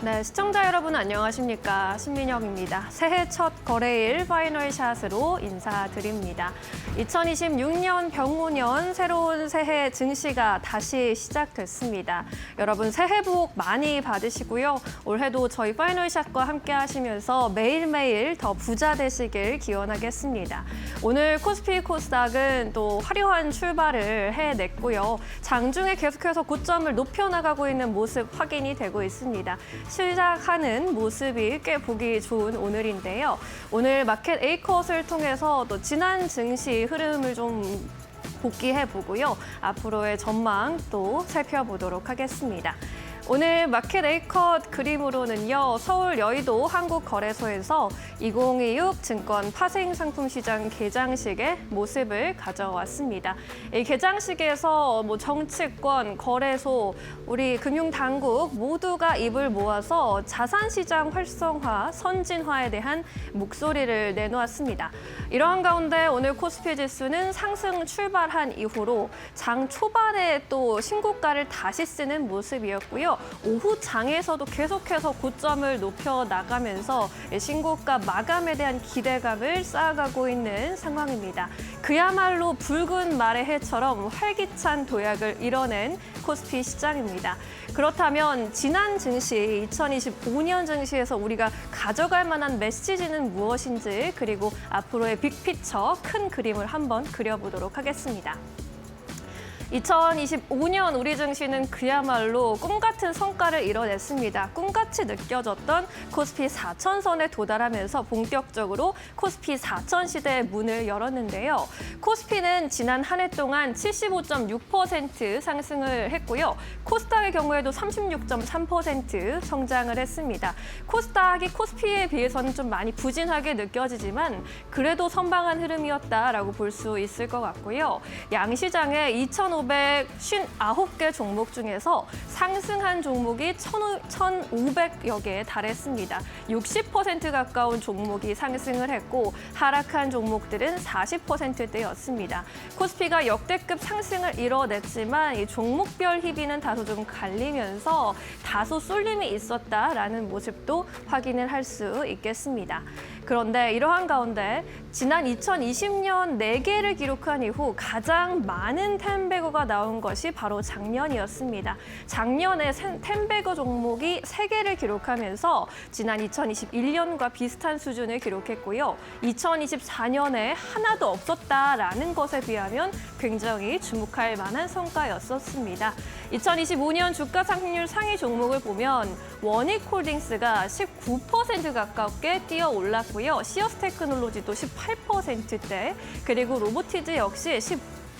네, 시청자 여러분 안녕하십니까? 신민영입니다. 새해 첫 거래일 파이널샷으로 인사드립니다. 2026년 병오년 새로운 새해 증시가 다시 시작됐습니다. 여러분 새해 복 많이 받으시고요. 올해도 저희 파이널샷과 함께 하시면서 매일매일 더 부자 되시길 기원하겠습니다. 오늘 코스피 코스닥은 또 화려한 출발을 해냈고요. 장중에 계속해서 고점을 높여나가고 있는 모습 확인이 되고 있습니다. 시작하는 모습이 꽤 보기 좋은 오늘인데요. 오늘 마켓 A컷을 통해서 또 지난 증시 흐름을 좀 복귀해 보고요. 앞으로의 전망 또 살펴보도록 하겠습니다. 오늘 마켓 A컷 그림으로는요. 서울 여의도 한국거래소에서 2026 증권 파생상품시장 개장식의 모습을 가져왔습니다. 이 개장식에서 정치권, 거래소, 우리 금융당국 모두가 입을 모아서 자산시장 활성화, 선진화에 대한 목소리를 내놓았습니다. 이러한 가운데 오늘 코스피 지수는 상승 출발한 이후로 장 초반에 또 신고가를 다시 쓰는 모습이었고요. 오후 장에서도 계속해서 고점을 높여 나가면서 신고가 마감에 대한 기대감을 쌓아가고 있는 상황입니다. 그야말로 붉은 말의 해처럼 활기찬 도약을 이뤄낸 코스피 시장입니다. 그렇다면 지난 증시, 2025년 증시에서 우리가 가져갈 만한 메시지는 무엇인지, 그리고 앞으로의 빅피처, 큰 그림을 한번 그려보도록 하겠습니다. 2025년 우리 증시는 그야말로 꿈같은 성과를 이뤄냈습니다. 꿈같이 느껴졌던 코스피 4,000선에 도달하면서 본격적으로 코스피 4,000 시대의 문을 열었는데요. 코스피는 지난 한 해 동안 75.6% 상승을 했고요. 코스닥의 경우에도 36.3% 성장을 했습니다. 코스닥이 코스피에 비해서는 좀 많이 부진하게 느껴지지만 그래도 선방한 흐름이었다라고 볼 수 있을 것 같고요. 양시장에 2,559개 종목 중에서 상승한 종목이 1,500여 개에 달했습니다. 60% 가까운 종목이 상승을 했고 하락한 종목들은 40%대였습니다. 코스피가 역대급 상승을 이뤄냈지만 이 종목별 희비는 다소 좀 갈리면서 다소 쏠림이 있었다라는 모습도 확인을 할 수 있겠습니다. 그런데 이러한 가운데 지난 2020년 4개를 기록한 이후 가장 많은 텐베거가 나온 것이 바로 작년이었습니다. 작년에 텐베거 종목이 3개를 기록하면서 지난 2021년과 비슷한 수준을 기록했고요. 2024년에 하나도 없었다라는 것에 비하면 굉장히 주목할 만한 성과였었습니다. 2025년 주가 상승률 상위 종목을 보면 원익홀딩스가 19% 가깝게 뛰어 올랐고요. 시어스 테크놀로지도 18%대, 그리고 로보티즈 역시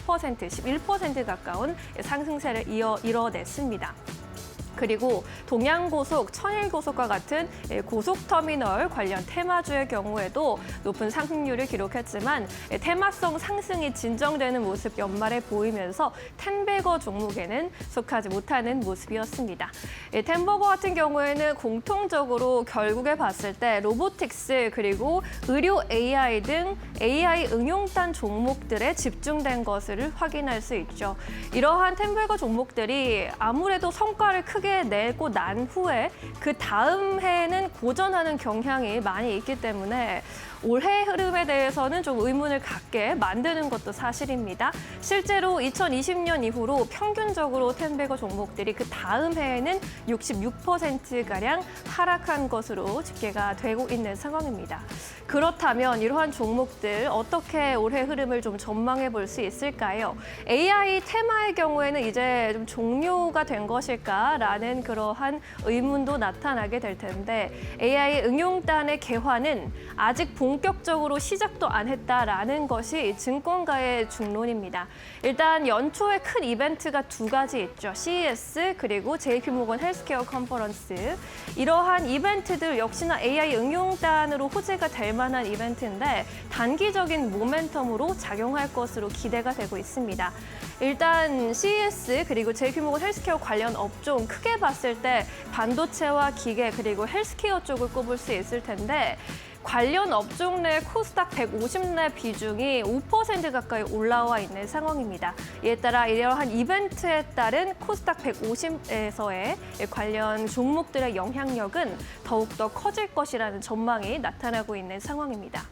11% 가까운 상승세를 이뤄냈습니다. 그리고 동양고속, 천일고속과 같은 고속터미널 관련 테마주의 경우에도 높은 상승률을 기록했지만 테마성 상승이 진정되는 모습 연말에 보이면서 텐베거 종목에는 속하지 못하는 모습이었습니다. 텐버거 같은 경우에는 공통적으로 결국에 봤을 때 로보틱스 그리고 의료 AI 등 AI 응용단 종목들에 집중된 것을 확인할 수 있죠. 이러한 텐베거 종목들이 아무래도 성과를 크게 내고 난 후에 그 다음 해에는 고전하는 경향이 많이 있기 때문에 올해 흐름에 대해서는 좀 의문을 갖게 만드는 것도 사실입니다. 실제로 2020년 이후로 평균적으로 텐베거 종목들이 그 다음 해에는 66%가량 하락한 것으로 집계가 되고 있는 상황입니다. 그렇다면 이러한 종목들 어떻게 올해 흐름을 좀 전망해 볼 수 있을까요? AI 테마의 경우에는 이제 좀 종료가 된 것일까라는 그러한 의문도 나타나게 될 텐데 AI 응용단의 개화는 아직 본격적으로 시작도 안 했다라는 것이 증권가의 중론입니다. 일단 연초에 큰 이벤트가 2가지 있죠. CES 그리고 JP모건 헬스케어 컨퍼런스. 이러한 이벤트들 역시나 AI 응용단으로 호재가 될 만한 이벤트인데 단기적인 모멘텀으로 작용할 것으로 기대가 되고 있습니다. 일단 CES 그리고 JP모건 헬스케어 관련 업종 크게 봤을 때 반도체와 기계 그리고 헬스케어 쪽을 꼽을 수 있을 텐데 관련 업종 내 코스닥 150 내 비중이 5% 가까이 올라와 있는 상황입니다. 이에 따라 이러한 이벤트에 따른 코스닥 150에서의 관련 종목들의 영향력은 더욱더 커질 것이라는 전망이 나타나고 있는 상황입니다.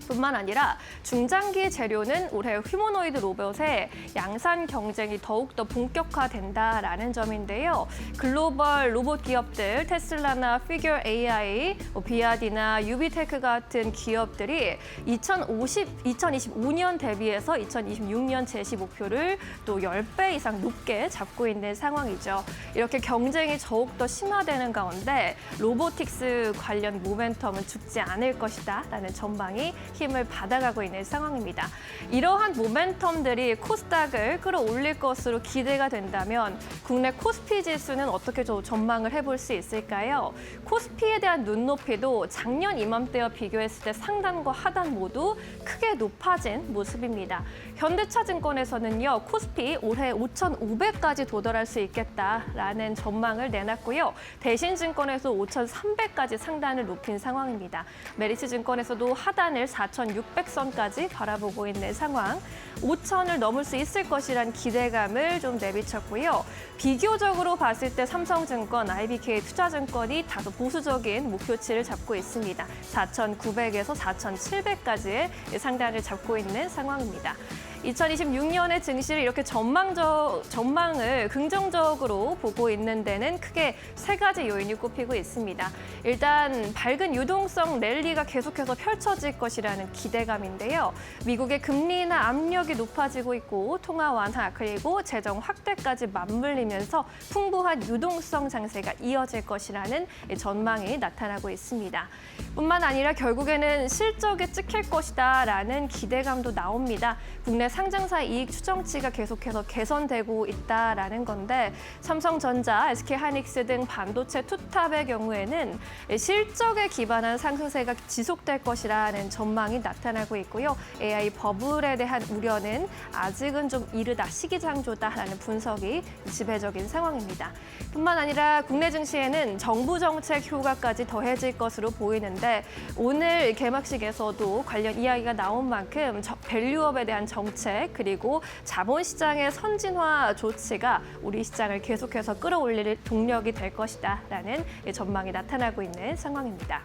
뿐만 아니라 중장기 재료는 올해 휴머노이드 로봇의 양산 경쟁이 더욱더 본격화된다라는 점인데요. 글로벌 로봇 기업들 테슬라나 피규어 AI, 비아디나 유비테크 같은 기업들이 2025년 대비해서 2026년 제시 목표를 또 10배 이상 높게 잡고 있는 상황이죠. 이렇게 경쟁이 더욱더 심화되는 가운데 로보틱스 관련 모멘텀은 죽지 않을 것이다라는 전망이 힘을 받아가고 있는 상황입니다. 이러한 모멘텀들이 코스닥을 끌어올릴 것으로 기대가 된다면 국내 코스피 지수는 어떻게 좀 전망을 해볼 수 있을까요? 코스피에 대한 눈높이도 작년 이맘때와 비교했을 때 상단과 하단 모두 크게 높아진 모습입니다. 현대차증권에서는요, 코스피 올해 5,500까지 도달할 수 있겠다라는 전망을 내놨고요. 대신증권에서 5,300까지 상단을 높인 상황입니다. 메리츠증권에서도 하단을 4,600선까지 바라보고 있는 상황. 5,000을 넘을 수 있을 것이란 기대감을 좀 내비쳤고요. 비교적으로 봤을 때 삼성증권, IBK 투자증권이 다소 보수적인 목표치를 잡고 있습니다. 4,900에서 4,700까지의 상단을 잡고 있는 상황입니다. 2026년의 증시를 이렇게 전망을 긍정적으로 보고 있는 데는 크게 세 가지 요인이 꼽히고 있습니다. 일단 밝은 유동성 랠리가 계속해서 펼쳐질 것이라는 기대감인데요. 미국의 금리 인하 압력이 높아지고 있고 통화 완화 그리고 재정 확대까지 맞물리면서 풍부한 유동성 장세가 이어질 것이라는 전망이 나타나고 있습니다. 뿐만 아니라 결국에는 실적에 찍힐 것이다라는 기대감도 나옵니다. 국내 상장사 이익 추정치가 계속해서 개선되고 있다라는 건데 삼성전자, SK하이닉스 등 반도체 투탑의 경우에는 실적에 기반한 상승세가 지속될 것이라는 전망이 나타나고 있고요. AI 버블에 대한 우려는 아직은 좀 이르다, 시기상조다라는 분석이 지배적인 상황입니다. 뿐만 아니라 국내 증시에는 정부 정책 효과까지 더해질 것으로 보이는데 오늘 개막식에서도 관련 이야기가 나온 만큼 밸류업에 대한 정책 그리고 자본시장의 선진화 조치가 우리 시장을 계속해서 끌어올릴 동력이 될 것이다라는 전망이 나타나고 있는 상황입니다.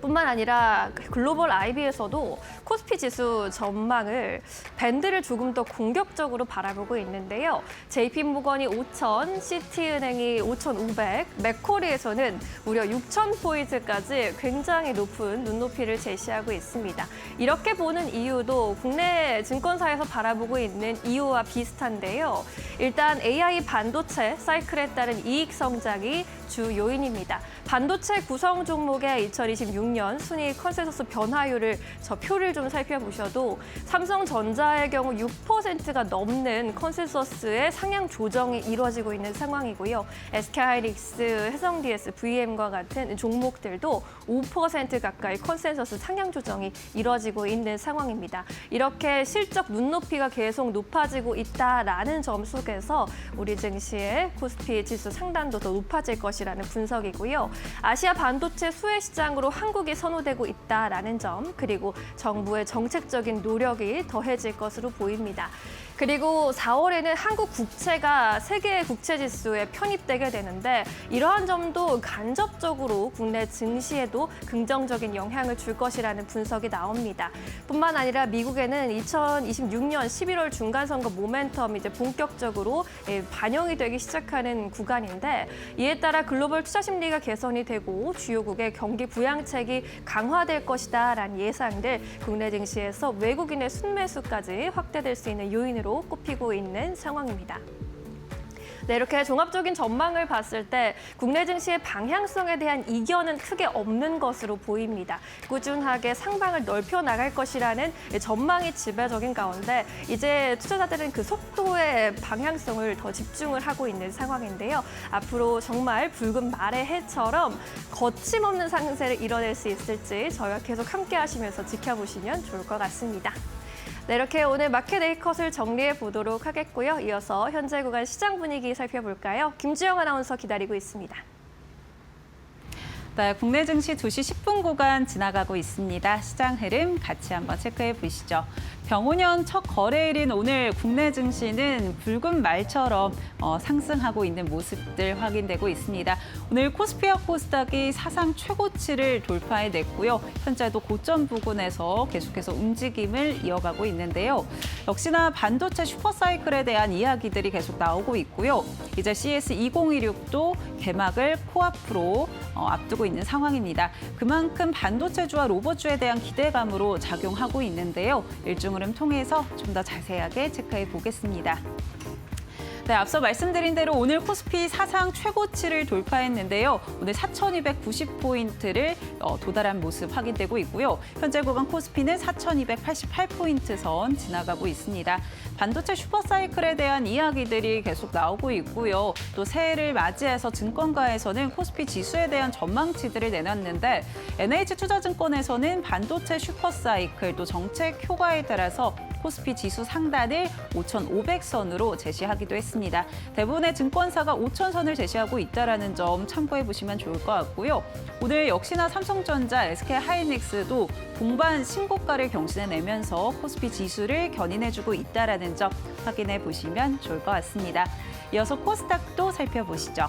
뿐만 아니라 글로벌 IB에서도 코스피 지수 전망을 밴드를 조금 더 공격적으로 바라보고 있는데요. JP모건이 5,000, 시티은행이 5,500, 맥쿼리에서는 무려 6,000포인트까지 굉장히 높은 눈높이를 제시하고 있습니다. 이렇게 보는 이유도 국내 증권사에서 바라보고 있는 이유와 비슷한데요. 일단 AI 반도체 사이클에 따른 이익 성장이 주 요인입니다. 반도체 구성 종목의 2026년 순위 컨센서스 변화율을 저 표를 좀 살펴보셔도 삼성전자의 경우 6%가 넘는 컨센서스의 상향 조정이 이루어지고 있는 상황이고요. SK하이닉스, 해성DS, VM과 같은 종목들도 5% 가까이 컨센서스 상향 조정이 이루어지고 있는 상황입니다. 이렇게 실적 눈높이가 계속 높아지고 있다라는 점 속에서 우리 증시의 코스피 지수 상단도 더 높아질 것이라는 분석이고요. 아시아 반도체 수혜 시장으로 한국이 선호되고 있다라는 점, 그리고 정부의 정책적인 노력이 더해질 것으로 보입니다. 그리고 4월에는 한국 국채가 세계 국채 지수에 편입되게 되는데 이러한 점도 간접적으로 국내 증시에도 긍정적인 영향을 줄 것이라는 분석이 나옵니다. 뿐만 아니라 미국에는 2026년 11월 중간선거 모멘텀이 이제 본격적으로 반영이 되기 시작하는 구간인데 이에 따라 글로벌 투자 심리가 개선이 되고 주요국의 경기 부양책이 강화될 것이다라는 예상들 국내 증시에서 외국인의 순매수까지 확대될 수 있는 요인으로 꼽히고 있는 상황입니다. 네, 이렇게 종합적인 전망을 봤을 때 국내 증시의 방향성에 대한 이견은 크게 없는 것으로 보입니다. 꾸준하게 상방을 넓혀 나갈 것이라는 전망이 지배적인 가운데 이제 투자자들은 그 속도의 방향성을 더 집중을 하고 있는 상황인데요. 앞으로 정말 붉은 말의 해처럼 거침없는 상승세를 이뤄낼 수 있을지 저희가 계속 함께 하시면서 지켜보시면 좋을 것 같습니다. 네, 이렇게 오늘 마켓 A컷을 정리해 보도록 하겠고요. 이어서 현재 구간 시장 분위기 살펴볼까요? 김주영 아나운서 기다리고 있습니다. 네, 국내 증시 2시 10분 구간 지나가고 있습니다. 시장 흐름 같이 한번 체크해 보시죠. 병오년 첫 거래일인 오늘 국내 증시는 붉은 말처럼 상승하고 있는 모습들 확인되고 있습니다. 오늘 코스피와 코스닥이 사상 최고치를 돌파해냈고요. 현재도 고점 부근에서 계속해서 움직임을 이어가고 있는데요. 역시나 반도체 슈퍼사이클에 대한 이야기들이 계속 나오고 있고요. 이제 CS2016도 개막을 코앞으로 앞두고 있는 상황입니다. 그만큼 반도체주와 로봇주에 대한 기대감으로 작용하고 있는데요. 일중 흐름 통해서 좀 더 자세하게 체크해 보겠습니다. 네, 앞서 말씀드린 대로 오늘 코스피 사상 최고치를 돌파했는데요. 오늘 4,290포인트를 도달한 모습 확인되고 있고요. 현재 구간 코스피는 4,288포인트 선 지나가고 있습니다. 반도체 슈퍼사이클에 대한 이야기들이 계속 나오고 있고요. 또 새해를 맞이해서 증권가에서는 코스피 지수에 대한 전망치들을 내놨는데 NH투자증권에서는 반도체 슈퍼사이클 또 정책 효과에 따라서 코스피 지수 상단을 5,500선으로 제시하기도 했습니다. 대부분의 증권사가 5,000선을 제시하고 있다는 점 참고해 보시면 좋을 것 같고요. 오늘 역시나 삼성전자, SK하이닉스도 동반 신고가를 경신해내면서 코스피 지수를 견인해주고 있다는 점 확인해 보시면 좋을 것 같습니다. 이어서 코스닥도 살펴보시죠.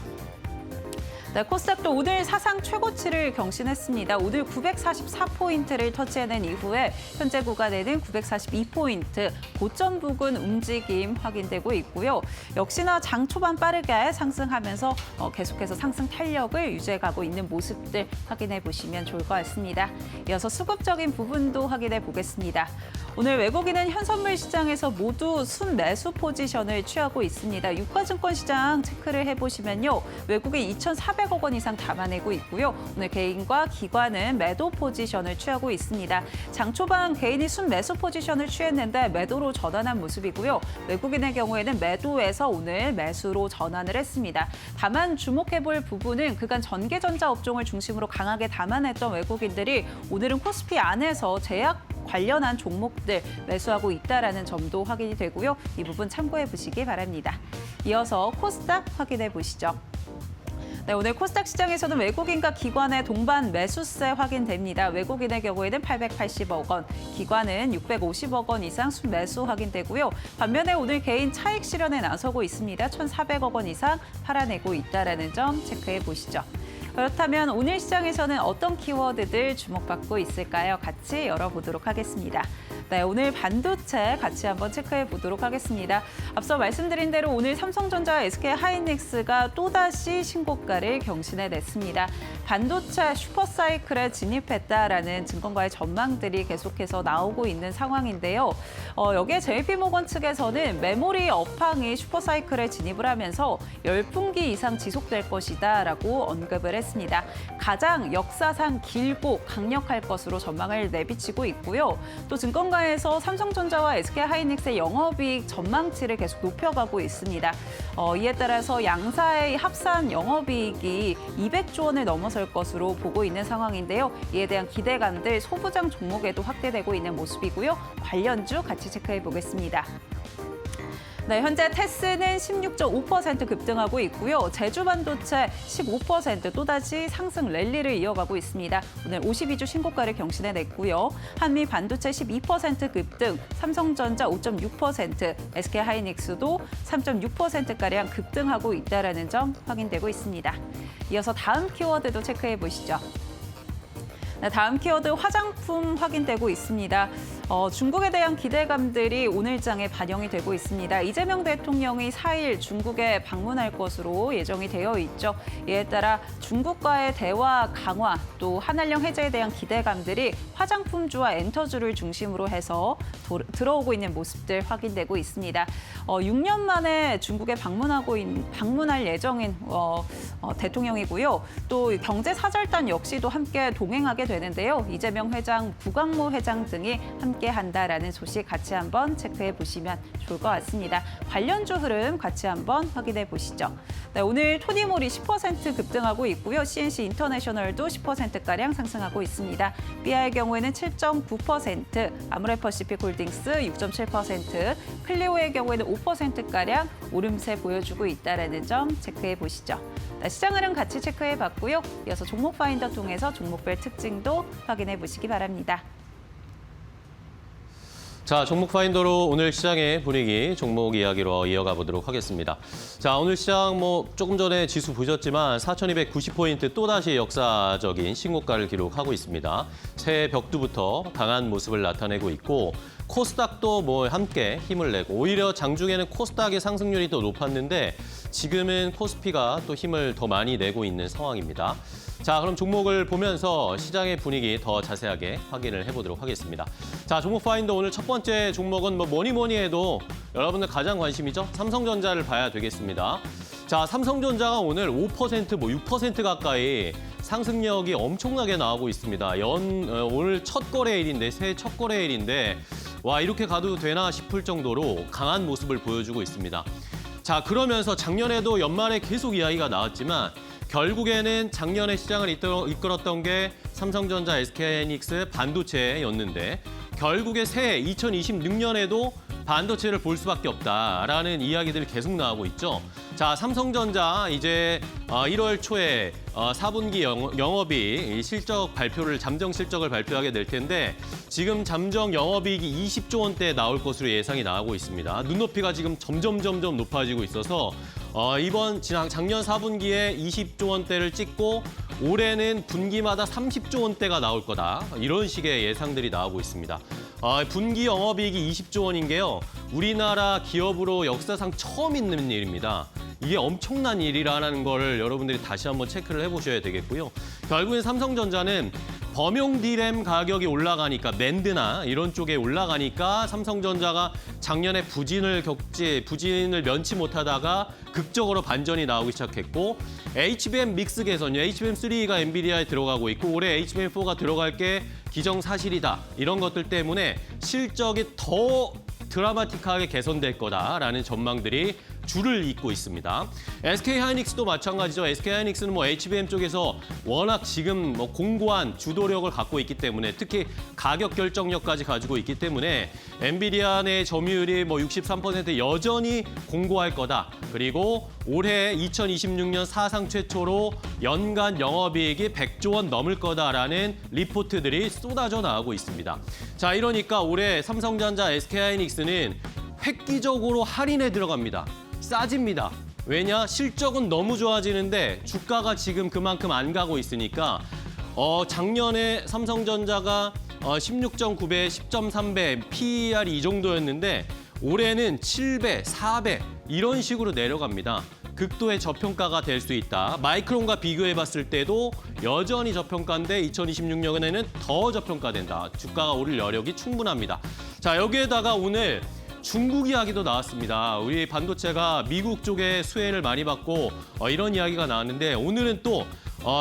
네, 코스닥도 오늘 사상 최고치를 경신했습니다. 오늘 944포인트를 터치해낸 이후에 현재 구간에는 942포인트, 고점 부근 움직임 확인되고 있고요. 역시나 장 초반 빠르게 상승하면서 계속해서 상승 탄력을 유지해가고 있는 모습들 확인해 보시면 좋을 것 같습니다. 이어서 수급적인 부분도 확인해 보겠습니다. 오늘 외국인은 현선물 시장에서 모두 순매수 포지션을 취하고 있습니다. 유가증권 시장 체크를 해보시면요. 외국인 2,400억 원 이상 담아내고 있고요. 오늘 개인과 기관은 매도 포지션을 취하고 있습니다. 장 초반 개인이 순매수 포지션을 취했는데 매도로 전환한 모습이고요. 외국인의 경우에는 매도에서 오늘 매수로 전환을 했습니다. 다만 주목해볼 부분은 그간 전기전자 업종을 중심으로 강하게 담아냈던 외국인들이 오늘은 코스피 안에서 제약 관련한 종목들 매수하고 있다는 점도 확인이 되고요. 이 부분 참고해 보시기 바랍니다. 이어서 코스닥 확인해 보시죠. 네, 오늘 코스닥 시장에서는 외국인과 기관의 동반 매수세 확인됩니다. 외국인의 경우에는 880억 원, 기관은 650억 원 이상 순매수 확인되고요. 반면에 오늘 개인 차익 실현에 나서고 있습니다. 1,400억 원 이상 팔아내고 있다는 점 체크해 보시죠. 그렇다면 오늘 시장에서는 어떤 키워드들 주목받고 있을까요? 같이 열어보도록 하겠습니다. 네, 오늘 반도체 같이 한번 체크해 보도록 하겠습니다. 앞서 말씀드린 대로 오늘 삼성전자와 SK하이닉스가 또다시 신고가를 경신해냈습니다. 반도체 슈퍼사이클에 진입했다라는 증권가의 전망들이 계속해서 나오고 있는 상황인데요. 여기에 JP모건 측에서는 메모리 업황이 슈퍼사이클에 진입을 하면서 열분기 이상 지속될 것이다라고 언급을 했습니다. 가장 역사상 길고 강력할 것으로 전망을 내비치고 있고요. 또 증권가에서 삼성전자와 SK하이닉스의 영업이익 전망치를 계속 높여가고 있습니다. 이에 따라서 양사의 합산 영업이익이 200조 원을 넘어설 것으로 보고 있는 상황인데요. 이에 대한 기대감들 소부장 종목에도 확대되고 있는 모습이고요. 관련주 같이 체크해 보겠습니다. 네, 현재 테스는 16.5% 급등하고 있고요. 제주반도체 15% 또다시 상승 랠리를 이어가고 있습니다. 오늘 52주 신고가를 경신해냈고요. 한미반도체 12% 급등, 삼성전자 5.6%, SK하이닉스도 3.6%가량 급등하고 있다는 점 확인되고 있습니다. 이어서 다음 키워드도 체크해 보시죠. 네, 다음 키워드 화장품 확인되고 있습니다. 중국에 대한 기대감들이 오늘장에 반영이 되고 있습니다. 이재명 대통령이 4일 중국에 방문할 것으로 예정이 되어 있죠. 이에 따라 중국과의 대화 강화 또 한한령 해제에 대한 기대감들이 화장품주와 엔터주를 중심으로 해서 들어오고 있는 모습들 확인되고 있습니다. 6년 만에 중국에 방문할 예정인 대통령이고요. 또 경제사절단 역시도 함께 동행하게 되는데요. 이재명 회장, 부광모 회장 등이 함께한다라는 소식 같이 한번 체크해 보시면 좋을 것 같습니다. 관련주 흐름 같이 한번 확인해 보시죠. 네, 오늘 토니모리 10% 급등하고 있고요. CNC 인터내셔널도 10%가량 상승하고 있습니다. BI의 경우에는 7.9%, 아모레퍼시픽 홀딩스 6.7%, 클리오의 경우에는 5%가량 오름세 보여주고 있다는 점 체크해 보시죠. 네, 시장 흐름 같이 체크해 봤고요. 이어서 종목 파인더 통해서 종목별 특징도 확인해 보시기 바랍니다. 자, 종목 파인더로 오늘 시장의 분위기, 종목 이야기로 이어가 보도록 하겠습니다. 자, 오늘 시장 조금 전에 지수 보셨지만 4,290포인트 또다시 역사적인 신고가를 기록하고 있습니다. 새해 벽두부터 강한 모습을 나타내고 있고 코스닥도 함께 힘을 내고 오히려 장중에는 코스닥의 상승률이 더 높았는데 지금은 코스피가 또 힘을 더 많이 내고 있는 상황입니다. 자, 그럼 종목을 보면서 시장의 분위기 더 자세하게 확인을 해보도록 하겠습니다. 자, 종목 파인더 오늘 첫 번째 종목은 뭐니 해도 여러분들 가장 관심이죠? 삼성전자를 봐야 되겠습니다. 자, 삼성전자가 오늘 5%, 6% 가까이 상승력이 엄청나게 나오고 있습니다. 오늘 첫 거래일인데, 새해 첫 거래일인데 와, 이렇게 가도 되나 싶을 정도로 강한 모습을 보여주고 있습니다. 자, 그러면서 작년에도 연말에 계속 이야기가 나왔지만 결국에는 작년에 시장을 이끌었던 게 삼성전자, SK하이닉스 반도체였는데 결국에 새해 2026년에도 반도체를 볼 수밖에 없다라는 이야기들이 계속 나오고 있죠. 자, 삼성전자 이제 1월 초에 4분기 영업이익 실적 발표를 잠정 실적을 발표하게 될 텐데 지금 잠정 영업이익이 20조 원대 나올 것으로 예상이 나오고 있습니다. 눈높이가 지금 점점 높아지고 있어서 이번 작년 4분기에 20조 원대를 찍고 올해는 분기마다 30조 원대가 나올 거다. 이런 식의 예상들이 나오고 있습니다. 분기 영업이익이 20조 원인 게요. 우리나라 기업으로 역사상 처음 있는 일입니다. 이게 엄청난 일이라는 거를 여러분들이 다시 한번 체크를 해보셔야 되겠고요. 결국엔 삼성전자는 범용 D램 가격이 올라가니까 낸드나 이런 쪽에 올라가니까 삼성전자가 작년에 부진을 면치 못하다가 극적으로 반전이 나오기 시작했고 HBM 믹스 개선, HBM3가 엔비디아에 들어가고 있고 올해 HBM4가 들어갈 게 기정사실이다. 이런 것들 때문에 실적이 더 드라마틱하게 개선될 거다라는 전망들이 줄을 잇고 있습니다. SK하이닉스도 마찬가지죠. SK하이닉스는 HBM 쪽에서 워낙 지금 공고한 주도력을 갖고 있기 때문에 특히 가격 결정력까지 가지고 있기 때문에 엔비디아 내 점유율이 63% 여전히 공고할 거다. 그리고 올해 2026년 사상 최초로 연간 영업이익이 100조 원 넘을 거다라는 리포트들이 쏟아져 나오고 있습니다. 자, 이러니까 올해 삼성전자, SK하이닉스는 획기적으로 할인에 들어갑니다. 싸집니다. 왜냐? 실적은 너무 좋아지는데 주가가 지금 그만큼 안 가고 있으니까 작년에 삼성전자가 16.9배, 10.3배, PER이 이 정도였는데 올해는 7배, 4배 이런 식으로 내려갑니다. 극도의 저평가가 될 수 있다. 마이크론과 비교해봤을 때도 여전히 저평가인데 2026년에는 더 저평가된다. 주가가 오를 여력이 충분합니다. 자, 여기에다가 오늘 중국 이야기도 나왔습니다. 우리 반도체가 미국 쪽에 수혜를 많이 받고 이런 이야기가 나왔는데 오늘은 또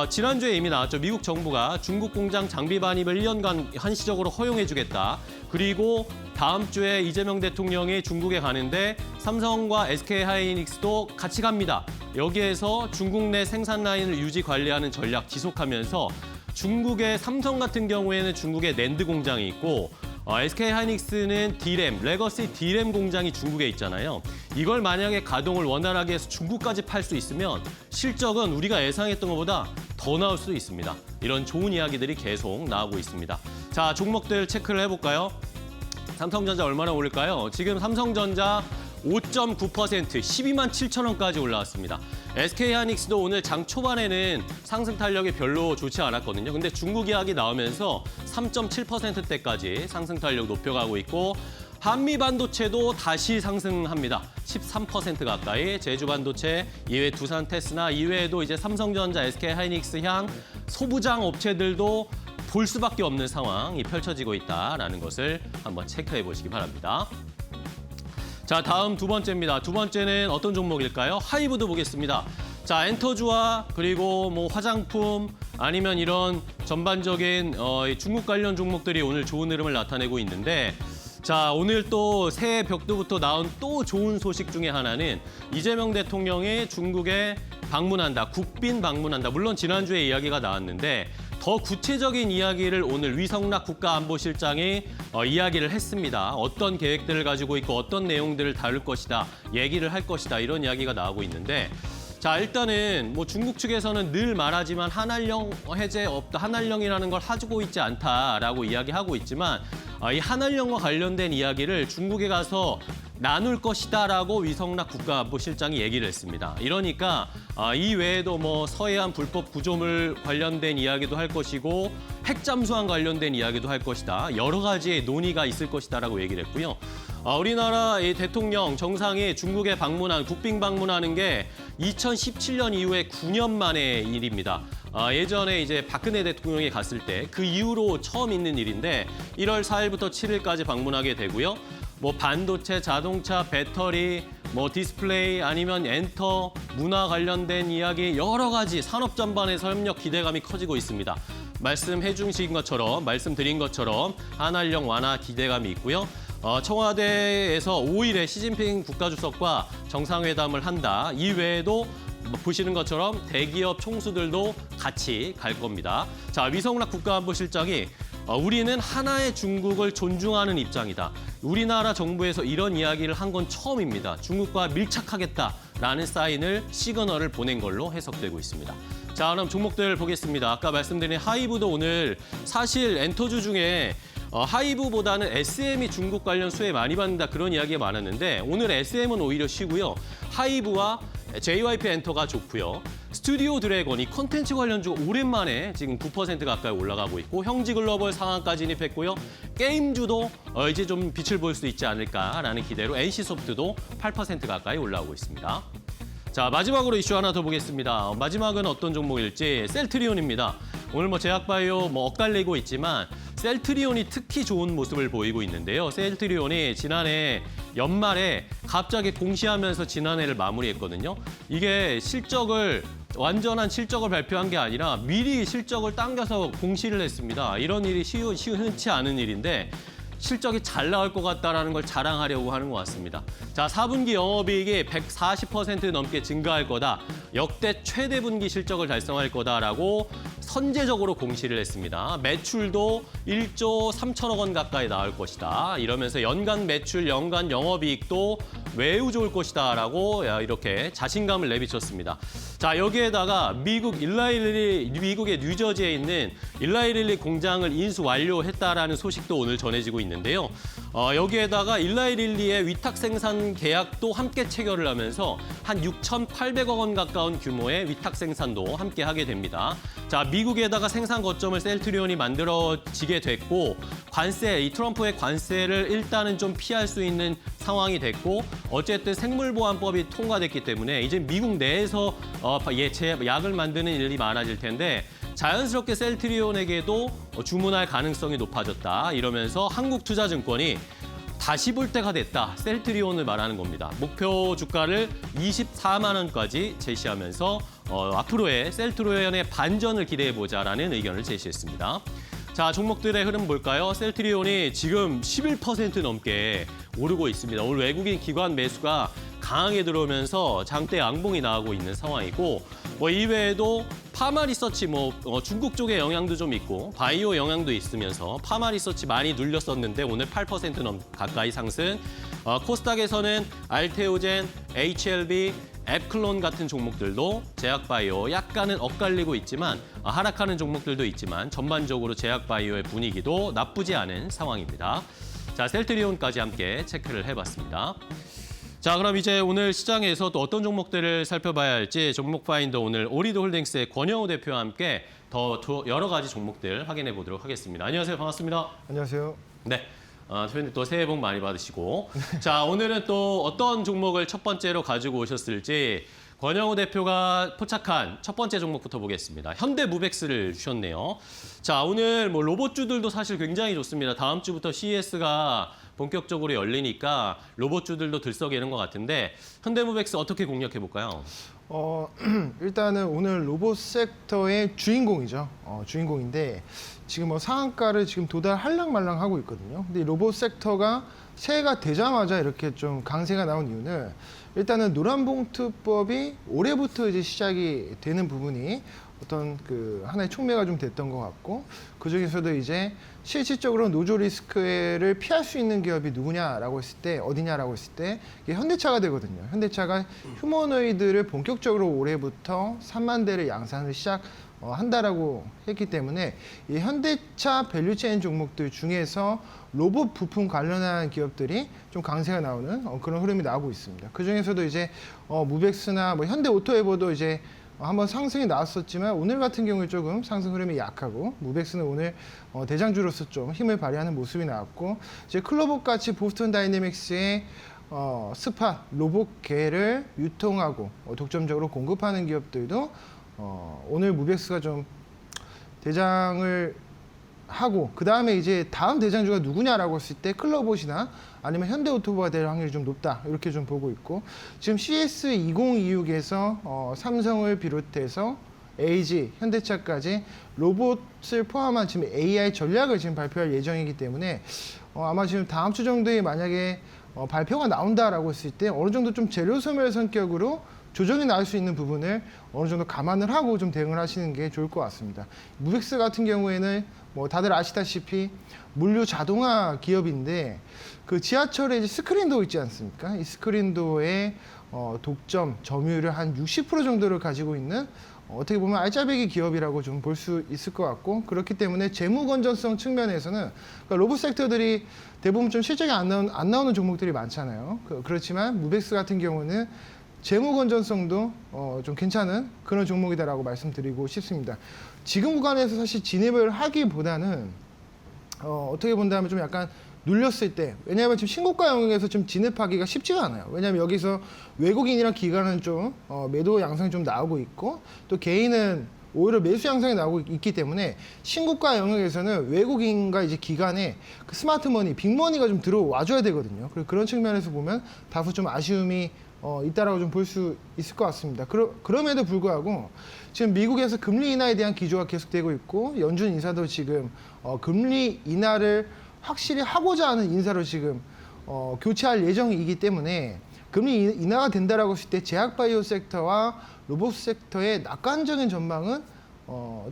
지난주에 이미 나왔죠. 미국 정부가 중국 공장 장비 반입을 1년간 한시적으로 허용해주겠다. 그리고 다음 주에 이재명 대통령이 중국에 가는데 삼성과 SK하이닉스도 같이 갑니다. 여기에서 중국 내 생산 라인을 유지 관리하는 전략 지속하면서 중국의 삼성 같은 경우에는 중국의 낸드 공장이 있고 SK하이닉스는 레거시 D램 공장이 중국에 있잖아요. 이걸 만약에 가동을 원활하게 해서 중국까지 팔 수 있으면 실적은 우리가 예상했던 것보다 더 나올 수도 있습니다. 이런 좋은 이야기들이 계속 나오고 있습니다. 자, 종목들 체크를 해볼까요? 삼성전자 얼마나 오를까요? 지금 삼성전자 5.9% 12만 7천 원까지 올라왔습니다. SK하이닉스도 오늘 장 초반에는 상승 탄력이 별로 좋지 않았거든요. 근데 중국 이야기 나오면서 3.7%대까지 상승 탄력 높여가고 있고 한미 반도체도 다시 상승합니다. 13% 가까이 제주 반도체 이외 두산 테스나 이외에도 이제 삼성전자, SK하이닉스 향 소부장 업체들도 볼 수밖에 없는 상황이 펼쳐지고 있다라는 것을 한번 체크해 보시기 바랍니다. 자, 다음 두 번째입니다. 두 번째는 어떤 종목일까요? 하이브도 보겠습니다. 자, 엔터주와 그리고 화장품 아니면 이런 전반적인 중국 관련 종목들이 오늘 좋은 흐름을 나타내고 있는데 자, 오늘 또 새해 벽두부터 나온 또 좋은 소식 중에 하나는 이재명 대통령이 중국에 방문한다, 국빈 방문한다. 물론 지난주에 이야기가 나왔는데 더 구체적인 이야기를 오늘 위성락 국가안보실장이 이야기를 했습니다. 어떤 계획들을 가지고 있고 어떤 내용들을 다룰 것이다, 얘기를 할 것이다, 이런 이야기가 나오고 있는데 자, 일단은 뭐 중국 측에서는 늘 말하지만 한한령 해제 없다, 한한령이라는 걸 하고 있지 않다라고 이야기하고 있지만 이 한한령과 관련된 이야기를 중국에 가서 나눌 것이다라고 위성락 국가안보실장이 얘기를 했습니다. 이러니까 이 외에도 뭐 서해안 불법 구조물 관련된 이야기도 할 것이고 핵잠수함 관련된 이야기도 할 것이다. 여러 가지의 논의가 있을 것이다라고 얘기를 했고요. 우리나라 이 대통령 정상이 중국에 방문한 국빈 방문하는 게 2017년 이후에 9년 만의 일입니다. 예전에 이제 박근혜 대통령이 갔을 때 그 이후로 처음 있는 일인데 1월 4일부터 7일까지 방문하게 되고요. 뭐 반도체, 자동차, 배터리, 뭐 디스플레이 아니면 엔터, 문화 관련된 이야기 여러 가지 산업 전반에서 협력 기대감이 커지고 있습니다. 말씀해 주신 것처럼, 말씀드린 것처럼 한한령 완화 기대감이 있고요. 청와대에서 5일에 시진핑 국가주석과 정상회담을 한다. 이외에도 보시는 것처럼 대기업 총수들도 같이 갈 겁니다. 자, 위성락 국가안보실장이 우리는 하나의 중국을 존중하는 입장이다. 우리나라 정부에서 이런 이야기를 한 건 처음입니다. 중국과 밀착하겠다라는 사인을, 시그널을 보낸 걸로 해석되고 있습니다. 자, 그럼 종목들 보겠습니다. 아까 말씀드린 하이브도 오늘 사실 엔터주 중에 하이브보다는 SM이 중국 관련 수혜 많이 받는다, 그런 이야기가 많았는데 오늘 SM은 오히려 쉬고요. 하이브와 JYP 엔터가 좋고요. 스튜디오 드래곤이 콘텐츠 관련주가 오랜만에 지금 9% 가까이 올라가고 있고 형지글로벌 상한까지 진입했고요. 게임주도 이제 좀 빛을 볼 수 있지 않을까라는 기대로 NC소프트도 8% 가까이 올라오고 있습니다. 자, 마지막으로 이슈 하나 더 보겠습니다. 마지막은 어떤 종목일지 셀트리온입니다. 오늘 뭐 제약바이오 엇갈리고 있지만 셀트리온이 특히 좋은 모습을 보이고 있는데요. 셀트리온이 지난해 연말에 갑자기 공시하면서 지난해를 마무리했거든요. 이게 완전한 실적을 발표한 게 아니라 미리 실적을 당겨서 공시를 했습니다. 이런 일이 흔치 않은 일인데 실적이 잘 나올 것 같다라는 걸 자랑하려고 하는 것 같습니다. 자, 4분기 영업이익이 140% 넘게 증가할 거다. 역대 최대 분기 실적을 달성할 거다라고 선제적으로 공시를 했습니다. 매출도 1조 3천억 원 가까이 나올 것이다. 이러면서 연간 매출, 연간 영업이익도 매우 좋을 것이다라고 이렇게 자신감을 내비쳤습니다. 자, 여기에다가 미국의 뉴저지에 있는 일라이릴리 공장을 인수 완료했다라는 소식도 오늘 전해지고 있는데요. 여기에다가 일라이릴리의 위탁 생산 계약도 함께 체결을 하면서 한 6,800억 원 가까운 규모의 위탁 생산도 함께 하게 됩니다. 자, 미국에다가 생산 거점을 셀트리온이 만들어지게 됐고 이 트럼프의 관세를 일단은 좀 피할 수 있는 상황이 됐고 어쨌든 생물보안법이 통과됐기 때문에 이제 미국 내에서 약을 만드는 일이 많아질 텐데 자연스럽게 셀트리온에게도 주문할 가능성이 높아졌다. 이러면서 한국투자증권이 다시 볼 때가 됐다. 셀트리온을 말하는 겁니다. 목표 주가를 24만 원까지 제시하면서 앞으로의 셀트리온의 반전을 기대해보자라는 의견을 제시했습니다. 자, 종목들의 흐름 볼까요? 셀트리온이 지금 11% 넘게 오르고 있습니다. 오늘 외국인 기관 매수가 강하게 들어오면서 장대 양봉이 나오고 있는 상황이고 이외에도 파마리서치 중국 쪽의 영향도 좀 있고 바이오 영향도 있으면서 파마리서치 많이 눌렸었는데 오늘 8% 가까이 상승. 코스닥에서는 알테오젠, HLB, 앱클론 같은 종목들도 제약바이오 약간은 엇갈리고 있지만 하락하는 종목들도 있지만 전반적으로 제약바이오의 분위기도 나쁘지 않은 상황입니다. 자, 셀트리온까지 함께 체크를 해봤습니다. 자, 그럼 이제 오늘 시장에서 또 어떤 종목들을 살펴봐야 할지 종목 파인더 오늘 오리드홀딩스의 권영우 대표와 함께 더 여러 가지 종목들 확인해 보도록 하겠습니다. 안녕하세요. 반갑습니다. 안녕하세요. 네. 대표님 또 새해 복 많이 받으시고. 자, 오늘은 또 어떤 종목을 첫 번째로 가지고 오셨을지 권영우 대표가 포착한 첫 번째 종목부터 보겠습니다. 현대무벡스를 주셨네요. 자, 오늘 로봇주들도 사실 굉장히 좋습니다. 다음 주부터 CES가 본격적으로 열리니까 로봇주들도 들썩이는 것 같은데 현대무벡스 어떻게 공략해 볼까요? 일단은 오늘 로봇 섹터의 주인공이죠. 주인공인데 지금 뭐 상한가를 지금 도달할랑말랑 하고 있거든요. 근데 이 로봇 섹터가 새해가 되자마자 이렇게 좀 강세가 나온 이유는 일단은 노란봉투법이 올해부터 이제 시작이 되는 부분이 어떤 그 하나의 촉매가 좀 됐던 것 같고, 그 중에서도 이제 실질적으로 노조 리스크를 피할 수 있는 기업이 누구냐라고 했을 때, 어디냐라고 했을 때 이게 현대차가 되거든요. 현대차가 휴머노이드를 본격적으로 올해부터 3만 대를 양산을 한다라고 했기 때문에 이 현대차 밸류체인 종목들 중에서 로봇 부품 관련한 기업들이 좀 강세가 나오는 그런 흐름이 나오고 있습니다. 그 중에서도 이제 무벡스나 뭐 현대오토에버도 이제 한번 상승이 나왔었지만 오늘 같은 경우에 조금 상승 흐름이 약하고, 무벡스는 오늘 대장주로서 좀 힘을 발휘하는 모습이 나왔고, 이제 클로버 같이 보스턴 다이내믹스의 스팟 로봇계를 유통하고 독점적으로 공급하는 기업들도 오늘 무벡스가 좀 대장을 하고, 그 다음에 이제 다음 대장주가 누구냐라고 했을 때 클로봇이나 아니면 현대오토모가 될 확률이 좀 높다, 이렇게 좀 보고 있고, 지금 CS2026에서 삼성을 비롯해서 LG, 현대차까지 로봇을 포함한 지금 AI 전략을 지금 발표할 예정이기 때문에 아마 지금 다음 주 정도에 만약에 발표가 나온다라고 했을 때 어느 정도 좀 재료 소멸 성격으로 조정이 나올 수 있는 부분을 어느 정도 감안을 하고 좀 대응을 하시는 게 좋을 것 같습니다. 무벡스 같은 경우에는 뭐 다들 아시다시피 물류 자동화 기업인데, 그 지하철에 이제 스크린도어 있지 않습니까? 이 스크린도어의 독점 점유율을 한 60% 정도를 가지고 있는 어떻게 보면 알짜배기 기업이라고 좀 볼 수 있을 것 같고, 그렇기 때문에 재무 건전성 측면에서는 그러니까 로봇 섹터들이 대부분 좀 실적이 안 나오는 종목들이 많잖아요. 그렇지만 무벡스 같은 경우는 재무 건전성도 좀 괜찮은 그런 종목이다라고 말씀드리고 싶습니다. 지금 구간에서 사실 진입을 하기보다는 어떻게 본다면 좀 약간 눌렸을 때, 왜냐하면 지금 신고가 영역에서 좀 진입하기가 쉽지가 않아요. 왜냐하면 여기서 외국인이랑 기관은 좀 매도 양상이 좀 나오고 있고, 또 개인은 오히려 매수 양상이 나오고 있기 때문에 신고가 영역에서는 외국인과 이제 기관의 그 스마트머니, 빅머니가 좀 들어와줘야 되거든요. 그런 측면에서 보면 다소 좀 아쉬움이 있다라고 좀 볼 수 있을 것 같습니다. 그럼에도 불구하고 지금 미국에서 금리 인하에 대한 기조가 계속되고 있고, 연준 인사도 지금 금리 인하를 확실히 하고자 하는 인사로 지금 교체할 예정이기 때문에 금리 인하가 된다라고 했을 때 제약바이오 섹터와 로봇 섹터의 낙관적인 전망은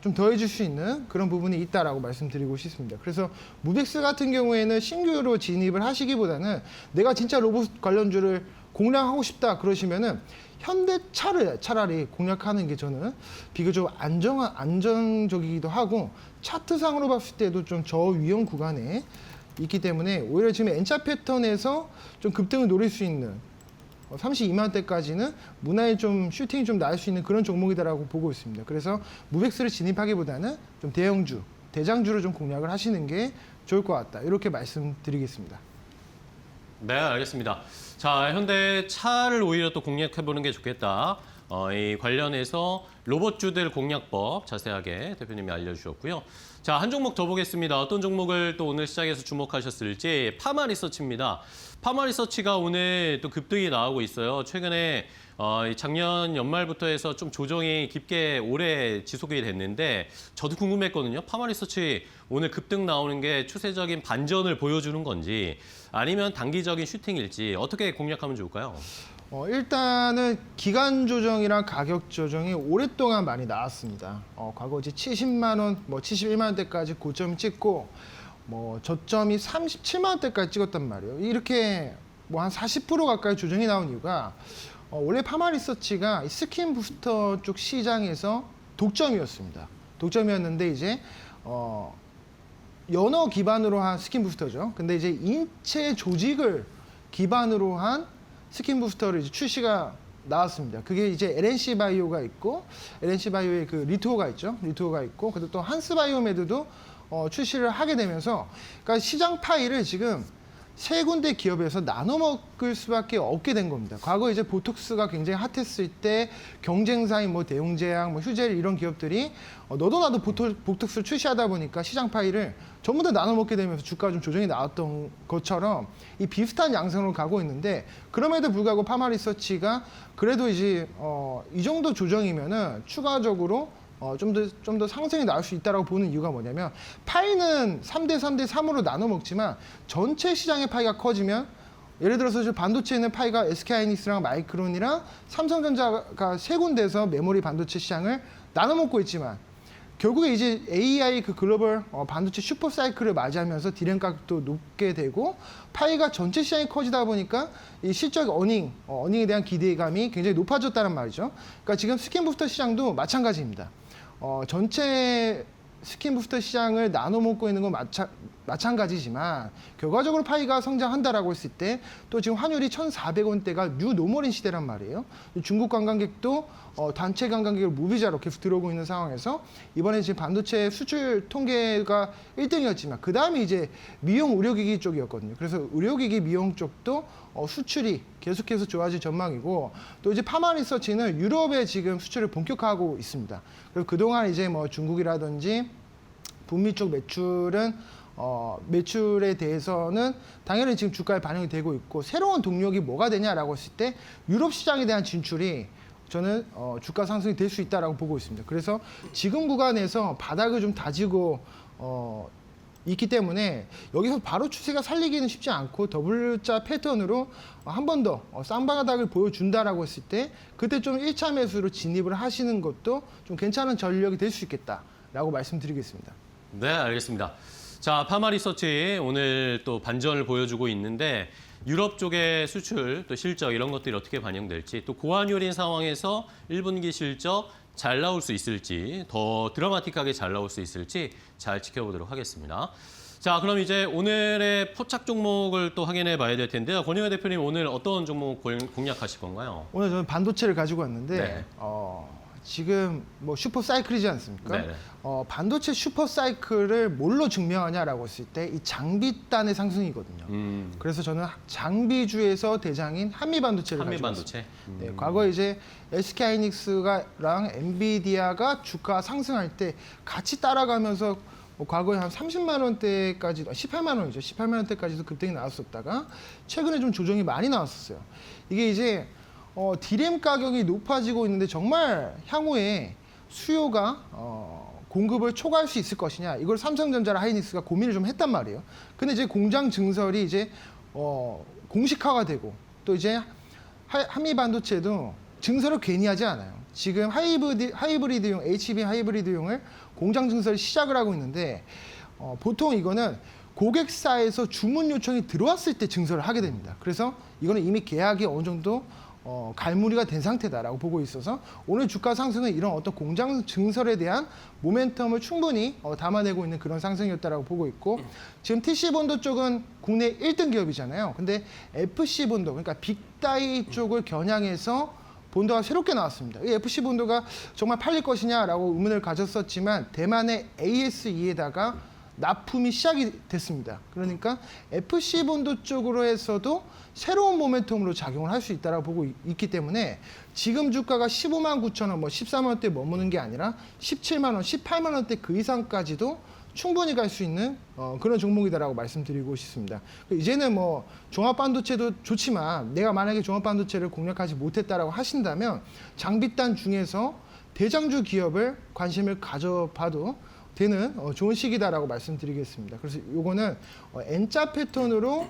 좀 더해질 수 있는 그런 부분이 있다라고 말씀드리고 싶습니다. 그래서 무벡스 같은 경우에는 신규로 진입을 하시기보다는 내가 진짜 로봇 관련주를 공략하고 싶다 그러시면은 현대차를 차라리 공략하는 게 저는 비교적 안정적이기도 하고, 차트상으로 봤을 때도 좀 저위험 구간에 있기 때문에 오히려 지금 N차 패턴에서 좀 급등을 노릴 수 있는 32만 대까지는 무난히 좀 슈팅이 좀 나올 수 있는 그런 종목이다라고 보고 있습니다. 그래서 무벡스를 진입하기보다는 좀 대형주, 대장주로 좀 공략을 하시는 게 좋을 것 같다, 이렇게 말씀드리겠습니다. 네, 알겠습니다. 자, 현대차를 오히려 또 공략해보는 게 좋겠다. 이 관련해서 로봇주들 공략법 자세하게 대표님이 알려주셨고요. 자, 한 종목 더 보겠습니다. 어떤 종목을 또 오늘 시장에서 주목하셨을지. 파마리서치입니다. 파마리서치가 오늘 또 급등이 나오고 있어요. 최근에 작년 연말부터 해서 좀 조정이 깊게 오래 지속이 됐는데, 저도 궁금했거든요. 파마리서치 오늘 급등 나오는 게 추세적인 반전을 보여주는 건지 아니면 단기적인 슈팅일지 어떻게 공략하면 좋을까요? 일단은 기간 조정이랑 가격 조정이 오랫동안 많이 나왔습니다. 과거 이제 70만 원, 뭐 71만 원대까지 고점 찍고, 뭐 저점이 37만 원대까지 찍었단 말이에요. 이렇게 뭐 한 40% 가까이 조정이 나온 이유가 원래 파마리서치가 스킨 부스터 쪽 시장에서 독점이었습니다. 독점이었는데 이제 연어 기반으로 한 스킨 부스터죠. 근데 이제 인체 조직을 기반으로 한 스킨 부스터를 이제 출시가 나왔습니다. 그게 이제 LNC 바이오가 있고, LNC 바이오의 그 리투오가 있죠. 리투오가 있고, 그리고 또 한스 바이오메드도 출시를 하게 되면서, 그러니까 시장 파이를 지금 세 군데 기업에서 나눠 먹을 수밖에 없게 된 겁니다. 과거 이제 보톡스가 굉장히 핫했을 때 경쟁사인 뭐 대웅제약, 뭐 휴젤 이런 기업들이 너도 나도 보톡스를 출시하다 보니까 시장 파이를 전부 다 나눠 먹게 되면서 주가가 좀 조정이 나왔던 것처럼 이 비슷한 양상으로 가고 있는데, 그럼에도 불구하고 파마리서치가 그래도 이제 이 정도 조정이면은 추가적으로 좀 더 상승이 나올 수 있다고 보는 이유가 뭐냐면, 파이는 3대 3대 3으로 나눠 먹지만 전체 시장의 파이가 커지면, 예를 들어서 지금 반도체에 있는 파이가 SK하이닉스랑 마이크론이랑 삼성전자가 세 군데에서 메모리 반도체 시장을 나눠 먹고 있지만, 결국에 이제 AI 그 글로벌 반도체 슈퍼 사이클을 맞이하면서 디램 가격도 높게 되고 파이가 전체 시장이 커지다 보니까 이 실적 어닝에 대한 기대감이 굉장히 높아졌다는 말이죠. 그러니까 지금 스킨 부스터 시장도 마찬가지입니다. 전체 스킨 부스터 시장을 나눠 먹고 있는 건 마찬가지지만, 결과적으로 파이가 성장한다라고 했을 때 또 지금 환율이 1,400원대가 뉴 노멀인 시대란 말이에요. 중국 관광객도 단체 관광객을 무비자로 계속 들어오고 있는 상황에서 이번에 지금 반도체 수출 통계가 1등이었지만 그 다음에 이제 미용 의료기기 쪽이었거든요. 그래서 의료기기 미용 쪽도 수출이 계속해서 좋아질 전망이고, 또 이제 파마리서치는 유럽에 지금 수출을 본격화하고 있습니다. 그래서 그동안 이제 뭐 중국이라든지 북미 쪽 매출에 대해서는 당연히 지금 주가에 반영이 되고 있고, 새로운 동력이 뭐가 되냐라고 했을 때 유럽 시장에 대한 진출이 저는 주가 상승이 될 수 있다라고 보고 있습니다. 그래서 지금 구간에서 바닥을 좀 다지고 있기 때문에 여기서 바로 추세가 살리기는 쉽지 않고, W자 패턴으로 한 번 더 쌍바닥을 보여준다라고 했을 때 그때 좀 1차 매수로 진입을 하시는 것도 좀 괜찮은 전력이 될 수 있겠다라고 말씀드리겠습니다. 네, 알겠습니다. 자, 파마리서치 오늘 또 반전을 보여주고 있는데, 유럽 쪽의 수출, 또 실적 이런 것들이 어떻게 반영될지, 또 고환율인 상황에서 1분기 실적 잘 나올 수 있을지, 더 드라마틱하게 잘 나올 수 있을지 잘 지켜보도록 하겠습니다. 자, 그럼 이제 오늘의 포착 종목을 또 확인해 봐야 될 텐데요. 권영현 대표님, 오늘 어떤 종목 공략하실 건가요? 오늘 저는 반도체를 가지고 왔는데 네. 지금 뭐 슈퍼 사이클이지 않습니까? 네네. 반도체 슈퍼 사이클을 뭘로 증명하냐라고 했을 때 이 장비단의 상승이거든요. 그래서 저는 장비주에서 대장인 한미반도체를 가지고 한미반도체. 왔습니다. 네, 과거에 이제 SK하이닉스랑 엔비디아가 주가 상승할 때 같이 따라가면서 과거에 한 30만 원대까지, 18만 원이죠. 18만 원대까지도 급등이 나왔었다가 최근에 좀 조정이 많이 나왔었어요. 이게 이제 디램 가격이 높아지고 있는데 정말 향후에 수요가 공급을 초과할 수 있을 것이냐, 이걸 삼성전자랑 하이닉스가 고민을 좀 했단 말이에요. 근데 이제 공장 증설이 이제 공식화가 되고, 또 이제 한미 반도체도 증설을 괜히 하지 않아요. 지금 하이브리드용, HB 하이브리드용을 공장 증설 시작을 하고 있는데, 보통 이거는 고객사에서 주문 요청이 들어왔을 때 증설을 하게 됩니다. 그래서 이거는 이미 계약이 어느 정도 갈무리가 된 상태다라고 보고 있어서, 오늘 주가 상승은 이런 어떤 공장 증설에 대한 모멘텀을 충분히 담아내고 있는 그런 상승이었다라고 보고 있고, 지금 TC본도 쪽은 국내 1등 기업이잖아요. 근데 FC본도, 그러니까 빅다이 쪽을 겨냥해서 본도가 새롭게 나왔습니다. 이 FC본도가 정말 팔릴 것이냐라고 의문을 가졌었지만 대만의 ASE에다가 납품이 시작이 됐습니다. 그러니까 FC본도 쪽으로 해서도 새로운 모멘텀으로 작용을 할 수 있다고 보고 있기 때문에, 지금 주가가 15만 9천 원, 13만 원대 머무는 게 아니라 17만 원, 18만 원대 그 이상까지도 충분히 갈 수 있는 그런 종목이다라고 말씀드리고 싶습니다. 이제는 뭐 종합반도체도 좋지만, 내가 만약에 종합반도체를 공략하지 못했다라고 하신다면 장비단 중에서 대장주 기업을 관심을 가져봐도 되는 좋은 시기다라고 말씀드리겠습니다. 그래서 요거는 N자 패턴으로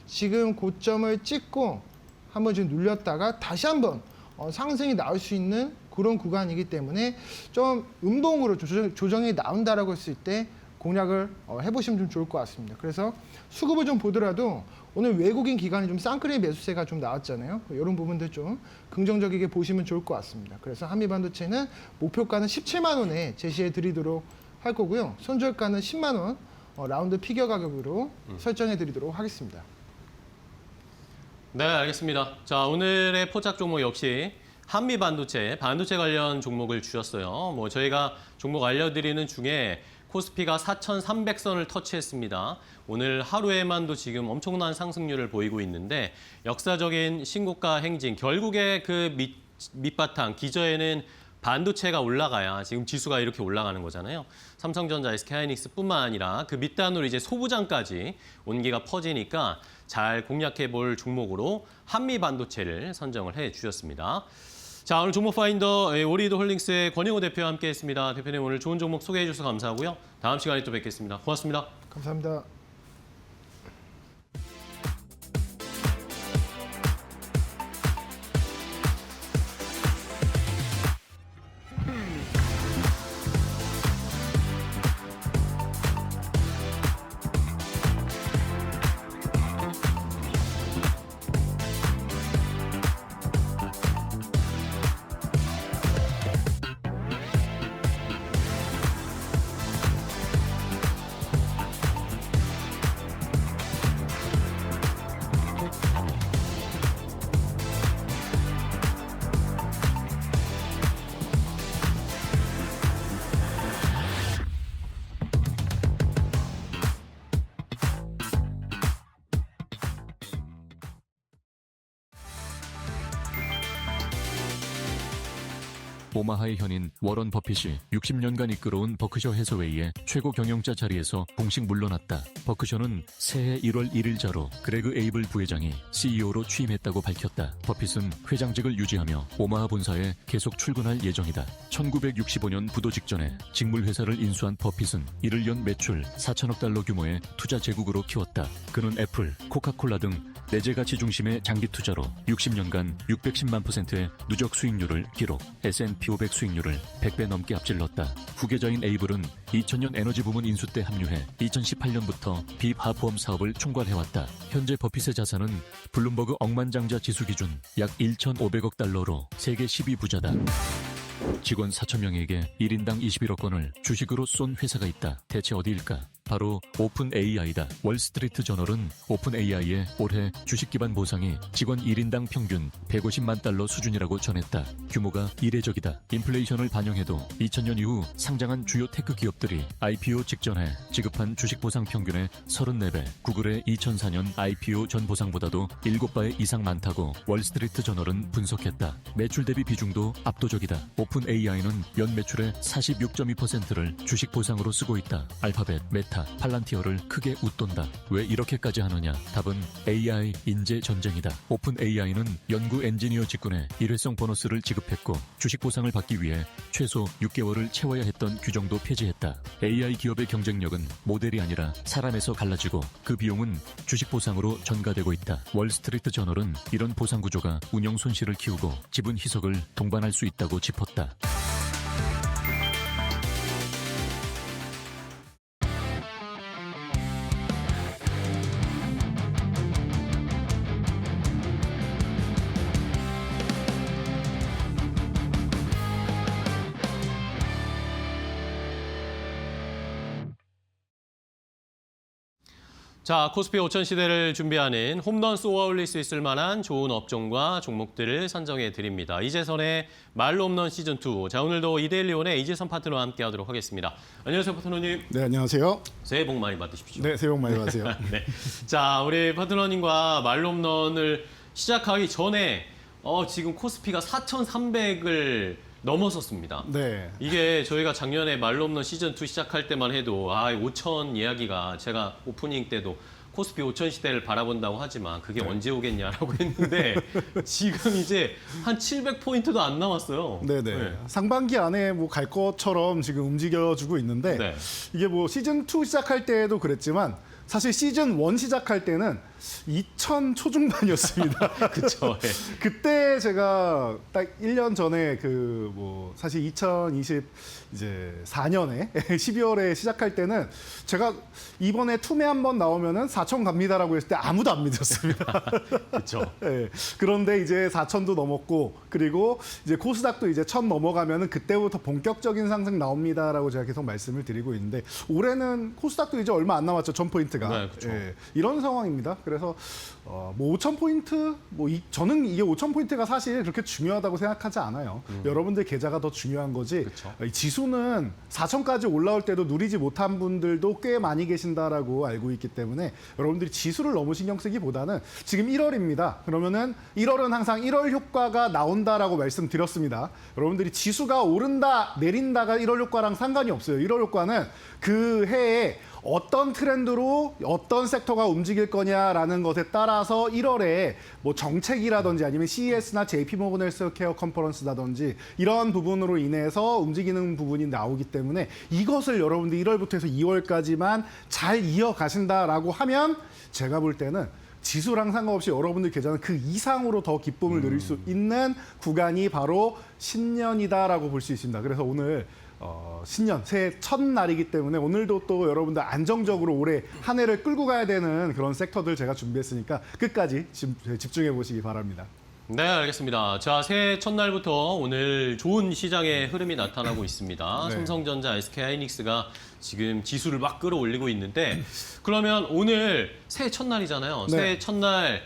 지금 고점을 찍고 한번 지금 눌렸다가 다시 한번 상승이 나올 수 있는 그런 구간이기 때문에, 좀 음봉으로 조정이 나온다라고 했을 때 공략을 해보시면 좀 좋을 것 같습니다. 그래서 수급을 좀 보더라도 오늘 외국인 기관이 좀 쌍끌이 매수세가 좀 나왔잖아요. 이런 부분들 좀 긍정적이게 보시면 좋을 것 같습니다. 그래서 한미반도체는 목표가는 17만 원에 제시해 드리도록 할 거고요. 손절가는 10만 원 라운드 피겨 가격으로 설정해 드리도록 하겠습니다. 네, 알겠습니다. 자, 오늘의 포착 종목 역시 한미반도체, 반도체 관련 종목을 주셨어요. 뭐 저희가 종목 알려드리는 중에 코스피가 4,300선을 터치했습니다. 오늘 하루에만도 지금 엄청난 상승률을 보이고 있는데 역사적인 신고가 행진, 결국에 그 밑바탕, 기저에는 반도체가 올라가야 지금 지수가 이렇게 올라가는 거잖아요. 삼성전자, SK하이닉스뿐만 아니라 그 밑단으로 이제 소부장까지 온기가 퍼지니까 잘 공략해 볼 종목으로 한미 반도체를 선정을 해 주셨습니다. 자, 오늘 종목 파인더 오리이드 홀딩스의 권영호 대표와 함께했습니다. 대표님 오늘 좋은 종목 소개해 주셔서 감사하고요. 다음 시간에 또 뵙겠습니다. 고맙습니다. 감사합니다. 오마하의 현인 워런 버핏이 60년간 이끌어온 버크셔 해서웨이의 최고 경영자 자리에서 공식 물러났다. 버크셔는 새해 1월 1일자로 그레그 에이블 부회장이 CEO로 취임했다고 밝혔다. 버핏은 회장직을 유지하며 오마하 본사에 계속 출근할 예정이다. 1965년 부도 직전에 직물회사를 인수한 버핏은 이를 연 매출 4천억 달러 규모의 투자 제국으로 키웠다. 그는 애플, 코카콜라 등 내재 가치 중심의 장기 투자로 60년간 610만 %의 누적 수익률을 기록, S&P 500 수익률을 100배 넘게 앞질렀다. 후계자인 에이블은 2000년 에너지 부문 인수 때 합류해 2018년부터 비화포험 사업을 총괄해왔다. 현재 버핏의 자산은 블룸버그 억만장자 지수 기준 약 1,500억 달러로 세계 12부자다. 직원 4,000명에게 1인당 21억 원을 주식으로 쏜 회사가 있다. 대체 어디일까? 바로 오픈 AI다. 월스트리트 저널은 오픈 AI의 올해 주식 기반 보상이 직원 1인당 평균 150만 달러 수준이라고 전했다. 규모가 이례적이다. 인플레이션을 반영해도 2000년 이후 상장한 주요 테크 기업들이 IPO 직전에 지급한 주식 보상 평균의 34배, 구글의 2004년 IPO 전 보상보다도 7배 이상 많다고 월스트리트 저널은 분석했다. 매출 대비 비중도 압도적이다. 오픈 AI는 연 매출의 46.2%를 주식 보상으로 쓰고 있다. 알파벳, 메타, 팔란티어를 크게 웃돈다. 왜 이렇게까지 하느냐? 답은 AI 인재 전쟁이다. 오픈 AI는 연구 엔지니어 직군에 일회성 보너스를 지급했고 주식 보상을 받기 위해 최소 6개월을 채워야 했던 규정도 폐지했다. AI 기업의 경쟁력은 모델이 아니라 사람에서 갈라지고 그 비용은 주식 보상으로 전가되고 있다. 월스트리트 저널은 이런 보상 구조가 운영 손실을 키우고 지분 희석을 동반할 수 있다고 짚었다. 자, 코스피 5천 시대를 준비하는 홈런 쏘아 올릴 수 있을 만한 좋은 업종과 종목들을 선정해 드립니다. 이재선의 말로 홈런 시즌2. 자, 오늘도 이데일리온의 이재선 파트너와 함께하도록 하겠습니다. 안녕하세요, 파트너님. 네, 안녕하세요. 새해 복 많이 받으십시오. 네, 새해 복 많이 받으세요. 네. 자, 우리 파트너님과 말로 홈런을 시작하기 전에 지금 코스피가 4,300을 넘어섰습니다. 네. 이게 저희가 작년에 말로 없는 시즌2 시작할 때만 해도 5천 이야기가 제가 오프닝 때도 코스피 5천 시대를 바라본다고 하지만 그게 언제 오겠냐라고 했는데 지금 이제 한 700포인트도 안 남았어요. 네네. 네. 상반기 안에 뭐 갈 것처럼 지금 움직여주고 있는데 네. 이게 뭐 시즌2 시작할 때도 그랬지만 사실 시즌1 시작할 때는 2000 초중반이었습니다. 그렇죠. 네. 그때 제가 딱 1년 전에 사실 2024년에 12월에 시작할 때는 제가 이번에 투매 한번 나오면은 4천 갑니다라고 했을 때 아무도 안 믿었습니다. 그렇죠. 네. 그런데 이제 4천도 넘었고 그리고 이제 코스닥도 이제 1000 넘어가면은 그때부터 본격적인 상승 나옵니다라고 제가 계속 말씀을 드리고 있는데 올해는 코스닥도 이제 얼마 안 남았죠. 1000포인트가. 네, 그렇죠. 이런 상황입니다. 그래서 뭐 5,000포인트, 저는 이게 5,000포인트가 사실 그렇게 중요하다고 생각하지 않아요. 여러분들 계좌가 더 중요한 거지. 그쵸. 이 지수는 4,000까지 올라올 때도 누리지 못한 분들도 꽤 많이 계신다라고 알고 있기 때문에 여러분들이 지수를 너무 신경 쓰기보다는 지금 1월입니다. 그러면은 1월은 항상 1월 효과가 나온다라고 말씀드렸습니다. 여러분들이 지수가 오른다, 내린다가 1월 효과랑 상관이 없어요. 1월 효과는 그 해에 어떤 트렌드로 어떤 섹터가 움직일 거냐라는 것에 따라서 1월에 뭐 정책이라든지 아니면 CES나 JP모건 헬스케어 컨퍼런스라든지 이런 부분으로 인해서 움직이는 부분이 나오기 때문에 이것을 여러분들이 1월부터 해서 2월까지만 잘 이어가신다라고 하면 제가 볼 때는 지수랑 상관없이 여러분들 계좌는 그 이상으로 더 기쁨을 누릴 수 있는 구간이 바로 신년이다라고 볼 수 있습니다. 그래서 오늘 신년, 새해 첫날이기 때문에 오늘도 또 여러분들 안정적으로 올해 한 해를 끌고 가야 되는 그런 섹터들 제가 준비했으니까 끝까지 집중해 보시기 바랍니다. 네, 알겠습니다. 자, 새해 첫날부터 오늘 좋은 시장의 흐름이 나타나고 있습니다. 네. 삼성전자, SK하이닉스가 지금 지수를 막 끌어올리고 있는데 그러면 오늘 새해 첫날이잖아요. 네. 새해 첫날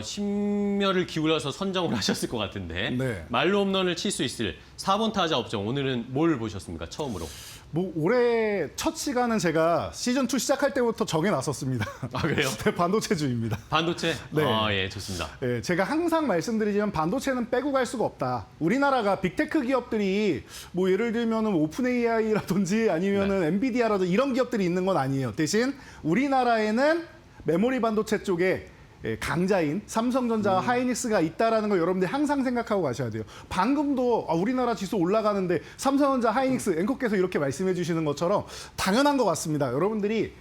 심혈을 기울여서 선정을 하셨을 것 같은데 네. 말로 홈런을 칠 수 있을 4번 타자 업종 오늘은 뭘 보셨습니까? 처음으로. 뭐 올해 첫 시간은 제가 시즌2 시작할 때부터 정해놨었습니다. 아, 그래요? 네, 반도체주입니다. 반도체? 네. 아, 예, 좋습니다. 예, 제가 항상 말씀드리지만 반도체는 빼고 갈 수가 없다. 우리나라가 빅테크 기업들이 뭐 예를 들면은 오픈 AI라든지 아니면은 엔비디아라든지 이런 기업들이 있는 건 아니에요. 대신 우리나라에는 메모리 반도체 쪽에 강자인 삼성전자와 하이닉스가 있다라는 걸 여러분들이 항상 생각하고 가셔야 돼요. 방금도 우리나라 지수 올라가는데 삼성전자, 하이닉스 앵커께서 이렇게 말씀해 주시는 것처럼 당연한 것 같습니다. 여러분들이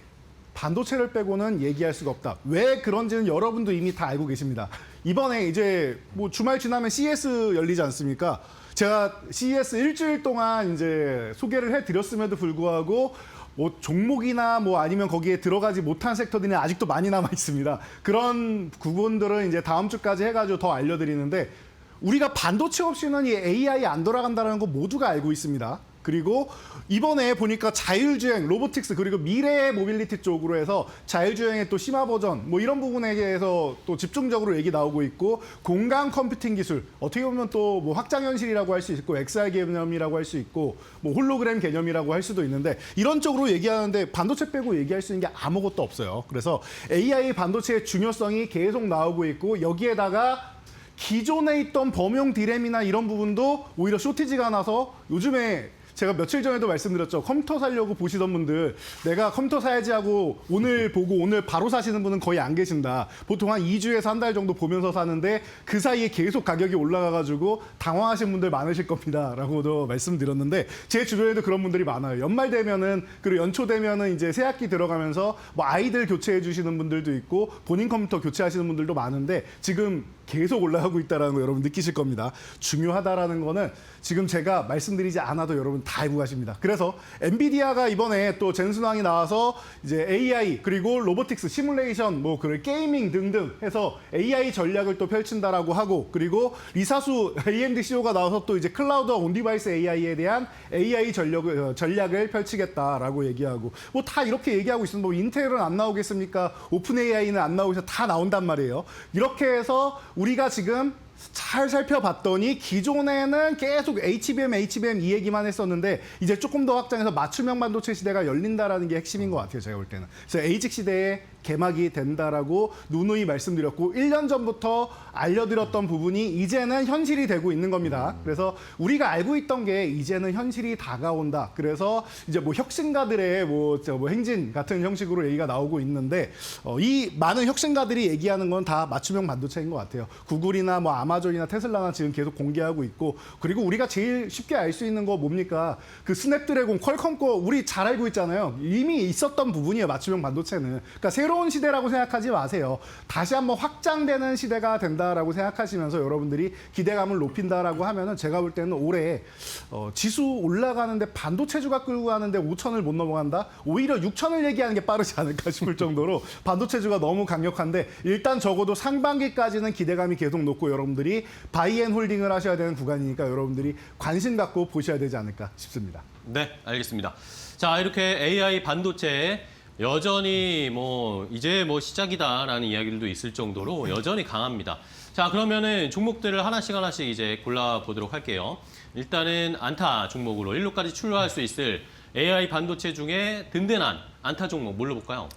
반도체를 빼고는 얘기할 수가 없다. 왜 그런지는 여러분도 이미 다 알고 계십니다. 이번에 이제 뭐 주말 지나면 CES 열리지 않습니까? 제가 CES 일주일 동안 이제 소개를 해드렸음에도 불구하고 뭐 종목이나 뭐 아니면 거기에 들어가지 못한 섹터들이 아직도 많이 남아 있습니다. 그런 부분들은 이제 다음 주까지 해가지고 더 알려드리는데 우리가 반도체 없이는 이 AI 안 돌아간다는 거 모두가 알고 있습니다. 그리고 이번에 보니까 자율주행, 로보틱스 그리고 미래의 모빌리티 쪽으로 해서 자율주행의 또 심화 버전 뭐 이런 부분에 대해서 또 집중적으로 얘기 나오고 있고 공간 컴퓨팅 기술 어떻게 보면 또 뭐 확장현실이라고 할 수 있고 XR 개념이라고 할 수 있고 뭐 홀로그램 개념이라고 할 수도 있는데 이런 쪽으로 얘기하는데 반도체 빼고 얘기할 수 있는 게 아무것도 없어요. 그래서 AI 반도체의 중요성이 계속 나오고 있고 여기에다가 기존에 있던 범용 디램이나 이런 부분도 오히려 쇼티지가 나서 요즘에 제가 며칠 전에도 말씀드렸죠. 컴퓨터 사려고 보시던 분들 내가 컴퓨터 사야지 하고 오늘 보고 오늘 바로 사시는 분은 거의 안 계신다. 보통 한 2주에서 한 달 정도 보면서 사는데 그 사이에 계속 가격이 올라가가지고 당황하신 분들 많으실 겁니다. 라고도 말씀드렸는데 제 주변에도 그런 분들이 많아요. 연말 되면은 그리고 연초 되면은 이제 새학기 들어가면서 뭐 아이들 교체해 주시는 분들도 있고 본인 컴퓨터 교체하시는 분들도 많은데 지금 계속 올라가고 있다는 거 여러분 느끼실 겁니다. 중요하다라는 거는 지금 제가 말씀드리지 않아도 여러분 다 알고 가십니다. 그래서 엔비디아가 이번에 또 젠슨왕이 나와서 이제 AI 그리고 로보틱스 시뮬레이션 뭐 그 게이밍 등등 해서 AI 전략을 또 펼친다라고 하고 그리고 리사수 AMD CEO가 나와서 또 이제 클라우드와 온디바이스 AI에 대한 AI 전략을 펼치겠다라고 얘기하고 뭐 다 이렇게 얘기하고 있습니다. 뭐 인텔은 안 나오겠습니까? 오픈 AI는 안 나오겠어 다 나온단 말이에요. 이렇게 해서 우리가 지금 잘 살펴봤더니 기존에는 계속 HBM 이 얘기만 했었는데 이제 조금 더 확장해서 맞춤형 반도체 시대가 열린다라는 게 핵심인 것 같아요. 제가 볼 때는. 그래서 에이직 시대에 개막이 된다라고 누누이 말씀드렸고 1년 전부터 알려드렸던 부분이 이제는 현실이 되고 있는 겁니다. 그래서 우리가 알고 있던 게 이제는 현실이 다가온다. 그래서 이제 뭐 혁신가들의 뭐 행진 같은 형식으로 얘기가 나오고 있는데 이 많은 혁신가들이 얘기하는 건 다 맞춤형 반도체인 것 같아요. 구글이나 뭐 아마존이나 테슬라나 지금 계속 공개하고 있고 그리고 우리가 제일 쉽게 알 수 있는 거 뭡니까? 그 스냅드래곤 퀄컴 거 우리 잘 알고 있잖아요. 이미 있었던 부분이에요. 맞춤형 반도체는. 그러니까 새로운 시대라고 생각하지 마세요. 다시 한번 확장되는 시대가 된다라고 생각하시면서 여러분들이 기대감을 높인다라고 하면은 제가 볼 때는 올해 지수 올라가는데 반도체주가 끌고 가는데 5천을 못 넘어간다? 오히려 6천을 얘기하는 게 빠르지 않을까 싶을 정도로 반도체주가 너무 강력한데 일단 적어도 상반기까지는 기대감이 계속 높고 여러분들이 바이앤홀딩을 하셔야 되는 구간이니까 여러분들이 관심 갖고 보셔야 되지 않을까 싶습니다. 네, 알겠습니다. 자, 이렇게 AI 반도체 여전히 뭐 이제 뭐 시작이다라는 이야기들도 있을 정도로 여전히 강합니다. 자, 그러면은 종목들을 하나씩 이제 골라보도록 할게요. 일단은 안타 종목으로 1루까지 출루할 수 있을 AI 반도체 중에 든든한 안타 종목 뭘로 볼까요?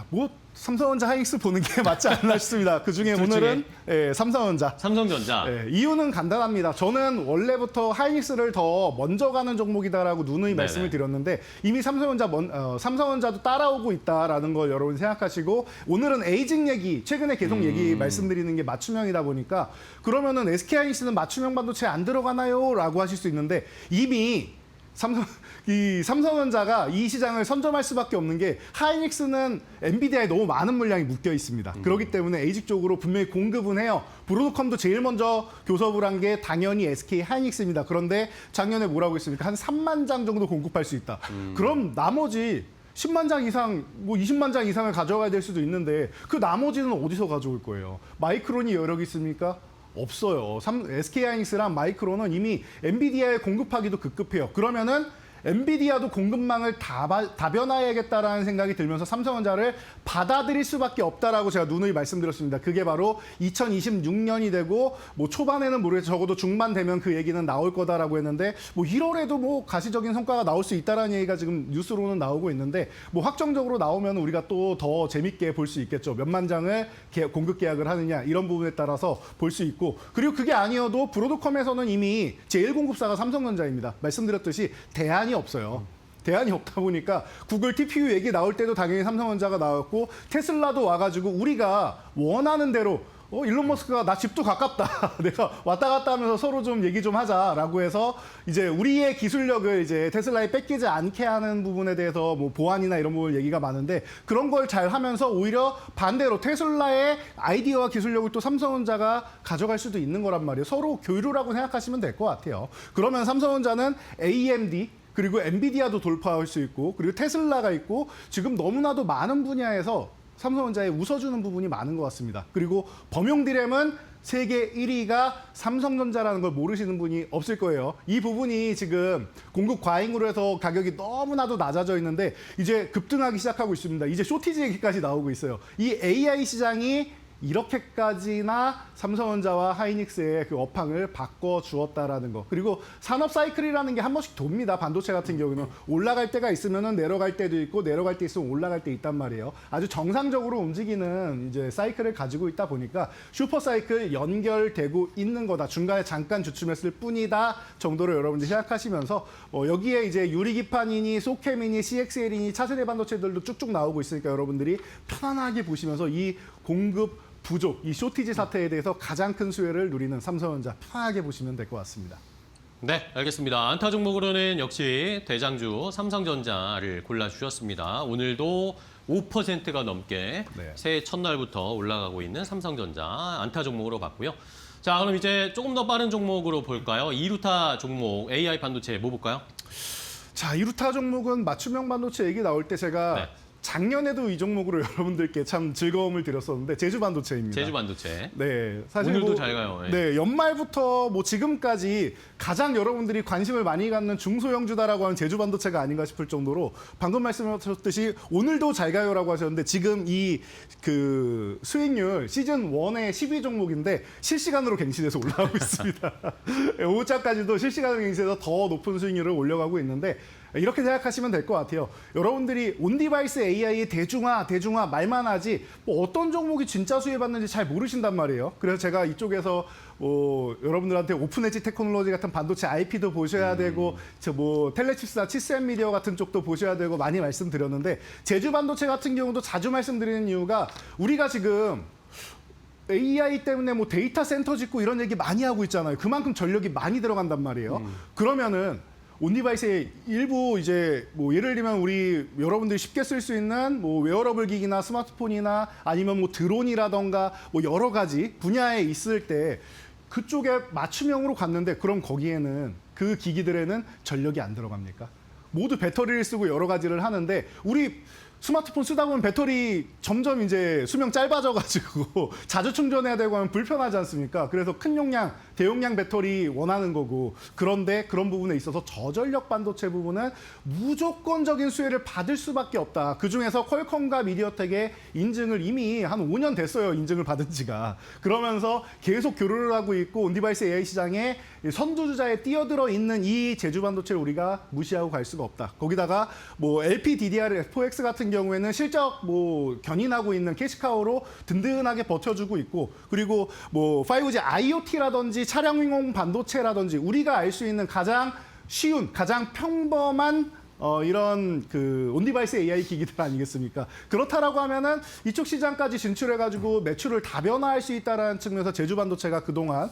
뭐 삼성전자 하이닉스 보는 게 맞지 않나 싶습니다. 그중에 둘 오늘은 예, 삼성전자. 삼성전자. 예, 이유는 간단합니다. 저는 원래부터 하이닉스를 더 먼저 가는 종목이다라고 누누이 말씀을 드렸는데 이미 삼성전자도 따라오고 있다라는 걸 여러분 생각하시고 오늘은 에이징 얘기, 최근에 계속 얘기 말씀드리는 게 맞춤형이다 보니까 그러면은 SK 하이닉스는 맞춤형 반도체 안 들어가나요? 라고 하실 수 있는데 이미 삼성전자가 이 시장을 선점할 수밖에 없는 게 하이닉스는 엔비디아에 너무 많은 물량이 묶여 있습니다. 그렇기 때문에 에이직 쪽으로 분명히 공급은 해요. 브로드컴도 제일 먼저 교섭을 한 게 당연히 SK 하이닉스입니다. 그런데 작년에 뭐라고 했습니까? 한 3만 장 정도 공급할 수 있다. 그럼 나머지 10만 장 이상, 뭐 20만 장 이상을 가져가야 될 수도 있는데 그 나머지는 어디서 가져올 거예요? 마이크론이 여력이 있습니까? 없어요. SK 하이닉스랑 마이크론은 이미 엔비디아에 공급하기도 급급해요. 그러면은 엔비디아도 공급망을 다변화해야겠다라는 생각이 들면서 삼성전자를 받아들일 수밖에 없다라고 제가 누누이 말씀드렸습니다. 그게 바로 2026년이 되고 뭐 초반에는 모르겠어요. 적어도 중반 되면 그 얘기는 나올 거다라고 했는데 뭐 1월에도 뭐 가시적인 성과가 나올 수 있다라는 얘기가 지금 뉴스로는 나오고 있는데 뭐 확정적으로 나오면 우리가 또 더 재밌게 볼 수 있겠죠. 몇만 장을 공급 계약을 하느냐 이런 부분에 따라서 볼 수 있고 그리고 그게 아니어도 브로드컴에서는 이미 제일 공급사가 삼성전자입니다. 말씀드렸듯이 대안이 없어요. 대안이 없다 보니까 구글 TPU 얘기 나올 때도 당연히 삼성전자가 나왔고 테슬라도 와가지고 우리가 원하는 대로 일론 머스크가 나 집도 가깝다. 내가 왔다 갔다 하면서 서로 좀 얘기 좀 하자라고 해서 이제 우리의 기술력을 이제 테슬라에 뺏기지 않게 하는 부분에 대해서 뭐 보안이나 이런 부분 얘기가 많은데 그런 걸 잘 하면서 오히려 반대로 테슬라의 아이디어와 기술력을 또 삼성전자가 가져갈 수도 있는 거란 말이에요. 서로 교류라고 생각하시면 될 것 같아요. 그러면 삼성전자는 AMD 그리고 엔비디아도 돌파할 수 있고 그리고 테슬라가 있고 지금 너무나도 많은 분야에서 삼성전자에 웃어주는 부분이 많은 것 같습니다. 그리고 범용 디램은 세계 1위가 삼성전자라는 걸 모르시는 분이 없을 거예요. 이 부분이 지금 공급 과잉으로 해서 가격이 너무나도 낮아져 있는데 이제 급등하기 시작하고 있습니다. 이제 쇼티지 얘기까지 나오고 있어요. 이 AI 시장이 이렇게까지나 삼성전자와 하이닉스의 그 업황을 바꿔주었다라는 거. 그리고 산업 사이클이라는 게 한 번씩 돕니다. 반도체 같은 경우는 올라갈 때가 있으면 내려갈 때도 있고 내려갈 때 있으면 올라갈 때 있단 말이에요. 아주 정상적으로 움직이는 이제 사이클을 가지고 있다 보니까 슈퍼 사이클 연결되고 있는 거다. 중간에 잠깐 주춤했을 뿐이다 정도로 여러분들이 생각하시면서 여기에 이제 유리기판이니 소캠이니 CXL이니 차세대 반도체들도 쭉쭉 나오고 있으니까 여러분들이 편안하게 보시면서 이 공급 부족, 이 쇼티지 사태에 대해서 가장 큰 수혜를 누리는 삼성전자 편하게 보시면 될 것 같습니다. 네, 알겠습니다. 안타 종목으로는 역시 대장주 삼성전자를 골라주셨습니다. 오늘도 5%가 넘게 네. 새해 첫날부터 올라가고 있는 삼성전자 안타 종목으로 봤고요. 자, 그럼 이제 조금 더 빠른 종목으로 볼까요? 2루타 종목 AI 반도체 뭐 볼까요? 자, 이루타 종목은 맞춤형 반도체 얘기 나올 때 제가 네. 작년에도 이 종목으로 여러분들께 참 즐거움을 드렸었는데 제주반도체입니다. 제주반도체. 네, 사실 오늘도 뭐, 잘 가요. 예. 네, 연말부터 뭐 지금까지 가장 여러분들이 관심을 많이 갖는 중소형주다라고 하는 제주반도체가 아닌가 싶을 정도로 방금 말씀하셨듯이 오늘도 잘 가요라고 하셨는데 지금 이 그 수익률 시즌 1의 10위 종목인데 실시간으로 갱신해서 올라가고 있습니다. 5자까지도 실시간으로 갱신해서 더 높은 수익률을 올려가고 있는데 이렇게 생각하시면 될 것 같아요. 여러분들이 온디바이스 AI의 대중화 말만 하지 뭐 어떤 종목이 진짜 수혜받는지 잘 모르신단 말이에요. 그래서 제가 이쪽에서 여러분들한테 오픈 엣지 테크놀로지 같은 반도체 IP도 보셔야 되고 뭐 텔레칩스나 치스앤 미디어 같은 쪽도 보셔야 되고 많이 말씀드렸는데 제주 반도체 같은 경우도 자주 말씀드리는 이유가 우리가 지금 AI 때문에 뭐 데이터 센터 짓고 이런 얘기 많이 하고 있잖아요. 그만큼 전력이 많이 들어간단 말이에요. 그러면은 온디바이스의 일부 이제 뭐 예를 들면 우리 여러분들이 쉽게 쓸 수 있는 뭐 웨어러블 기기나 스마트폰이나 아니면 뭐 드론이라던가 뭐 여러 가지 분야에 있을 때 그쪽에 맞춤형으로 갔는데 그럼 거기에는 그 기기들에는 전력이 안 들어갑니까? 모두 배터리를 쓰고 여러 가지를 하는데 우리 스마트폰 쓰다 보면 배터리 점점 이제 수명 짧아져가지고 자주 충전해야 되고 하면 불편하지 않습니까? 그래서 큰 용량, 대용량 배터리 원하는 거고 그런데 그런 부분에 있어서 저전력 반도체 부분은 무조건적인 수혜를 받을 수밖에 없다. 그중에서 퀄컴과 미디어텍의 인증을 이미 한 5년 됐어요. 인증을 받은 지가. 그러면서 계속 교류를 하고 있고 온디바이스 AI 시장에 선두주자에 뛰어들어 있는 이 제주 반도체를 우리가 무시하고 갈 수가 없다. 거기다가 뭐 LPDDR4X 같은 경우에는 실적 뭐 견인하고 있는 캐시카우로 든든하게 버텨주고 있고 그리고 뭐 5G IoT라든지 차량용 반도체라든지 우리가 알 수 있는 가장 쉬운, 가장 평범한 이런 그 온디바이스 AI 기기들 아니겠습니까? 그렇다라고 하면은 이쪽 시장까지 진출해가지고 매출을 다변화할 수 있다라는 측면에서 제주 반도체가 그동안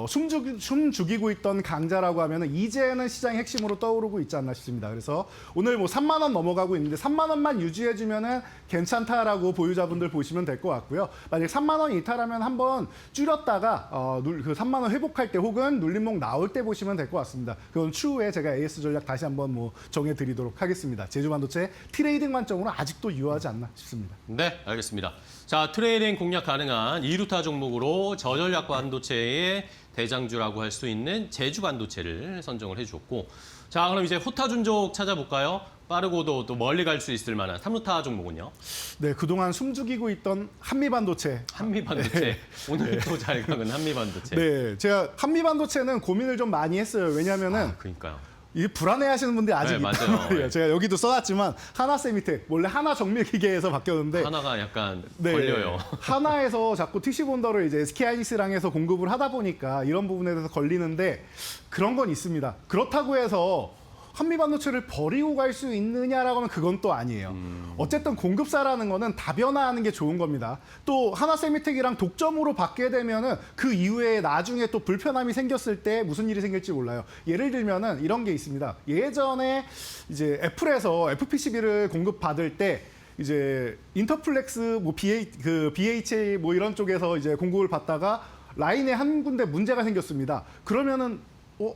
숨죽이고 있던 강자라고 하면은 이제는 시장의 핵심으로 떠오르고 있지 않나 싶습니다. 그래서 오늘 뭐 3만 원 넘어가고 있는데 3만 원만 유지해주면은 괜찮다라고 보유자분들 보시면 될 것 같고요. 만약 3만 원 이탈하면 한번 줄였다가 그 3만 원 회복할 때 혹은 눌림목 나올 때 보시면 될 것 같습니다. 그건 추후에 제가 AS 전략 다시 한번 뭐 정해드리도록 하겠습니다. 제주 반도체 트레이딩 관점으로 아직도 유효하지 않나 싶습니다. 네, 알겠습니다. 자, 트레이딩 공략 가능한 2루타 종목으로 저전략 반도체의 대장주라고 할 수 있는 제주 반도체를 선정을 해주었고, 자, 그럼 이제 호타 준족 찾아볼까요? 빠르고도 또 멀리 갈 수 있을 만한 3루타 종목은요? 네, 그동안 숨죽이고 있던 한미반도체. 한미반도체. 오늘 또 잘 가는 한미반도체. 네, 제가 한미반도체는 고민을 좀 많이 했어요. 왜냐하면은 그러니까요. 이 불안해하시는 분들이 아직 네, 있단 맞아요. 말이에요. 네. 제가 여기도 써놨지만 하나세미텍 원래 하나 정밀기계에서 바뀌었는데 하나가 약간 네, 걸려요. 하나에서 자꾸 TC 본더를 이제 SK하이닉스랑 해서 공급을 하다 보니까 이런 부분에 대해서 걸리는데 그런 건 있습니다. 그렇다고 해서 한미반도체를 버리고 갈 수 있느냐라고 하면 그건 또 아니에요. 어쨌든 공급사라는 거는 다변화하는 게 좋은 겁니다. 또 하나세미텍이랑 독점으로 받게 되면은 그 이후에 나중에 또 불편함이 생겼을 때 무슨 일이 생길지 몰라요. 예를 들면은 이런 게 있습니다. 예전에 이제 애플에서 FPCB를 공급받을 때 이제 인터플렉스 뭐 BHA 뭐 이런 쪽에서 이제 공급을 받다가 라인에 한 군데 문제가 생겼습니다. 그러면은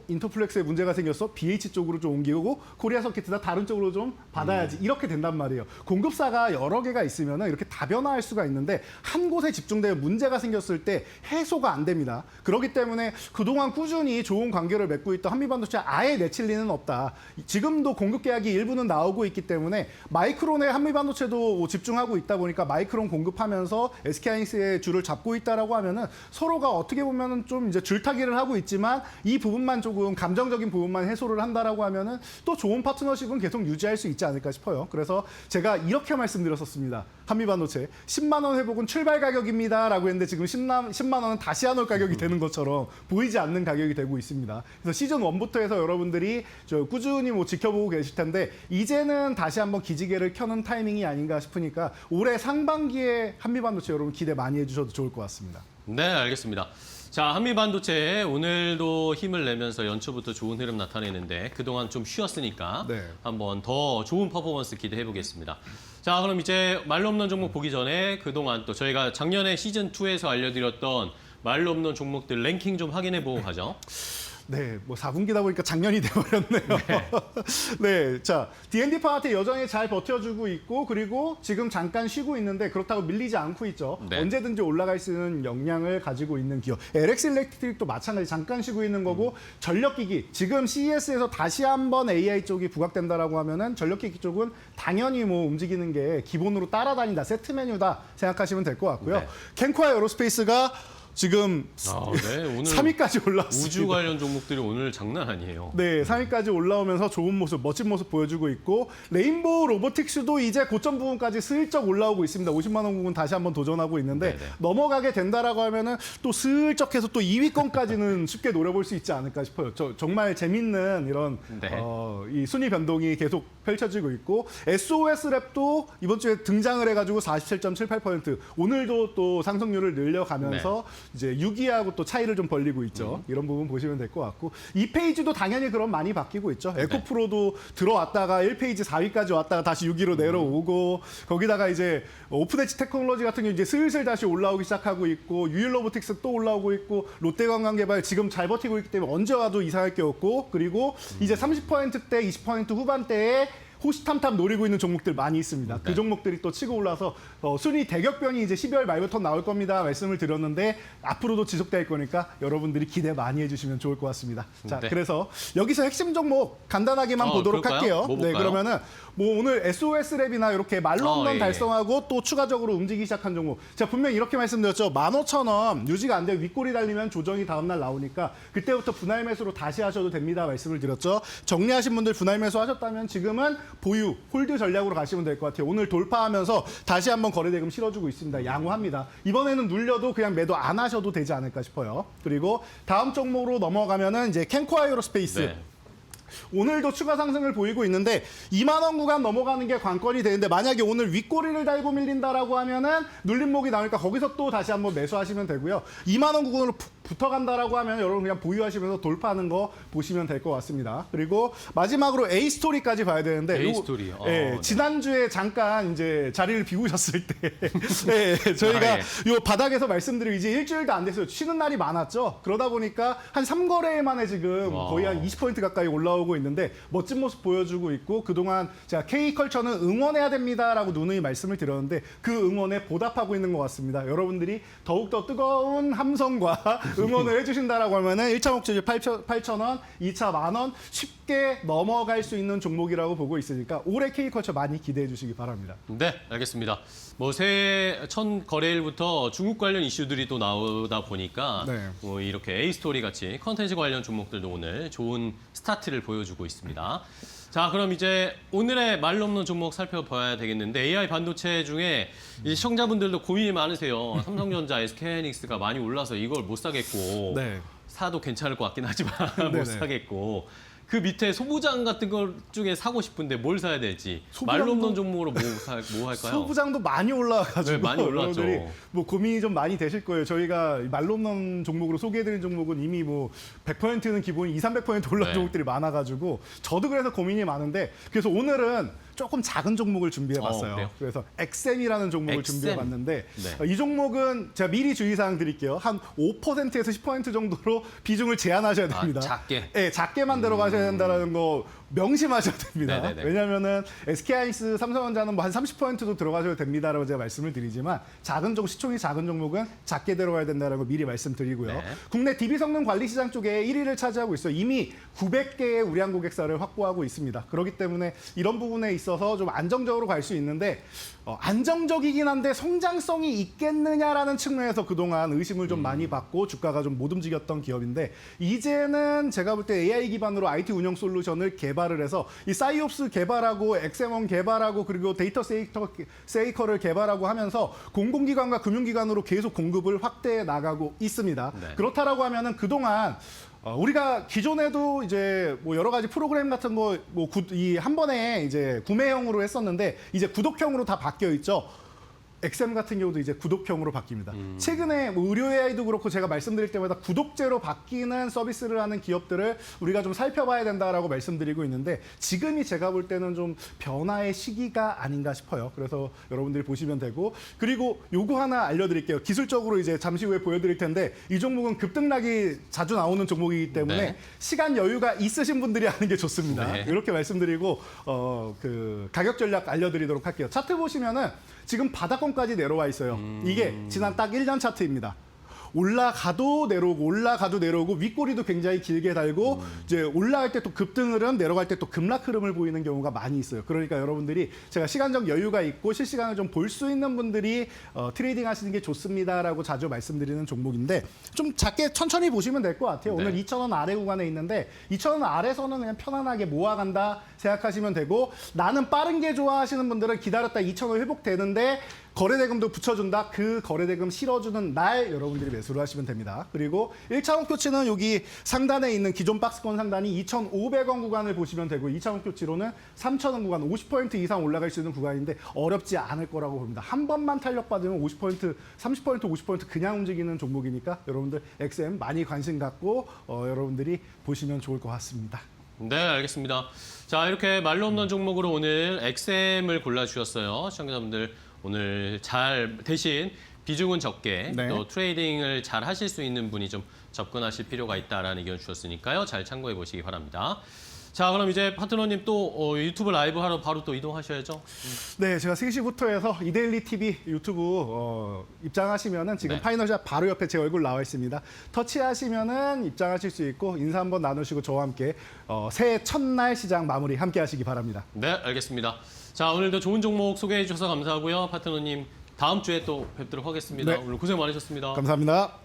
인터플렉스에 문제가 생겼어? BH 쪽으로 좀 옮기고 코리아 서킷이나 다른 쪽으로 좀 받아야지. 이렇게 된단 말이에요. 공급사가 여러 개가 있으면 이렇게 다변화할 수가 있는데 한 곳에 집중되어 문제가 생겼을 때 해소가 안 됩니다. 그렇기 때문에 그동안 꾸준히 좋은 관계를 맺고 있던 한미반도체 아예 내칠 리는 없다. 지금도 공급 계약이 일부는 나오고 있기 때문에 마이크론에 한미반도체도 집중하고 있다 보니까 마이크론 공급하면서 SK하이닉스의 줄을 잡고 있다라고 하면은 서로가 어떻게 보면은 좀 이제 줄타기를 하고 있지만 이 부분만 조금 감정적인 부분만 해소를 한다라고 하면은 또 좋은 파트너십은 계속 유지할 수 있지 않을까 싶어요. 그래서 제가 이렇게 말씀드렸었습니다. 한미반도체 10만 원 회복은 출발 가격입니다라고 했는데 지금 10만 원은 다시 안 올 가격이 되는 것처럼 보이지 않는 가격이 되고 있습니다. 그래서 시즌 1부터 해서 여러분들이 꾸준히 뭐 지켜보고 계실 텐데 이제는 다시 한번 기지개를 켜는 타이밍이 아닌가 싶으니까 올해 상반기에 한미반도체 여러분 기대 많이 해주셔도 좋을 것 같습니다. 네, 알겠습니다. 자, 한미반도체 오늘도 힘을 내면서 연초부터 좋은 흐름 나타내는데 그동안 좀 쉬었으니까 네. 한번 더 좋은 퍼포먼스 기대해 보겠습니다. 자, 그럼 이제 말로 없는 종목 보기 전에 그동안 또 저희가 작년에 시즌2에서 알려드렸던 말로 없는 종목들 랭킹 좀 확인해 보고 가죠. 네, 뭐 4분기다 보니까 작년이 돼버렸네요. 네, 자, D&D 파트 여전히 잘 버텨주고 있고 그리고 지금 잠깐 쉬고 있는데 그렇다고 밀리지 않고 있죠. 네. 언제든지 올라갈 수 있는 역량을 가지고 있는 기업. LX 일렉트릭도 마찬가지 잠깐 쉬고 있는 거고 전력기기 지금 CES에서 다시 한번 AI 쪽이 부각된다라고 하면은 전력기기 쪽은 당연히 뭐 움직이는 게 기본으로 따라다닌다, 세트 메뉴다 생각하시면 될 것 같고요. 네. 캔코아 에어로스페이스가 지금 네, 오늘 3위까지 올라왔습니다. 우주 관련 종목들이 오늘 장난 아니에요. 네, 3위까지 올라오면서 좋은 모습, 멋진 모습 보여주고 있고 레인보우 로보틱스도 이제 고점 부분까지 슬쩍 올라오고 있습니다. 50만 원 부분 다시 한번 도전하고 있는데 네네. 넘어가게 된다라고 하면은 또 슬쩍해서 또 2위권까지는 쉽게 노려볼 수 있지 않을까 싶어요. 정말 재밌는 이런 네. 이 순위 변동이 계속 펼쳐지고 있고 SOS 랩도 이번 주에 등장을 해가지고 47.78% 오늘도 또 상승률을 늘려가면서 이제 6위하고 또 차이를 좀 벌리고 있죠. 이런 부분 보시면 될 것 같고 이 페이지도 당연히 그럼 많이 바뀌고 있죠. 에코프로도 들어왔다가 1페이지 4위까지 왔다가 다시 6위로 내려오고 거기다가 이제 오픈엣지 테크놀로지 같은 경우 이제 슬슬 다시 올라오기 시작하고 있고 유일로보틱스 또 올라오고 있고 롯데관광개발 지금 잘 버티고 있기 때문에 언제 와도 이상할 게 없고 그리고 이제 30%대 20% 후반대에 호시탐탐 노리고 있는 종목들 많이 있습니다. 그 종목들이 또 치고 올라서 순위 대격변이 이제 12월 말부터 나올 겁니다. 말씀을 드렸는데 앞으로도 지속될 거니까 여러분들이 기대 많이 해주시면 좋을 것 같습니다. 자, 네. 그래서 여기서 핵심 종목 간단하게만 보도록 그럴까요? 할게요. 뭐 네, 볼까요? 그러면은 뭐 오늘 SOS랩이나 이렇게 말홈런 예. 달성하고 또 추가적으로 움직이기 시작한 종목. 제가 분명히 이렇게 말씀드렸죠. 15,000원 유지가 안 되고 윗골이 달리면 조정이 다음날 나오니까 그때부터 분할 매수로 다시 하셔도 됩니다. 말씀을 드렸죠. 정리하신 분들 분할 매수 하셨다면 지금은 보유, 홀드 전략으로 가시면 될 것 같아요. 오늘 돌파하면서 다시 한번 거래대금 실어주고 있습니다. 양호합니다. 이번에는 눌려도 그냥 매도 안 하셔도 되지 않을까 싶어요. 그리고 다음 종목으로 넘어가면은 이제 캔코 아이로스페이스. 네. 오늘도 추가 상승을 보이고 있는데 2만 원 구간 넘어가는 게 관건이 되는데 만약에 오늘 윗꼬리를 달고 밀린다라고 하면은 눌림목이 나오니까 거기서 또 다시 한번 매수하시면 되고요. 2만 원 구간으로 붙어간다라고 하면 여러분 그냥 보유하시면서 돌파하는 거 보시면 될 것 같습니다. 그리고 마지막으로 A 스토리까지 봐야 되는데 A 요거- 스토리. 예, 네. 지난주에 잠깐 이제 자리를 비우셨을 때 예, 저희가 아, 예. 요 바닥에서 말씀드리고 이제 일주일도 안 됐어요. 쉬는 날이 많았죠. 그러다 보니까 한 3거래일 만에 지금 와. 거의 한 20포인트 가까이 올라오고 있는데 멋진 모습 보여주고 있고 그동안 제가 K컬처는 응원해야 됩니다라고 누누이 말씀을 드렸는데 그 응원에 보답하고 있는 것 같습니다. 여러분들이 더욱더 뜨거운 함성과 응원을 해주신다라고 하면은 1차 목표지 8,000원, 2차 만원 쉽게 넘어갈 수 있는 종목이라고 보고 있으니까 올해 K컬처 많이 기대해 주시기 바랍니다. 네, 알겠습니다. 뭐 새해 첫 거래일부터 중국 관련 이슈들이 또 나오다 보니까 네. 뭐 이렇게 A 스토리 같이 컨텐츠 관련 종목들도 오늘 좋은 스타트를 보여주고 있습니다. 자, 그럼 이제 오늘의 말로 없는 종목 살펴봐야 되겠는데 AI 반도체 중에 이 시청자분들도 고민이 많으세요. 삼성전자, SK하이닉스가 많이 올라서 이걸 못 사겠고 네. 사도 괜찮을 것 같긴 하지만 네네. 못 사겠고 그 밑에 소부장 같은 것 중에 사고 싶은데 뭘 사야 될지 말로 소부장도- 없는 종목으로 뭐 할까요? 소부장도 많이 올라가지고 네, 많이 올랐죠. 여러분들이 뭐 고민이 좀 많이 되실 거예요. 저희가 말로 없는 종목으로 소개해드린 종목은 이미 뭐 100%는 기본이 200~300% 올라간 네. 종목들이 많아가지고 저도 그래서 고민이 많은데 그래서 오늘은 조금 작은 종목을 준비해봤어요. 그래요? 그래서 엑셈이라는 종목을 엑셈. 준비해봤는데 네. 이 종목은 제가 미리 주의사항 드릴게요. 한 5%에서 10% 정도로 비중을 제한하셔야 됩니다. 작게? 네, 작게만 들어가셔야 된다는 거 명심하셔야 됩니다. 네네네. 왜냐하면은 SK하이닉스, 삼성전자는 뭐 한 30%도 들어가셔도 됩니다라고 제가 말씀을 드리지만 작은 종목, 시총이 작은 종목은 작게 들어가야 된다는 거 미리 말씀드리고요. 네. 국내 DB 성능 관리 시장 쪽에 1위를 차지하고 있어요. 이미 900개의 우량 고객사를 확보하고 있습니다. 그렇기 때문에 이런 부분에 있어서 좀 안정적으로 갈 수 있는데 안정적이긴 한데 성장성이 있겠느냐라는 측면에서 그동안 의심을 좀 많이 받고 주가가 좀 못 움직였던 기업인데 이제는 제가 볼 때 AI 기반으로 IT 운영 솔루션을 개발을 해서 이 사이옵스 개발하고 엑세몬 개발하고 그리고 데이터 세이커를 개발하고 하면서 공공기관과 금융기관으로 계속 공급을 확대해 나가고 있습니다. 네. 그렇다라고 하면은 그동안 우리가 기존에도 이제 뭐 여러 가지 프로그램 같은 거 뭐 이 한 번에 이제 구매형으로 했었는데 이제 구독형으로 다 바뀌어 있죠. 엑셈 같은 경우도 이제 구독형으로 바뀝니다. 최근에 뭐 의료 AI도 그렇고 제가 말씀드릴 때마다 구독제로 바뀌는 서비스를 하는 기업들을 우리가 좀 살펴봐야 된다라고 말씀드리고 있는데 지금이 제가 볼 때는 좀 변화의 시기가 아닌가 싶어요. 그래서 여러분들이 보시면 되고 그리고 요거 하나 알려드릴게요. 기술적으로 이제 잠시 후에 보여드릴 텐데 이 종목은 급등락이 자주 나오는 종목이기 때문에 네. 시간 여유가 있으신 분들이 하는 게 좋습니다. 네. 이렇게 말씀드리고 그 가격 전략 알려드리도록 할게요. 차트 보시면은 지금 바닥권까지 내려와 있어요. 이게 지난 딱 1년 차트입니다. 올라가도 내려오고 윗꼬리도 굉장히 길게 달고 이제 올라갈 때 또 급등 흐름, 내려갈 때 또 급락 흐름을 보이는 경우가 많이 있어요. 그러니까 여러분들이 제가 시간적 여유가 있고 실시간을 좀 볼 수 있는 분들이 트레이딩 하시는 게 좋습니다라고 자주 말씀드리는 종목인데 좀 작게 천천히 보시면 될 것 같아요. 오늘 네. 2,000원 아래 구간에 있는데 2,000원 아래서는 그냥 편안하게 모아간다 생각하시면 되고 나는 빠른 게 좋아 하시는 분들은 기다렸다 2,000원 회복되는데 거래대금도 붙여준다. 그 거래대금 실어주는 날 여러분들이 매수를 하시면 됩니다. 그리고 1차 목표치는 여기 상단에 있는 기존 박스권 상단이 2,500원 구간을 보시면 되고 2차 목표치로는 3,000원 구간 50% 이상 올라갈 수 있는 구간인데 어렵지 않을 거라고 봅니다. 한 번만 탄력받으면 50%, 30%, 50% 그냥 움직이는 종목이니까 여러분들 XM 많이 관심 갖고 여러분들이 보시면 좋을 것 같습니다. 네, 알겠습니다. 자, 이렇게 말로 없는 종목으로 오늘 엑셈을 골라주셨어요. 시청자분들 오늘 잘 대신 비중은 적게 네. 또 트레이딩을 잘 하실 수 있는 분이 좀 접근하실 필요가 있다라는 의견 주셨으니까요. 잘 참고해 보시기 바랍니다. 자, 그럼 이제 파트너님 또 유튜브 라이브 하러 바로 또 이동하셔야죠. 네, 제가 3시부터 해서 이데일리 TV 유튜브 입장하시면은 지금 네. 파이널샷 바로 옆에 제 얼굴 나와 있습니다. 터치하시면은 입장하실 수 있고 인사 한번 나누시고 저와 함께 새해 첫날 시장 마무리 함께 하시기 바랍니다. 네, 알겠습니다. 자, 오늘도 좋은 종목 소개해 주셔서 감사하고요. 파트너님 다음 주에 또 뵙도록 하겠습니다. 네. 오늘 고생 많으셨습니다. 감사합니다.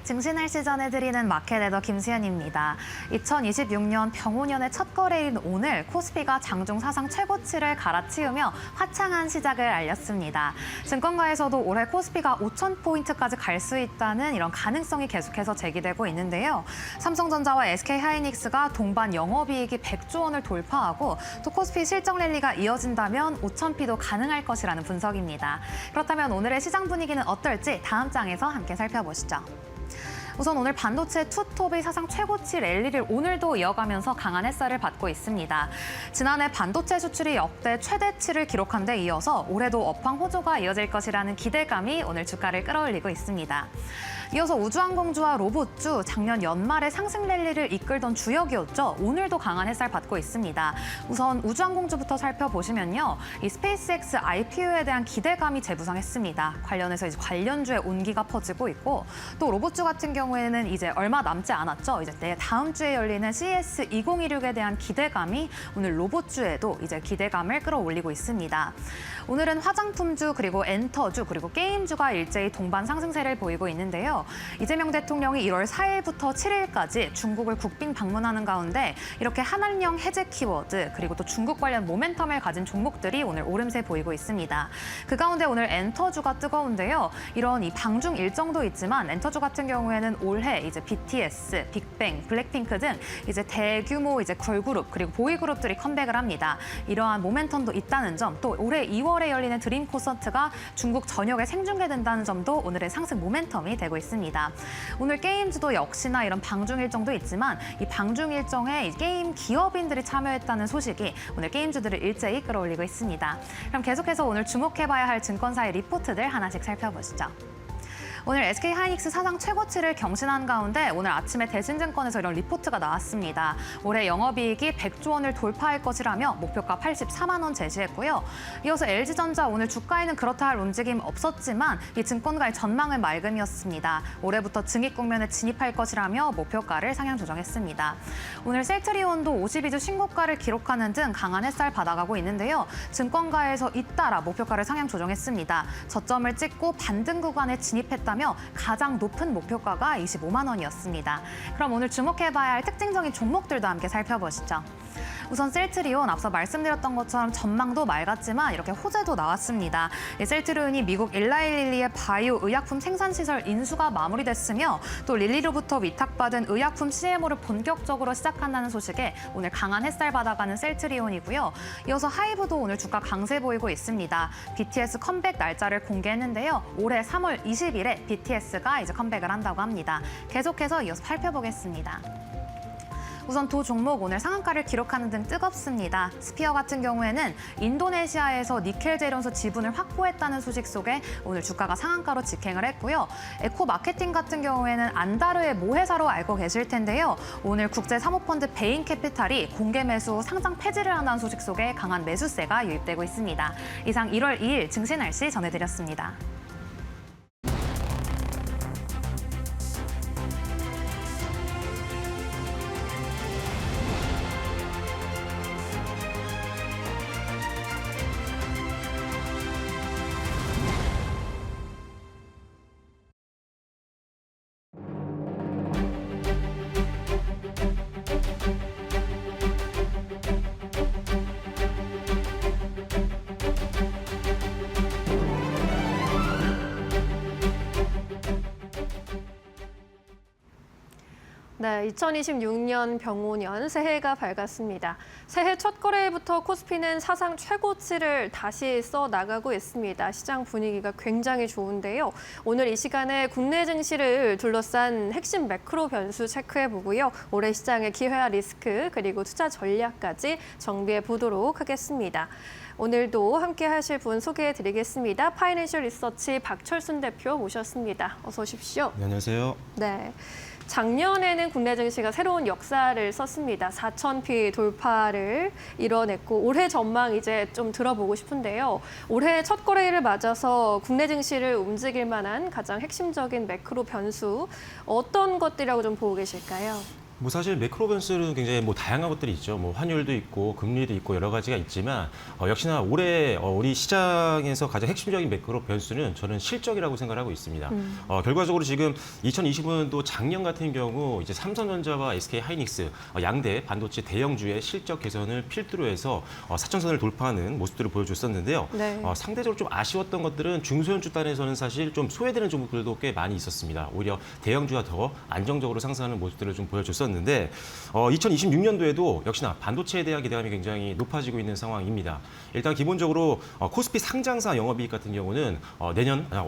증시날 시전해드리는 마켓에더 김수현입니다. 2026년 병오년의 첫 거래인 오늘 코스피가 장중 사상 최고치를 갈아치우며 화창한 시작을 알렸습니다. 증권가에서도 올해 코스피가 5,000포인트까지 갈 수 있다는 이런 가능성이 계속해서 제기되고 있는데요. 삼성전자와 SK하이닉스가 동반 영업이익이 100조 원을 돌파하고 또 코스피 실적 랠리가 이어진다면 5,000피도 가능할 것이라는 분석입니다. 그렇다면 오늘의 시장 분위기는 어떨지 다음 장에서 함께 살펴보시죠. 우선 오늘 반도체 투톱이 사상 최고치 랠리를 오늘도 이어가면서 강한 햇살을 받고 있습니다. 지난해 반도체 수출이 역대 최대치를 기록한 데 이어서 올해도 업황 호조가 이어질 것이라는 기대감이 오늘 주가를 끌어올리고 있습니다. 이어서 우주항공주와 로봇주, 작년 연말에 상승 랠리를 이끌던 주역이었죠. 오늘도 강한 햇살 받고 있습니다. 우선 우주항공주부터 살펴보시면요. 이 스페이스X IPO에 대한 기대감이 재부상했습니다. 관련해서 이제 관련주의 온기가 퍼지고 있고 또 로봇주 같은 경우에는 이제 얼마 남지 않았죠. 이제 다음 주에 열리는 CES 2026에 대한 기대감이 오늘 로봇주에도 이제 기대감을 끌어올리고 있습니다. 오늘은 화장품주 그리고 엔터주 그리고 게임주가 일제히 동반 상승세를 보이고 있는데요. 이재명 대통령이 1월 4일부터 7일까지 중국을 국빈 방문하는 가운데 이렇게 한한령 해제 키워드 그리고 또 중국 관련 모멘텀을 가진 종목들이 오늘 오름세 보이고 있습니다. 그 가운데 오늘 엔터주가 뜨거운데요. 이런 이 방중 일정도 있지만 엔터주 같은 경우에는 올해 이제 BTS, 빅뱅, 블랙핑크 등 이제 대규모 이제 걸그룹 그리고 보이그룹들이 컴백을 합니다. 이러한 모멘텀도 있다는 점, 또 올해 2월에 열리는 드림 콘서트가 중국 전역에 생중계된다는 점도 오늘의 상승 모멘텀이 되고 있습니다. 오늘 게임주도 역시나 이런 방중 일정도 있지만 이 방중 일정에 게임 기업인들이 참여했다는 소식이 오늘 게임주들을 일제히 끌어올리고 있습니다. 그럼 계속해서 오늘 주목해봐야 할 증권사의 리포트들 하나씩 살펴보시죠. 오늘 SK하이닉스 사상 최고치를 경신한 가운데 오늘 아침에 대신증권에서 이런 리포트가 나왔습니다. 올해 영업이익이 100조 원을 돌파할 것이라며 목표가 84만 원 제시했고요. 이어서 LG전자 오늘 주가에는 그렇다 할 움직임 없었지만 이 증권가의 전망은 맑음이었습니다. 올해부터 증익 국면에 진입할 것이라며 목표가를 상향 조정했습니다. 오늘 셀트리온도 52주 신고가를 기록하는 등 강한 햇살 받아가고 있는데요. 증권가에서 잇따라 목표가를 상향 조정했습니다. 저점을 찍고 반등 구간에 진입했다 가장 높은 목표가가 25만 원이었습니다. 그럼 오늘 주목해봐야 할 특징적인 종목들도 함께 살펴보시죠. 우선 셀트리온 앞서 말씀드렸던 것처럼 전망도 맑았지만 이렇게 호재도 나왔습니다. 셀트리온이 미국 일라일릴리의 바이오 의약품 생산시설 인수가 마무리됐으며 또 릴리로부터 위탁받은 의약품 CMO를 본격적으로 시작한다는 소식에 오늘 강한 햇살 받아가는 셀트리온이고요. 이어서 하이브도 오늘 주가 강세 보이고 있습니다. BTS 컴백 날짜를 공개했는데요. 올해 3월 20일에 BTS가 이제 컴백을 한다고 합니다. 계속해서 이어서 살펴보겠습니다. 우선 두 종목 오늘 상한가를 기록하는 등 뜨겁습니다. 스피어 같은 경우에는 인도네시아에서 니켈 재련소 지분을 확보했다는 소식 속에 오늘 주가가 상한가로 직행을 했고요. 에코마케팅 같은 경우에는 안다르의 모회사로 알고 계실 텐데요. 오늘 국제사모펀드 베인캐피탈이 공개 매수 상장 폐지를 한다는 소식 속에 강한 매수세가 유입되고 있습니다. 이상 1월 2일 증시 날씨 전해드렸습니다. 네, 2026년 병오년 새해가 밝았습니다. 새해 첫 거래일부터 코스피는 사상 최고치를 다시 써나가고 있습니다. 시장 분위기가 굉장히 좋은데요. 오늘 이 시간에 국내 증시를 둘러싼 핵심 매크로 변수 체크해보고요. 올해 시장의 기회와 리스크 그리고 투자 전략까지 정비해 보도록 하겠습니다. 오늘도 함께 하실 분 소개해드리겠습니다. 파이낸셜 리서치 박철순 대표 모셨습니다. 어서 오십시오. 네, 안녕하세요. 네. 작년에는 국내 증시가 새로운 역사를 썼습니다. 4,000피 돌파를 이뤄냈고 올해 전망 이제 좀 들어보고 싶은데요. 올해 첫 거래일을 맞아서 국내 증시를 움직일 만한 가장 핵심적인 매크로 변수 어떤 것들이라고 좀 보고 계실까요? 뭐 사실 매크로 변수는 굉장히 뭐 다양한 것들이 있죠. 뭐 환율도 있고 금리도 있고 여러 가지가 있지만 역시나 올해 우리 시장에서 가장 핵심적인 매크로 변수는 저는 실적이라고 생각을 하고 있습니다. 결과적으로 지금 2020년도 작년 같은 경우 이제 삼성전자와 SK 하이닉스 양대 반도체 대형주의 실적 개선을 필두로 해서 4천선을 돌파하는 모습들을 보여줬었는데요. 네. 상대적으로 좀 아쉬웠던 것들은 중소형주 단에서는 사실 좀 소외되는 종목들도 꽤 많이 있었습니다. 오히려 대형주가 더 안정적으로 상승하는 모습들을 좀 보여줬었는데 2026년도에도 역시나 반도체에 대한 기대감이 굉장히 높아지고 있는 상황입니다. 일단 기본적으로 코스피 상장사 영업이익 같은 경우는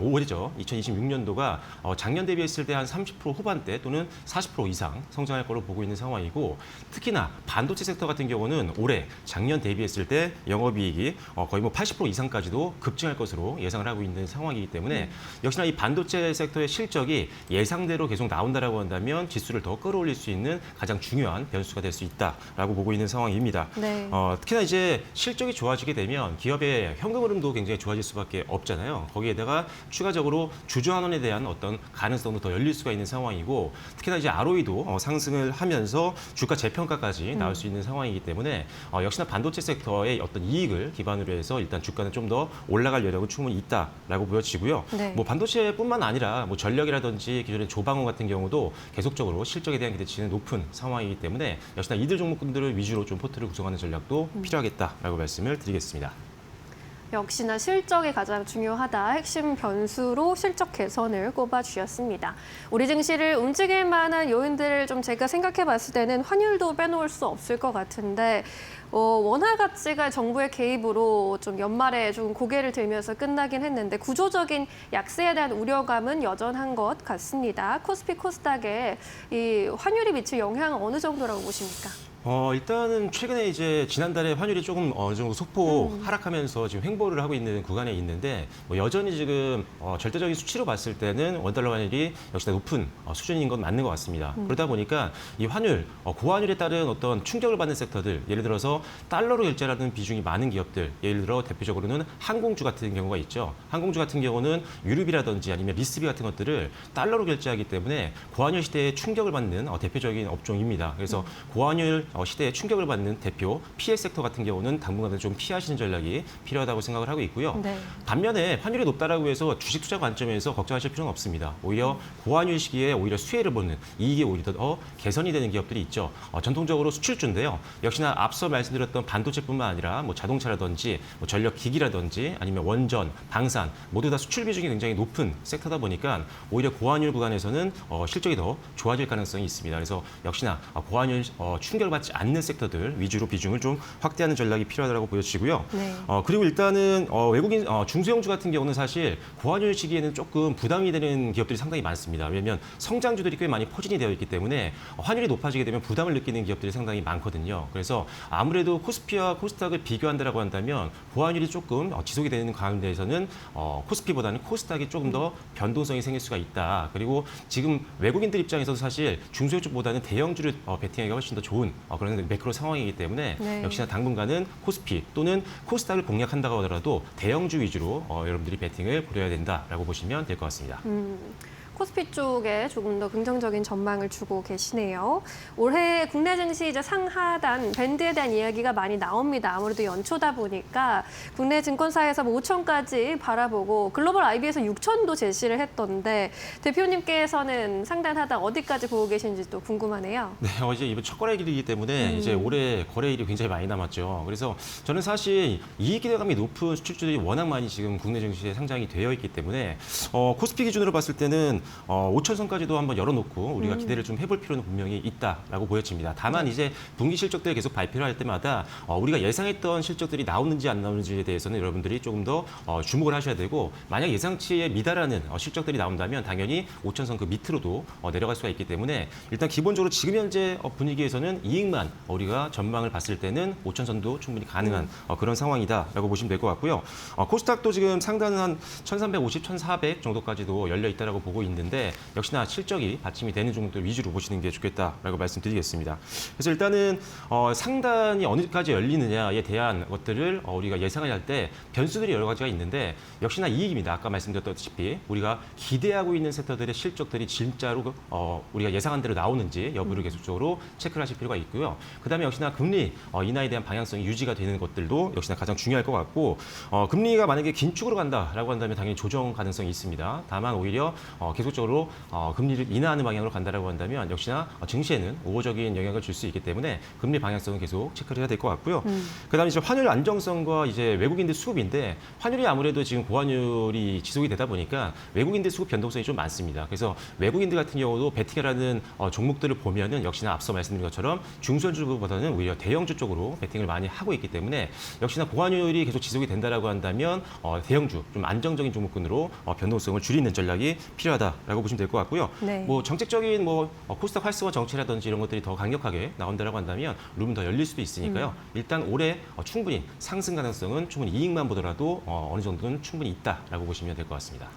올해죠. 2026년도가 작년 대비했을 때 한 30% 후반대 또는 40% 이상 성장할 거로 보고 있는 상황이고 특히나 반도체 섹터 같은 경우는 올해 작년 대비했을 때 영업이익이 거의 뭐 80% 이상까지도 급증할 것으로 예상을 하고 있는 상황이기 때문에 역시나 이 반도체 섹터의 실적이 예상대로 계속 나온다라고 한다면 지수를 더 끌어올릴 수 있는 가장 중요한 변수가 될 수 있다라고 보고 있는 상황입니다. 네. 특히나 이제 실적이 좋아지게 되면 기업의 현금 흐름도 굉장히 좋아질 수밖에 없잖아요. 거기에다가 추가적으로 주주환원에 대한 어떤 가능성도 더 열릴 수가 있는 상황이고 특히나 이제 ROE도 상승을 하면서 주가 재평가까지 나올 수 있는 상황이기 때문에 역시나 반도체 섹터의 어떤 이익을 기반으로 해서 일단 주가는 좀 더 올라갈 여력은 충분히 있다라고 보여지고요. 네. 뭐 반도체뿐만 아니라 뭐 전력이라든지 기존의 조방호 같은 경우도 계속적으로 실적에 대한 기대치는 높은 상황이기 때문에 역시나 이들 종목군들을 위주로 좀 포트를 구성하는 전략도 필요하겠다라고 말씀을 드리겠습니다. 역시나 실적이 가장 중요하다. 핵심 변수로 실적 개선을 꼽아주셨습니다. 우리 증시를 움직일 만한 요인들을 좀 제가 생각해 봤을 때는 환율도 빼놓을 수 없을 것 같은데 원화 가치가 정부의 개입으로 좀 연말에 좀 고개를 들면서 끝나긴 했는데 구조적인 약세에 대한 우려감은 여전한 것 같습니다. 코스피 코스닥에 이 환율이 미칠 영향은 어느 정도라고 보십니까? 일단은 최근에 이제 지난달에 환율이 조금 어느 정도 소폭 하락하면서 지금 횡보를 하고 있는 구간에 있는데 뭐 여전히 지금 절대적인 수치로 봤을 때는 원달러 환율이 역시나 높은 수준인 건 맞는 것 같습니다. 그러다 보니까 이 환율, 고환율에 따른 어떤 충격을 받는 섹터들, 예를 들어서 달러로 결제하는 비중이 많은 기업들, 예를 들어 대표적으로는 항공주 같은 경우가 있죠. 항공주 같은 경우는 유류비라든지 아니면 리스비 같은 것들을 달러로 결제하기 때문에 고환율 시대에 충격을 받는 대표적인 업종입니다. 그래서 고환율 시대에 충격을 받는 대표 피해 섹터 같은 경우는 당분간은 좀 피하시는 전략이 필요하다고 생각을 하고 있고요. 네. 반면에 환율이 높다라고 해서 주식 투자 관점에서 걱정하실 필요는 없습니다. 오히려 고환율 시기에 오히려 수혜를 보는 이익이 오히려 더 개선이 되는 기업들이 있죠. 전통적으로 수출주인데요. 역시나 앞서 말씀드렸던 반도체뿐만 아니라 뭐 자동차라든지 뭐 전력기기라든지 아니면 원전, 방산 모두 다 수출 비중이 굉장히 높은 섹터다 보니까 오히려 고환율 구간에서는 실적이 더 좋아질 가능성이 있습니다. 그래서 역시나 고환율 충격을 받지 않는 섹터들 위주로 비중을 좀 확대하는 전략이 필요하다고 보여지고요. 네. 그리고 일단은 외국인 중소형주 같은 경우는 사실 고환율 시기에는 조금 부담이 되는 기업들이 상당히 많습니다. 왜냐하면 성장주들이 꽤 많이 포진이 되어 있기 때문에 환율이 높아지게 되면 부담을 느끼는 기업들이 상당히 많거든요. 그래서 아무래도 코스피와 코스닥을 비교한다라고 한다면 고환율이 조금 지속이 되는 가운데에서는 코스피보다는 코스닥이 조금 더 변동성이 생길 수가 있다. 그리고 지금 외국인들 입장에서도 사실 중소형주보다는 대형주를 베팅하기가 훨씬 더 좋은 그런 매크로 상황이기 때문에 네. 역시나 당분간은 코스피 또는 코스닥을 공략한다고 하더라도 대형주 위주로 여러분들이 베팅을 고려해야 된다라고 보시면 될 것 같습니다. 코스피 쪽에 조금 더 긍정적인 전망을 주고 계시네요. 올해 국내 증시 이제 상하단 밴드에 대한 이야기가 많이 나옵니다. 아무래도 연초다 보니까 국내 증권사에서 5천까지 바라보고 글로벌 IB에서 6천도 제시를 했던데 대표님께서는 상단 하단 어디까지 보고 계신지 또 궁금하네요. 네, 이제 이번 첫 거래일이기 때문에 이제 올해 거래일이 굉장히 많이 남았죠. 그래서 저는 사실 이익 기대감이 높은 수출주들이 워낙 많이 지금 국내 증시에 상장이 되어 있기 때문에 코스피 기준으로 봤을 때는 5천선까지도 한번 열어놓고 우리가 기대를 좀 해볼 필요는 분명히 있다라고 보여집니다. 다만 이제 분기 실적들을 계속 발표를 할 때마다 우리가 예상했던 실적들이 나오는지 안 나오는지에 대해서는 여러분들이 조금 더 주목을 하셔야 되고 만약 예상치에 미달하는 실적들이 나온다면 당연히 5천선 그 밑으로도 내려갈 수가 있기 때문에 일단 기본적으로 지금 현재 분위기에서는 이익만 우리가 전망을 봤을 때는 5천선도 충분히 가능한 그런 상황이다라고 보시면 될 것 같고요. 코스닥도 지금 상단은 한 1350, 1400 정도까지도 열려 있다라고 보고 있는데 역시나 실적이 받침이 되는 정도 위주로 보시는 게 좋겠다라고 말씀드리겠습니다. 그래서 일단은 상단이 어느까지 열리느냐에 대한 것들을 우리가 예상을 할 때 변수들이 여러 가지가 있는데 역시나 이익입니다. 아까 말씀드렸다시피 우리가 기대하고 있는 섹터들의 실적들이 진짜로 우리가 예상한 대로 나오는지 여부를 계속적으로 체크를 하실 필요가 있고요. 그다음에 역시나 금리 인하에 대한 방향성이 유지가 되는 것들도 역시나 가장 중요할 것 같고 금리가 만약에 긴축으로 간다라고 한다면 당연히 조정 가능성이 있습니다. 다만 오히려 계속적으로 금리를 인하하는 방향으로 간다라고 한다면 역시나 증시에는 우호적인 영향을 줄 수 있기 때문에 금리 방향성은 계속 체크를 해야 될 것 같고요. 그다음에 이제 환율 안정성과 이제 외국인들 수급인데 환율이 아무래도 지금 고환율이 지속이 되다 보니까 외국인들 수급 변동성이 좀 많습니다. 그래서 외국인들 같은 경우도 베팅이라는 종목들을 보면은 역시나 앞서 말씀드린 것처럼 중소주보다는 오히려 대형주 쪽으로 베팅을 많이 하고 있기 때문에 역시나 고환율이 계속 지속이 된다라고 한다면 대형주 좀 안정적인 종목군으로 변동성을 줄이는 전략이 필요하다라고 보시면 될 것 같고요. 네. 뭐 정책적인 코스닥 활성화 정책이라든지 이런 것들이 더 강력하게 나온다라고 한다면 룸은 더 열릴 수도 있으니까요. 일단 올해 충분히 상승 가능성은 충분히 이익만 보더라도 어느 정도는 충분히 있다라고 보시면 될 것 같습니다.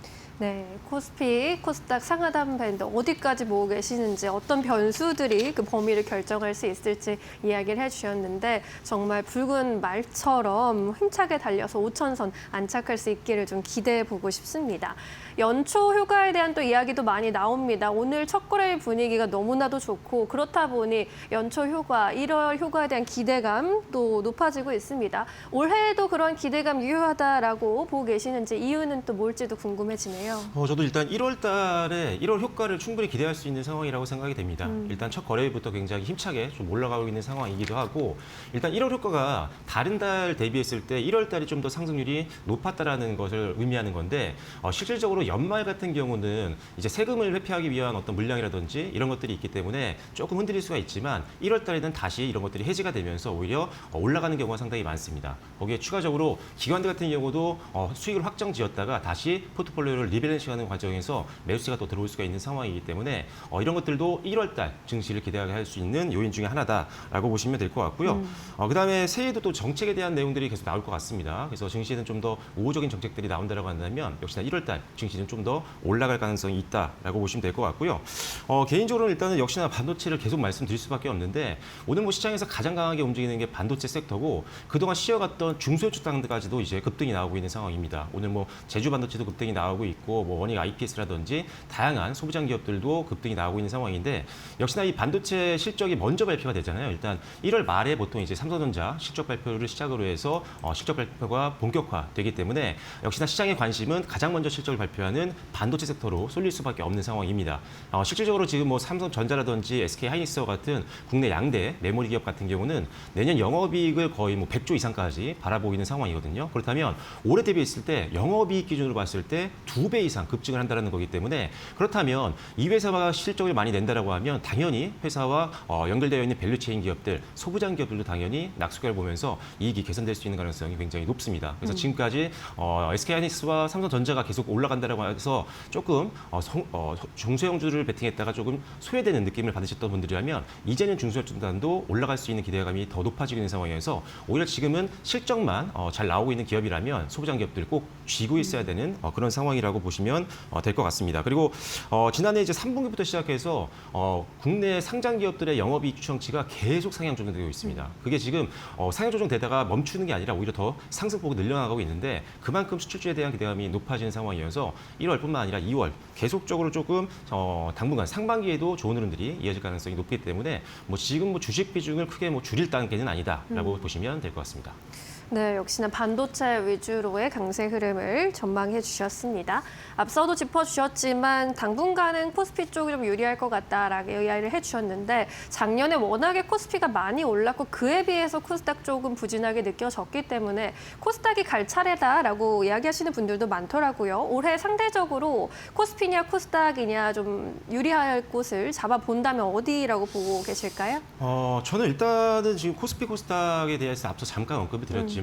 네, 코스피, 코스닥 상하단 밴드 어디까지 보고 계시는지 어떤 변수들이 그 범위를 결정할 수 있을지 이야기를 해주셨는데 정말 붉은 말처럼 힘차게 달려서 5천선 안착할 수 있기를 좀 기대해 보고 싶습니다. 연초 휴가에 대한 또 이야기도 많이 나옵니다. 오늘 첫 거래일 분위기가 너무나도 좋고 그렇다 보니 연초 휴가, 1월 휴가에 대한 기대감도 높아지고 있습니다. 올해에도 그런 기대감 유효하다라고 보고 계시는지 이유는 또 뭘지도 궁금해지네요. 저도 일단 1월 달에 1월 효과를 충분히 기대할 수 있는 상황이라고 생각이 됩니다. 일단 첫 거래일부터 굉장히 힘차게 좀 올라가고 있는 상황이기도 하고 일단 1월 효과가 다른 달 대비했을 때 1월 달이 좀 더 상승률이 높았다라는 것을 의미하는 건데 실질적으로 연말 같은 경우는 이제 세금을 회피하기 위한 어떤 물량이라든지 이런 것들이 있기 때문에 조금 흔들릴 수가 있지만 1월 달에는 다시 이런 것들이 해지가 되면서 오히려 올라가는 경우가 상당히 많습니다. 거기에 추가적으로 기관들 같은 경우도 수익을 확정 지었다가 다시 포트폴리오를 리밸런싱하는 과정에서 매수세가 또 들어올 수가 있는 상황이기 때문에 이런 것들도 1월 달 증시를 기대하게 할 수 있는 요인 중에 하나다라고 보시면 될 것 같고요. 그다음에 새해에도 또 정책에 대한 내용들이 계속 나올 것 같습니다. 그래서 증시에는 좀 더 우호적인 정책들이 나온다라고 한다면 역시나 1월 달 증시는 좀 더 올라갈 가능성이 있다라고 보시면 될 것 같고요. 개인적으로는 일단은 역시나 반도체를 계속 말씀드릴 수밖에 없는데 오늘 뭐 시장에서 가장 강하게 움직이는 게 반도체 섹터고 그동안 쉬어갔던 중소주당까지도 이제 급등이 나오고 있는 상황입니다. 오늘 뭐 제주 반도체도 급등이 나오고 있고 뭐 원익 IPS라든지 다양한 소부장 기업들도 급등이 나오고 있는 상황인데 역시나 이 반도체 실적이 먼저 발표가 되잖아요. 일단 1월 말에 보통 이제 삼성전자 실적 발표를 시작으로 해서 실적 발표가 본격화되기 때문에 역시나 시장의 관심은 가장 먼저 실적을 발표하는 반도체 섹터로 쏠릴 수밖에 없는 상황입니다. 실질적으로 지금 뭐 삼성전자라든지 SK하이닉스와 같은 국내 양대 메모리 기업 같은 경우는 내년 영업이익을 거의 뭐 100조 이상까지 바라보이는 상황이거든요. 그렇다면 올해 대비했을 때 영업이익 기준으로 봤을 때 2배 이상 급증을 한다는 거기 때문에 그렇다면 이 회사가 실적을 많이 낸다라고 하면 당연히 회사와 연결되어 있는 밸류체인 기업들, 소부장 기업들도 당연히 낙수결 보면서 이익이 개선될 수 있는 가능성이 굉장히 높습니다. 그래서 지금까지 SK하이닉스와 삼성전자가 계속 올라간다라고 해서 조금 중소형주를 베팅했다가 조금 소외되는 느낌을 받으셨던 분들이라면 이제는 중소형주단도 올라갈 수 있는 기대감이 더 높아지고 있는 상황이어서 오히려 지금은 실적만 잘 나오고 있는 기업이라면 소부장 기업들 꼭 쥐고 있어야 되는 그런 상황이라고 보시면 될 것 같습니다. 그리고 지난해 이제 3분기부터 시작해서 국내 상장 기업들의 영업이익 추정치가 계속 상향 조정되고 있습니다. 그게 지금 상향 조정되다가 멈추는 게 아니라 오히려 더 상승폭이 늘려나가고 있는데 그만큼 수출주에 대한 기대감이 높아지는 상황이어서 1월뿐만 아니라 2월 계속적으로 조금 당분간 상반기에도 좋은 흐름들이 이어질 가능성이 높기 때문에 뭐 지금 뭐 주식 비중을 크게 뭐 줄일 단계는 아니다라고 보시면 될 것 같습니다. 네, 역시나 반도체 위주로의 강세 흐름을 전망해 주셨습니다. 앞서도 짚어주셨지만 당분간은 코스피 쪽이 좀 유리할 것 같다라고 이야기를 해주셨는데 작년에 워낙에 코스피가 많이 올랐고 그에 비해서 코스닥 조금 부진하게 느껴졌기 때문에 코스닥이 갈 차례다라고 이야기하시는 분들도 많더라고요. 올해 상대적으로 코스피냐 코스닥이냐 좀 유리할 곳을 잡아본다면 어디라고 보고 계실까요? 저는 일단은 지금 코스피 코스닥에 대해서 앞서 잠깐 언급을 드렸지만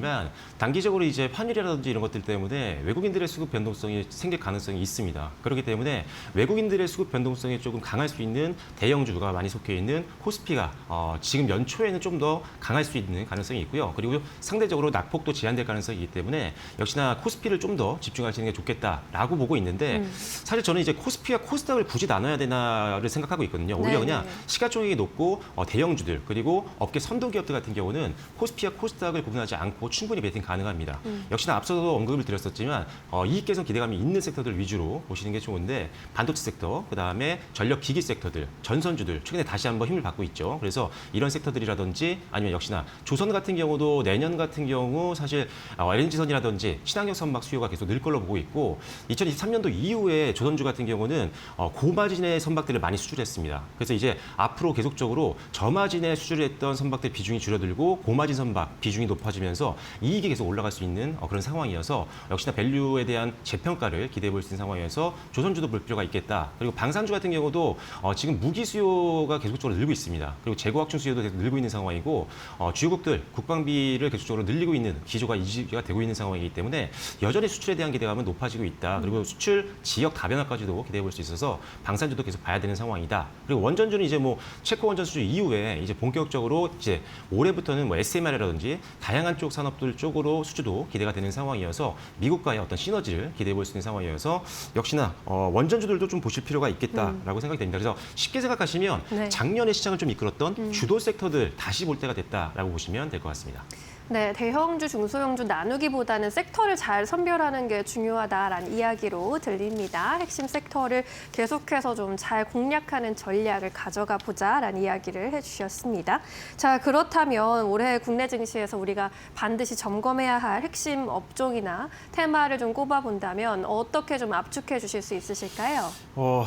단기적으로 이제 환율이라든지 이런 것들 때문에 외국인들의 수급 변동성이 생길 가능성이 있습니다. 그렇기 때문에 외국인들의 수급 변동성이 조금 강할 수 있는 대형주가 많이 속해 있는 코스피가 지금 연초에는 좀 더 강할 수 있는 가능성이 있고요. 그리고 상대적으로 낙폭도 제한될 가능성이 있기 때문에 역시나 코스피를 좀 더 집중하시는 게 좋겠다라고 보고 있는데 사실 저는 이제 코스피와 코스닥을 굳이 나눠야 되나를 생각하고 있거든요. 오히려 네, 그냥 네. 시가총액이 높고 대형주들 그리고 업계 선도 기업들 같은 경우는 코스피와 코스닥을 구분하지 않고 충분히 매팅 가능합니다. 역시나 앞서도 언급을 드렸었지만 이익 개선 기대감이 있는 섹터들 위주로 보시는 게 좋은데 반도체 섹터, 그다음에 전력 기기 섹터들, 전선주들 최근에 다시 한번 힘을 받고 있죠. 그래서 이런 섹터들이라든지 아니면 역시나 조선 같은 경우도 내년 같은 경우 사실 LNG선이라든지 친환경 선박 수요가 계속 늘 걸로 보고 있고 2023년도 이후에 조선주 같은 경우는 고마진의 선박들을 많이 수출했습니다. 그래서 이제 앞으로 계속적으로 저마진에 수출했던 선박들 비중이 줄어들고 고마진 선박 비중이 높아지면서 이익이 계속 올라갈 수 있는 그런 상황이어서 역시나 밸류에 대한 재평가를 기대해 볼 수 있는 상황이어서 조선주도 볼 필요가 있겠다. 그리고 방산주 같은 경우도 지금 무기 수요가 계속적으로 늘고 있습니다. 그리고 재고확충 수요도 계속 늘고 있는 상황이고 주요국들 국방비를 계속적으로 늘리고 있는 기조가 유지가 되고 있는 상황이기 때문에 여전히 수출에 대한 기대감은 높아지고 있다. 그리고 수출 지역 다변화까지도 기대해 볼 수 있어서 방산주도 계속 봐야 되는 상황이다. 그리고 원전주는 이제 뭐 체코 원전 수주 이후에 이제 본격적으로 이제 올해부터는 뭐 SMR이라든지 다양한 쪽 산업들 쪽으로 수주도 기대가 되는 상황이어서 미국과의 어떤 시너지를 기대해 볼 수 있는 상황이어서 역시나 원전주들도 좀 보실 필요가 있겠다라고 생각이 됩니다. 그래서 쉽게 생각하시면 네. 작년에 시장을 좀 이끌었던 주도 섹터들 다시 볼 때가 됐다라고 보시면 될 것 같습니다. 네, 대형주, 중소형주 나누기보다는 섹터를 잘 선별하는 게 중요하다라는 이야기로 들립니다. 핵심 섹터를 계속해서 좀 잘 공략하는 전략을 가져가 보자라는 이야기를 해주셨습니다. 자, 그렇다면 올해 국내 증시에서 우리가 반드시 점검해야 할 핵심 업종이나 테마를 좀 꼽아본다면 어떻게 좀 압축해 주실 수 있으실까요?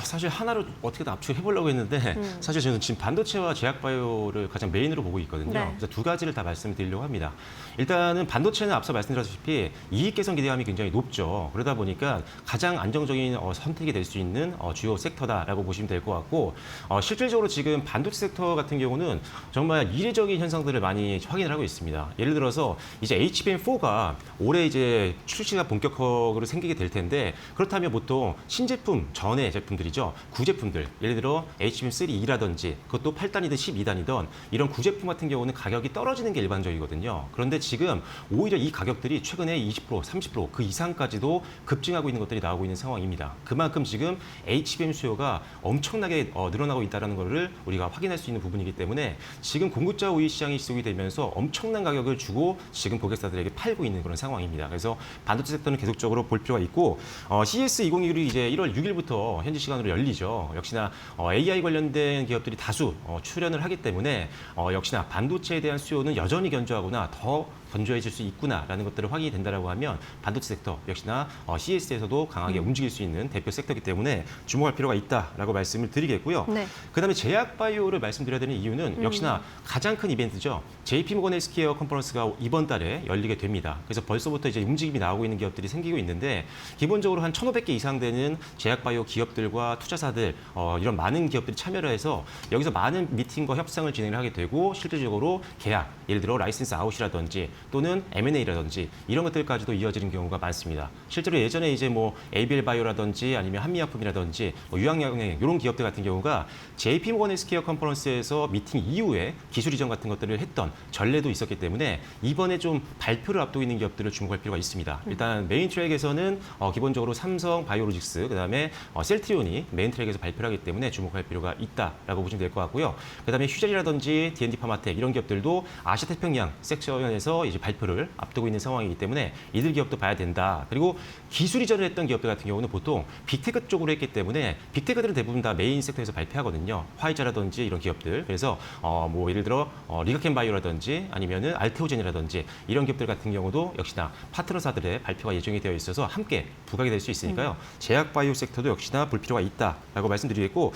사실 하나로 어떻게든 압축해 보려고 했는데 사실 저는 지금 반도체와 제약바이오를 가장 메인으로 보고 있거든요. 네. 그래서 두 가지를 다 말씀드리려고 합니다. 일단은 반도체는 앞서 말씀드렸다시피 이익 개선 기대감이 굉장히 높죠. 그러다 보니까 가장 안정적인 선택이 될 수 있는 주요 섹터다라고 보시면 될 것 같고 실질적으로 지금 반도체 섹터 같은 경우는 정말 이례적인 현상들을 많이 확인을 하고 있습니다. 예를 들어서 이제 HBM4가 올해 이제 출시가 본격적으로 생기게 될 텐데 그렇다면 보통 신제품 전의 제품들이죠. 구제품들 예를 들어 HBM3E라든지 그것도 8단이든 12단이든 이런 구제품 같은 경우는 가격이 떨어지는 게 일반적이거든요. 그런데 지금 오히려 이 가격들이 최근에 20%, 30% 그 이상까지도 급증하고 있는 것들이 나오고 있는 상황입니다. 그만큼 지금 HBM 수요가 엄청나게 늘어나고 있다는 것을 우리가 확인할 수 있는 부분이기 때문에 지금 공급자 우위 시장이 지속이 되면서 엄청난 가격을 주고 지금 고객사들에게 팔고 있는 그런 상황입니다. 그래서 반도체 섹터는 계속적으로 볼 필요가 있고 CES 2021이 이제 1월 6일부터 현지 시간으로 열리죠. 역시나 AI 관련된 기업들이 다수 출연을 하기 때문에 역시나 반도체에 대한 수요는 여전히 견조하거나 더 건조해질 수 있구나라는 것들을 확인이 된다라고 하면 반도체 섹터 역시나 CES에서도 강하게 움직일 수 있는 대표 섹터이기 때문에 주목할 필요가 있다라고 말씀을 드리겠고요. 네. 그다음에 제약바이오를 말씀드려야 되는 이유는 역시나 가장 큰 이벤트죠. JP모건 헬스케어 컨퍼런스가 이번 달에 열리게 됩니다. 그래서 벌써부터 이제 움직임이 나오고 있는 기업들이 생기고 있는데 기본적으로 한 1,500개 이상 되는 제약바이오 기업들과 투자사들 이런 많은 기업들이 참여를 해서 여기서 많은 미팅과 협상을 진행을 하게 되고 실질적으로 계약, 예를 들어 라이센스 아웃이라든지 또는 M&A라든지 이런 것들까지도 이어지는 경우가 많습니다. 실제로 예전에 이제 뭐 ABL 바이오라든지 아니면 한미약품이라든지 유황약품 이런 기업들 같은 경우가 JP모건 헬스케어 컨퍼런스에서 미팅 이후에 기술 이전 같은 것들을 했던 전례도 있었기 때문에 이번에 좀 발표를 앞두고 있는 기업들을 주목할 필요가 있습니다. 일단 메인 트랙에서는 기본적으로 삼성 바이오로직스 그다음에 셀트리온이 메인 트랙에서 발표를 하기 때문에 주목할 필요가 있다라고 보시면 될 것 같고요. 그다음에 휴젤이라든지 D&D 파마텍 이런 기업들도 아시아 태평양 섹션에서 이제 발표를 앞두고 있는 상황이기 때문에 이들 기업도 봐야 된다. 그리고 기술 이전을 했던 기업들 같은 경우는 보통 빅테크 쪽으로 했기 때문에 빅테크들은 대부분 다 메인 섹터에서 발표하거든요. 화이자라든지 이런 기업들. 그래서 뭐 예를 들어 리가켄바이오라든지 아니면은 알테오젠이라든지 이런 기업들 같은 경우도 역시나 파트너사들의 발표가 예정이 되어 있어서 함께 부각이 될 수 있으니까요. 제약바이오 섹터도 역시나 볼 필요가 있다라고 말씀드리겠고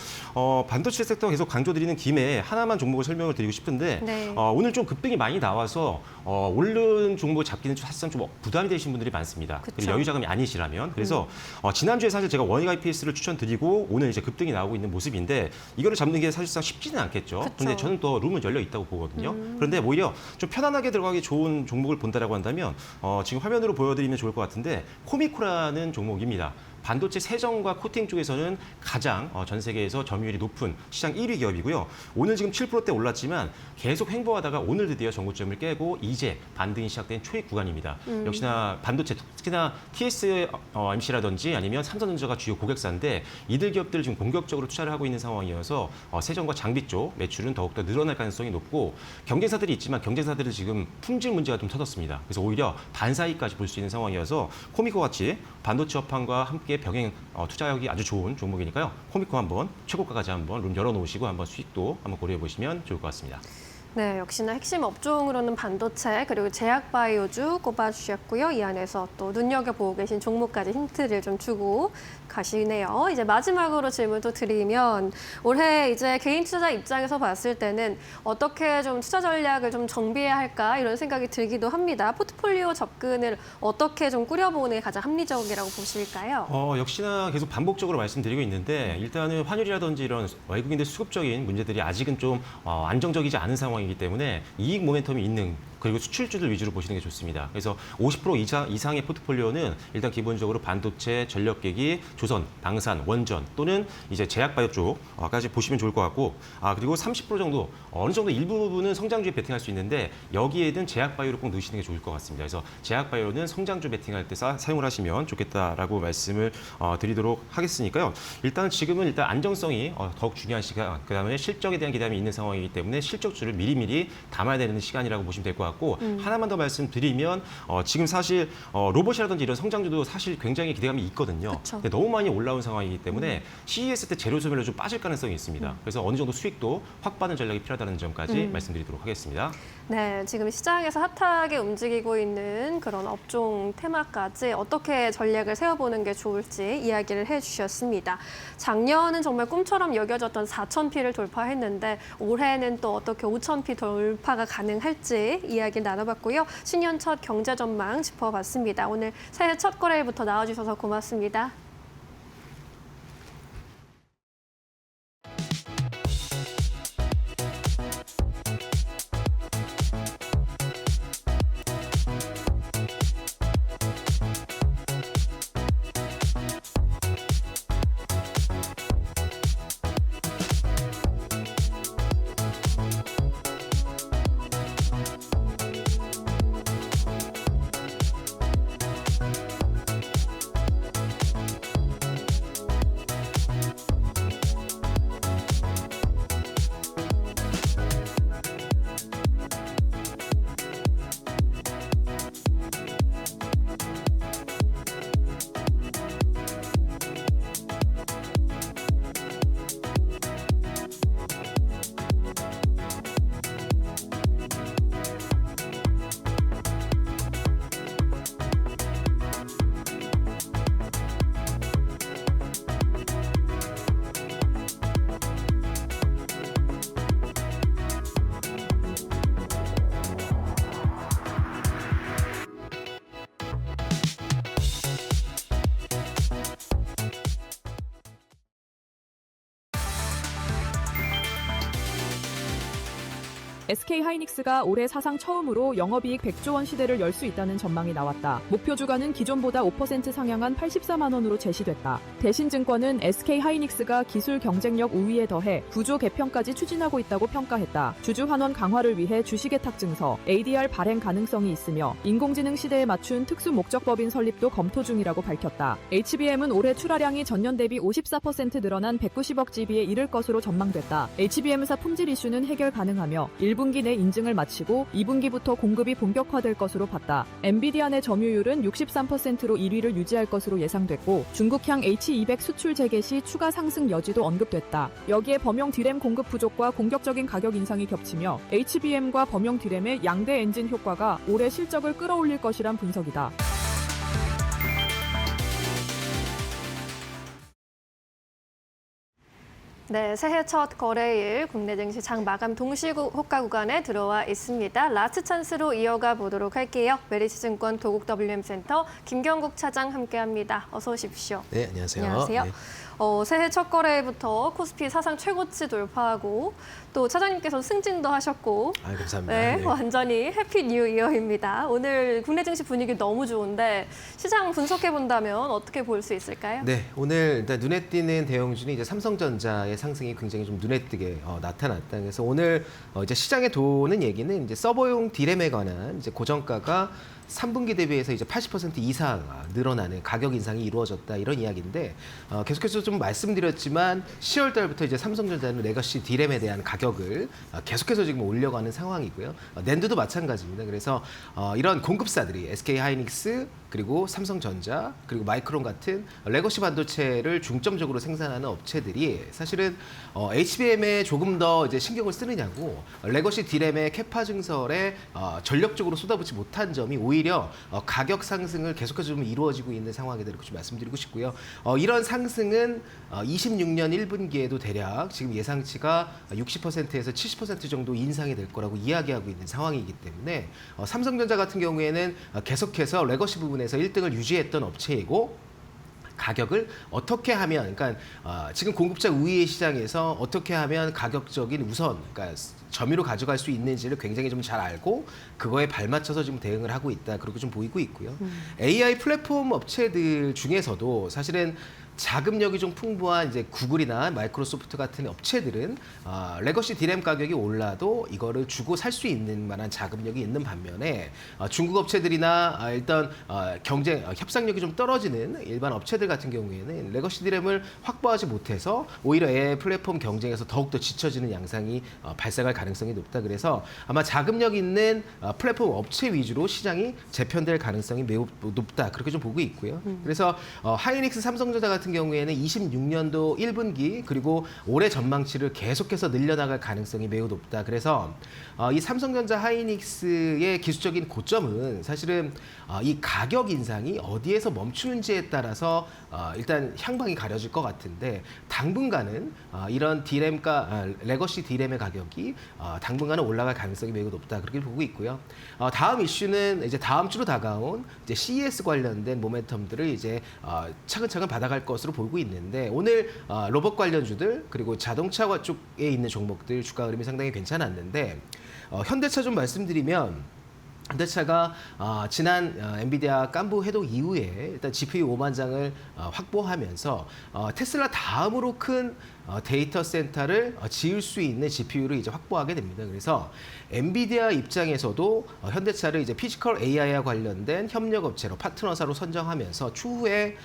반도체 섹터 계속 강조드리는 김에 하나만 종목을 설명을 드리고 싶은데 네. 오늘 좀 급등이 많이 나와서 오른 종목 잡기는 사실상 좀 부담이 되시는 분들이 많습니다. 그쵸. 그리고 여유 자금이 아니시라면 그래서 지난주에 사실 제가 원익 IPS를 추천드리고 오늘 이제 급등이 나오고 있는 모습인데 이거를 잡는 게 사실상 쉽지는 않겠죠. 그쵸. 그런데 저는 또 룸은 열려 있다고 보거든요. 그런데 오히려 좀 편안하게 들어가기 좋은 종목을 본다라고 한다면 지금 화면으로 보여드리면 좋을 것 같은데 코미코라는 종목입니다. 반도체 세정과 코팅 쪽에서는 가장 전 세계에서 점유율이 높은 시장 1위 기업이고요. 오늘 지금 7%대 올랐지만 계속 횡보하다가 오늘 드디어 전고점을 깨고 이제 반등이 시작된 초입 구간입니다. 역시나 반도체 특히나 TSMC라든지 아니면 삼성전자가 주요 고객사인데 이들 기업들 지금 공격적으로 투자를 하고 있는 상황이어서 세정과 장비 쪽 매출은 더욱더 늘어날 가능성이 높고 경쟁사들이 있지만 경쟁사들은 지금 품질 문제가 좀 터졌습니다. 그래서 오히려 반사이까지 볼 수 있는 상황이어서 코미코 같이 반도체 업황과 함께 병행 투자하기 아주 좋은 종목이니까요. 코미코 한번 최고가까지 한번 룸 열어놓으시고 한번 수익도 한번 고려해 보시면 좋을 것 같습니다. 네, 역시나 핵심 업종으로는 반도체 그리고 제약바이오주 꼽아주셨고요. 이 안에서 또 눈여겨보고 계신 종목까지 힌트를 좀 주고 가시네요. 이제 마지막으로 질문도 드리면 올해 이제 개인 투자자 입장에서 봤을 때는 어떻게 좀 투자 전략을 좀 정비해야 할까 이런 생각이 들기도 합니다. 포트폴리오 접근을 어떻게 좀 꾸려보는 게 가장 합리적이라고 보실까요? 역시나 계속 반복적으로 말씀드리고 있는데 일단은 환율이라든지 이런 외국인들 수급적인 문제들이 아직은 좀 안정적이지 않은 상황이기 때문에 이익 모멘텀이 있는 그리고 수출주들 위주로 보시는 게 좋습니다. 그래서 50% 이상의 포트폴리오는 일단 기본적으로 반도체, 전력계기, 조선, 방산, 원전 또는 이제 제약바이오 쪽까지 보시면 좋을 것 같고 그리고 30% 정도 어느 정도 일부분은 성장주에 베팅할 수 있는데 여기에는 제약바이오를 꼭 넣으시는 게 좋을 것 같습니다. 그래서 제약바이오는 성장주 베팅할 때 사용을 하시면 좋겠다라고 말씀을 드리도록 하겠으니까요. 일단 지금은 안정성이 더욱 중요한 시간, 그다음에 실적에 대한 기대감이 있는 상황이기 때문에 실적주를 미리미리 담아야 되는 시간이라고 보시면 될 것 같고 하나만 더 말씀드리면 지금 사실 로봇이라든지 이런 성장주도 사실 굉장히 기대감이 있거든요. 그쵸. 근데 너무 많이 올라온 상황이기 때문에 CES 때 재료 소멸로 좀 빠질 가능성이 있습니다. 그래서 어느 정도 수익도 확 받는 전략이 필요하다는 점까지 말씀드리도록 하겠습니다. 네, 지금 시장에서 핫하게 움직이고 있는 그런 업종 테마까지 어떻게 전략을 세워보는 게 좋을지 이야기를 해주셨습니다. 작년은 정말 꿈처럼 여겨졌던 4,000피를 돌파했는데 올해는 또 어떻게 5,000피 돌파가 가능할지 이야기를 나눠봤고요. 신년 첫 경제 전망 짚어봤습니다. 오늘 새해 첫 거래일부터 나와주셔서 고맙습니다. SK하이닉스가 올해 사상 처음으로 영업이익 100조 원 시대를 열 수 있다는 전망이 나왔다. 목표 주가는 기존보다 5% 상향한 84만 원으로 제시됐다. 대신증권은 SK하이닉스가 기술 경쟁력 우위에 더해 구조 개편까지 추진하고 있다고 평가했다. 주주 환원 강화를 위해 주식예탁 증서, ADR 발행 가능성이 있으며 인공지능 시대에 맞춘 특수 목적법인 설립도 검토 중이라고 밝혔다. HBM은 올해 출하량이 전년 대비 54% 늘어난 190억 GB에 이를 것으로 전망됐다. HBM사 품질 이슈는 해결 가능하며 일부 1분기 내 인증을 마치고 2분기부터 공급이 본격화될 것으로 봤다. 엔비디아 내 점유율은 63%로 1위를 유지할 것으로 예상됐고 중국향 H200 수출 재개 시 추가 상승 여지도 언급됐다. 여기에 범용 D램 공급 부족과 공격적인 가격 인상이 겹치며 HBM과 범용 D램의 양대 엔진 효과가 올해 실적을 끌어올릴 것이란 분석이다. 네, 새해 첫 거래일 국내 증시 장 마감 동시호가 구간에 들어와 있습니다. 라스트 찬스로 이어가 보도록 할게요. 메리츠증권 도국 WM센터 김경국 차장 함께합니다. 어서 오십시오. 네, 안녕하세요. 안녕하세요. 네. 새해 첫 거래부터 코스피 사상 최고치 돌파하고 또 차장님께서 승진도 하셨고 감사합니다. 네, 네. 완전히 해피 뉴 이어입니다. 오늘 국내 증시 분위기 너무 좋은데 시장 분석해 본다면 어떻게 볼 수 있을까요? 네, 오늘 일단 눈에 띄는 대형주는 이제 삼성전자의 상승이 굉장히 좀 눈에 띄게 나타났다. 그래서 오늘 이제 시장에 도는 얘기는 이제 서버용 D램에 관한 이제 고정가가 3분기 대비해서 이제 80% 이상 늘어나는 가격 인상이 이루어졌다 이런 이야기인데 계속해서 좀 말씀드렸지만 10월 달부터 이제 삼성전자는 레거시 D램에 대한 가격을 계속해서 지금 올려가는 상황이고요. 낸드도 마찬가지입니다. 그래서 이런 공급사들이 SK 하이닉스 그리고 삼성전자 그리고 마이크론 같은 레거시 반도체를 중점적으로 생산하는 업체들이 사실은 HBM에 조금 더 이제 신경을 쓰느냐고 레거시 D램의 캐파 증설에 전력적으로 쏟아붓지 못한 점이 오히려 가격 상승을 계속해서 좀 이루어지고 있는 상황이다 이렇게 좀 말씀드리고 싶고요. 이런 상승은 26년 1분기에도 대략 지금 예상치가 60%에서 70% 정도 인상이 될 거라고 이야기하고 있는 상황이기 때문에 삼성전자 같은 경우에는 계속해서 레거시 부분에서 1등을 유지했던 업체이고 가격을 어떻게 하면, 그러니까 지금 공급자 우위의 시장에서 어떻게 하면 가격적인 우선, 그러니까 점유로 가져갈 수 있는지를 굉장히 좀 잘 알고 그거에 발맞춰서 지금 대응을 하고 있다 그렇게 좀 보이고 있고요. AI 플랫폼 업체들 중에서도 사실은 자금력이 좀 풍부한 이제 구글이나 마이크로소프트 같은 업체들은 레거시 D램 가격이 올라도 이거를 주고 살 수 있는 만한 자금력이 있는 반면에 중국 업체들이나 일단 경쟁 협상력이 좀 떨어지는 일반 업체들 같은 경우에는 레거시 D램을 확보하지 못해서 오히려 AI 플랫폼 경쟁에서 더욱더 지쳐지는 양상이 발생할 가능성이 높다. 그래서 아마 자금력 있는 플랫폼 업체 위주로 시장이 재편될 가능성이 매우 높다. 그렇게 좀 보고 있고요. 그래서 하이닉스 삼성전자 같은 경우에는 26년도 1분기 그리고 올해 전망치를 계속해서 늘려나갈 가능성이 매우 높다. 그래서 이 삼성전자 하이닉스의 기술적인 고점은 사실은 이 가격 인상이 어디에서 멈추는지에 따라서 일단 향방이 가려질 것 같은데 당분간은 이런 레거시 D램의 가격이 당분간은 올라갈 가능성이 매우 높다. 그렇게 보고 있고요. 다음 이슈는 이제 다음 주로 다가온 이제 CES 관련된 모멘텀들을 이제 차근차근 받아갈 것으로 보고 있는데 오늘 로봇 관련주들 그리고 자동차 쪽에 있는 종목들 주가 흐름이 상당히 괜찮았는데 현대차 좀 말씀드리면 현대차가 지난 엔비디아 깐부 해독 이후에 일단 GPU 5만 장을 확보하면서 테슬라 다음으로 큰 데이터 센터를 지을 수 있는 GPU를 이제 확보하게 됩니다. 그래서 엔비디아 입장에서도 현대차를 이제 피지컬 AI와 관련된 협력 업체로 파트너사로 선정하면서 추후에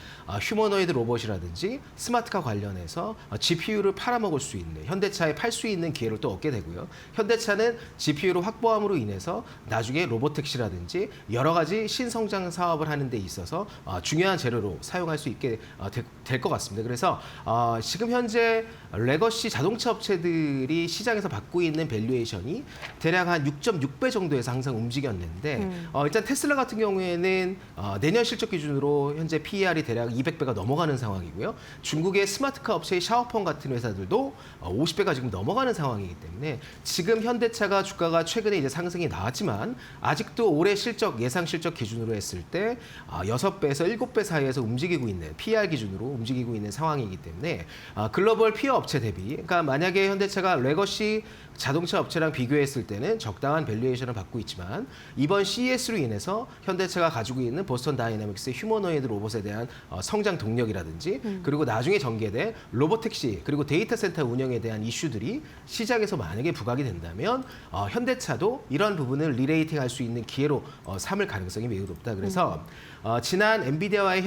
휴머노이드 로봇이라든지 스마트카 관련해서 GPU를 팔아먹을 수 있는 현대차에 팔 수 있는 기회를 또 얻게 되고요. 현대차는 GPU를 확보함으로 인해서 나중에 로보택시라든지 여러 가지 신성장 사업을 하는 데 있어서 중요한 재료로 사용할 수 있게 될 것 같습니다. 그래서 지금 현재 레거시 자동차 업체들이 시장에서 받고 있는 밸류에이션이 대략 한 6.6배 정도에서 항상 움직였는데 일단 테슬라 같은 경우에는 내년 실적 기준으로 현재 PER이 대략 200배가 넘어가는 상황이고요. 중국의 스마트카 업체의 샤오펑 같은 회사들도 50배가 지금 넘어가는 상황이기 때문에 지금 현대차가 주가가 최근에 이제 상승이 나왔지만 아직도 올해 실적 예상 실적 기준으로 했을 때 6배에서 7배 사이에서 움직이고 있는 PER 기준으로 움직이고 있는 상황이기 때문에 글로벌 피어 업체 대비 그러니까 만약에 현대차가 레거시 자동차 업체랑 비교했을 때는 적당한 밸류에이션을 받고 있지만 이번 CES로 인해서 현대차가 가지고 있는 보스턴 다이내믹스의 휴머노이드 로봇에 대한 성장 동력이라든지 그리고 나중에 전개될 로보택시 그리고 데이터 센터 운영에 대한 이슈들이 시장에서 만약에 부각이 된다면 현대차도 이런 부분을 리레이팅할 수 있는 기회로 삼을 가능성이 매우 높다. 그래서 지난 엔비디아와의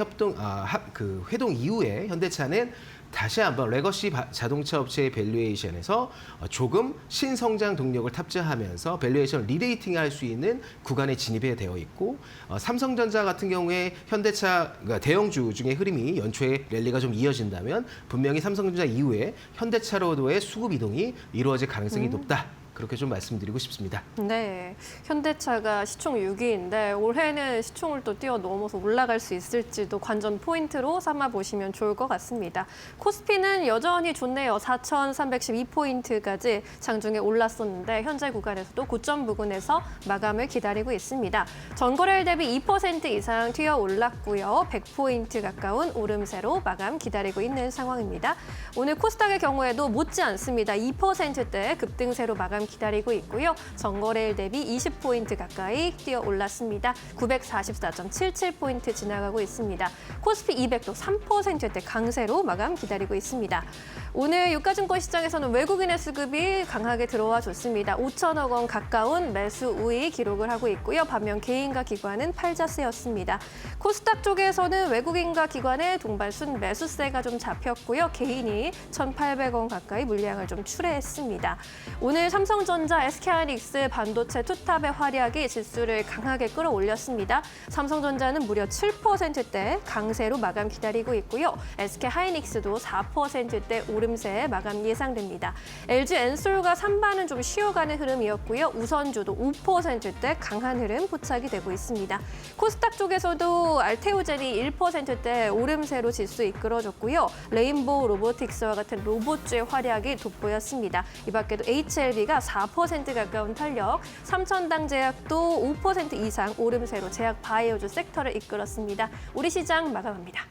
회동 이후에 현대차는 다시 한번 레거시 자동차 업체의 밸류에이션에서 조금 신성장 동력을 탑재하면서 밸류에이션 리레이팅할 수 있는 구간에 진입해 되어 있고 삼성전자 같은 경우에 현대차 그러니까 대형주 중에 흐름이 연초에 랠리가 좀 이어진다면 분명히 삼성전자 이후에 현대차로도의 수급 이동이 이루어질 가능성이 높다. 그렇게 좀 말씀드리고 싶습니다. 네, 현대차가 시총 6위인데 올해는 시총을 또 뛰어넘어서 올라갈 수 있을지도 관전 포인트로 삼아보시면 좋을 것 같습니다. 코스피는 여전히 좋네요. 4,312포인트까지 장중에 올랐었는데 현재 구간에서도 고점 부근에서 마감을 기다리고 있습니다. 전거래일 대비 2% 이상 튀어 올랐고요. 100포인트 가까운 오름세로 마감 기다리고 있는 상황입니다. 오늘 코스닥의 경우에도 못지 않습니다. 2%대 급등세로 마감 기다리고 있고요. 전거래일 대비 20포인트 가까이 뛰어 올랐습니다. 944.77포인트 지나가고 있습니다. 코스피 200도 3%대 강세로 마감 기다리고 있습니다. 오늘 유가증권 시장에서는 외국인의 수급이 강하게 들어와 줬습니다. 5천억 원 가까운 매수 우위 기록을 하고 있고요. 반면 개인과 기관은 팔자세였습니다. 코스닥 쪽에서는 외국인과 기관의 동반 순매수세가 좀 잡혔고요. 개인이 1,800원 가까이 물량을 좀 출회했습니다. 오늘 삼성전자, SK하이닉스 반도체 투탑의 활약이 지수를 강하게 끌어올렸습니다. 삼성전자는 무려 7%대 강세로 마감 기다리고 있고요. SK하이닉스도 4%대 오름세 마감 예상됩니다. LG 엔솔과 삼바는 좀 쉬어가는 흐름이었고요. 우선주도 5%대 강한 흐름 포착이 되고 있습니다. 코스닥 쪽에서도 알테오젠이 1%대 오름세로 지수 이끌어줬고요. 레인보우 로보틱스와 같은 로봇주의 활약이 돋보였습니다. 이 밖에도 HLB가 4% 가까운 탄력, 삼천당제약도 5% 이상 오름세로 제약 바이오주 섹터를 이끌었습니다. 우리 시장 마감합니다.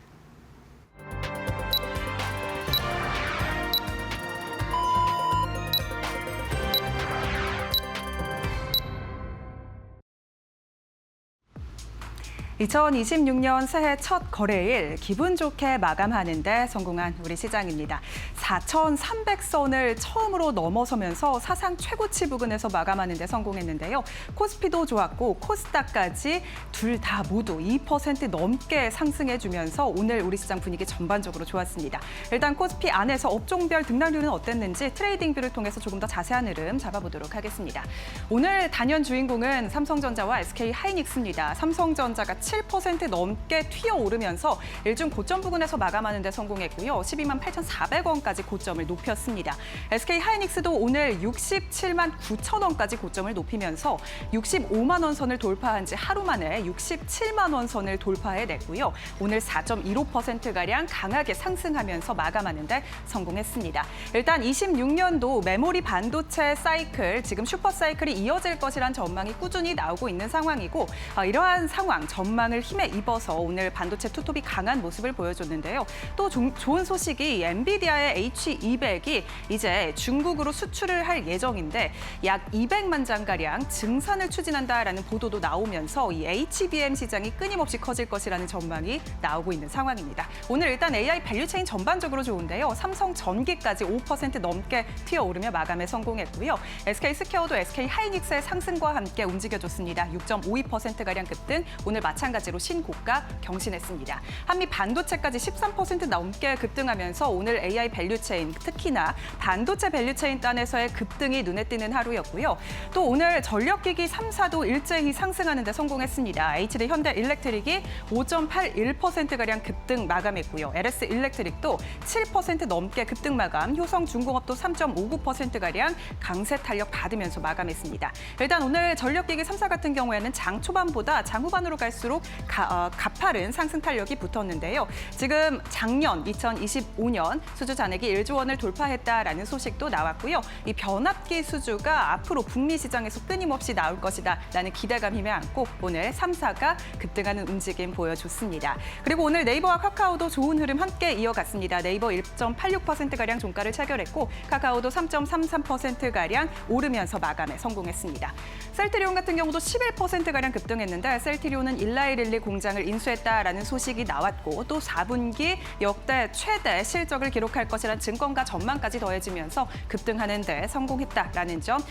(2026년) 새해 첫 거래일 기분 좋게 마감하는 데 성공한 우리 시장입니다. 4,300선을 처음으로 넘어서면서 사상 최고치 부근에서 마감하는 데 성공했는데요. 코스피도 좋았고 코스닥까지 둘 다 모두 2% 넘게 상승해주면서 오늘 우리 시장 분위기 전반적으로 좋았습니다. 일단 코스피 안에서 업종별 등락률은 어땠는지 트레이딩뷰를 통해서 조금 더 자세한 흐름 잡아보도록 하겠습니다. 오늘 단연 주인공은 삼성전자와 SK하이닉스입니다. 삼성전자가 7% 넘게 튀어오르면서 일중 고점 부근에서 마감하는 데 성공했고요. 12만 8,400원까지 고점을 높였습니다. SK하이닉스도 오늘 67만 9천 원까지 고점을 높이면서 65만 원 선을 돌파한 지 하루 만에 67만 원 선을 돌파해냈고요. 오늘 4.15%가량 강하게 상승하면서 마감하는 데 성공했습니다. 일단 26년도 메모리 반도체 사이클, 지금 슈퍼 사이클이 이어질 것이란 전망이 꾸준히 나오고 있는 상황이고 이러한 상황, 전망을 힘에 입어서 오늘 반도체 투톱이 강한 모습을 보여줬는데요. 또 좋은 소식이 엔비디아의 H200이 이제 중국으로 수출을 할 예정인데 약 200만 장가량 증산을 추진한다라는 보도도 나오면서 이 HBM 시장이 끊임없이 커질 것이라는 전망이 나오고 있는 상황입니다. 오늘 일단 AI 밸류체인 전반적으로 좋은데요. 삼성전기까지 5% 넘게 튀어오르며 마감에 성공했고요. SK스퀘어도 SK하이닉스의 상승과 함께 움직여줬습니다. 6.52%가량 급등, 오늘 마찬가지로 신고가 경신했습니다. 한미 반도체까지 13% 넘게 급등하면서 오늘 AI 밸류체인, 특히나 반도체 밸류체인 단에서의 급등이 눈에 띄는 하루였고요. 또 오늘 전력기기 3사도 일제히 상승하는 데 성공했습니다. HD 현대일렉트릭이 5.81%가량 급등 마감했고요. LS 일렉트릭도 7% 넘게 급등 마감, 효성중공업도 3.59%가량 강세 탄력 받으면서 마감했습니다. 일단 오늘 전력기기 3사 같은 경우에는 장 초반보다 장 후반으로 갈수록 가파른 상승 탄력이 붙었는데요. 지금 작년 2025년 수주 잔액이 1조 원을 돌파했다라는 소식도 나왔고요. 이 변압기 수주가 앞으로 북미 시장에서 끊임없이 나올 것이다라는 기대감 힘에 안고 오늘 3사가 급등하는 움직임 보여줬습니다. 그리고 오늘 네이버와 카카오도 좋은 흐름 함께 이어갔습니다. 네이버 1.86%가량 종가를 체결했고 카카오도 3.33%가량 오르면서 마감에 성공했습니다. 셀트리온 같은 경우도 11%가량 급등했는데 셀트리온은 일라이릴리 공장을 인수했다라는 소식이 나왔고 또 4분기 역대 최대 실적을 기록할 것이라는 확실한 증권가 전망까지 더해지면서 급등하는 데 성공했다라는 점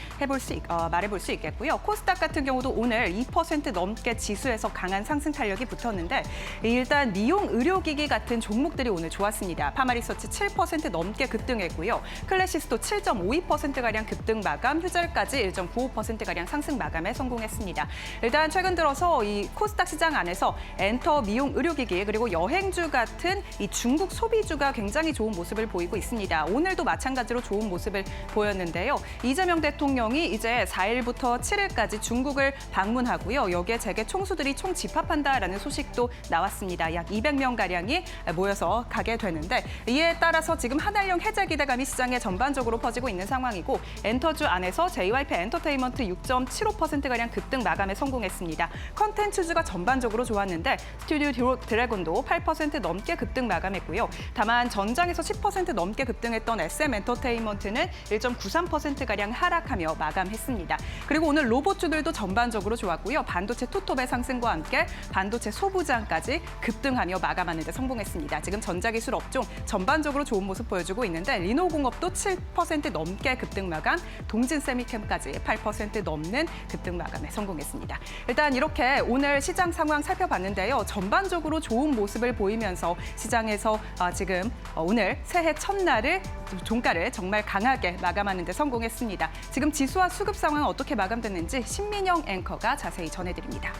말해볼 수 있겠고요. 코스닥 같은 경우도 오늘 2% 넘게 지수에서 강한 상승 탄력이 붙었는데 일단 미용 의료기기 같은 종목들이 오늘 좋았습니다. 파마리서치 7% 넘게 급등했고요. 클래시스도 7.52%가량 급등 마감, 휴젤까지 1.95%가량 상승 마감에 성공했습니다. 일단 최근 들어서 이 코스닥 시장 안에서 엔터, 미용 의료기기 그리고 여행주 같은 이 중국 소비주가 굉장히 좋은 모습을 보이고 있습니다. 오늘도 마찬가지로 좋은 모습을 보였는데요. 이재명 대통령이 이제 4일부터 7일까지 중국을 방문하고요. 여기에 재계 총수들이 총 집합한다라는 소식도 나왔습니다. 약 200명가량이 모여서 가게 되는데 이에 따라서 지금 한알령 해제 기대감이 시장에 전반적으로 퍼지고 있는 상황이고 엔터주 안에서 JYP 엔터테인먼트 6.75%가량 급등 마감에 성공했습니다. 컨텐츠주가 전반적으로 좋았는데 스튜디오 드래곤도 8% 넘게 급등 마감했고요. 다만 전장에서 10% 넘게 급등했던 SM 엔터테인먼트는 1.93%가량 하락하며 마감했습니다. 그리고 오늘 로봇주들도 전반적으로 좋았고요. 반도체 투톱의 상승과 함께 반도체 소부장까지 급등하며 마감하는 데 성공했습니다. 지금 전자기술 업종 전반적으로 좋은 모습 보여주고 있는데 리노공업도 7% 넘게 급등 마감, 동진세미캠까지 8% 넘는 급등 마감에 성공했습니다. 일단 이렇게 오늘 시장 상황 살펴봤는데요. 전반적으로 좋은 모습을 보이면서 시장에서 지금 오늘 새해 첫날을 종가를 정말 강하게 마감하는 데 성공했습니다. 지금 지수와 수급 상황은 어떻게 마감됐는지 신민영 앵커가 자세히 전해드립니다.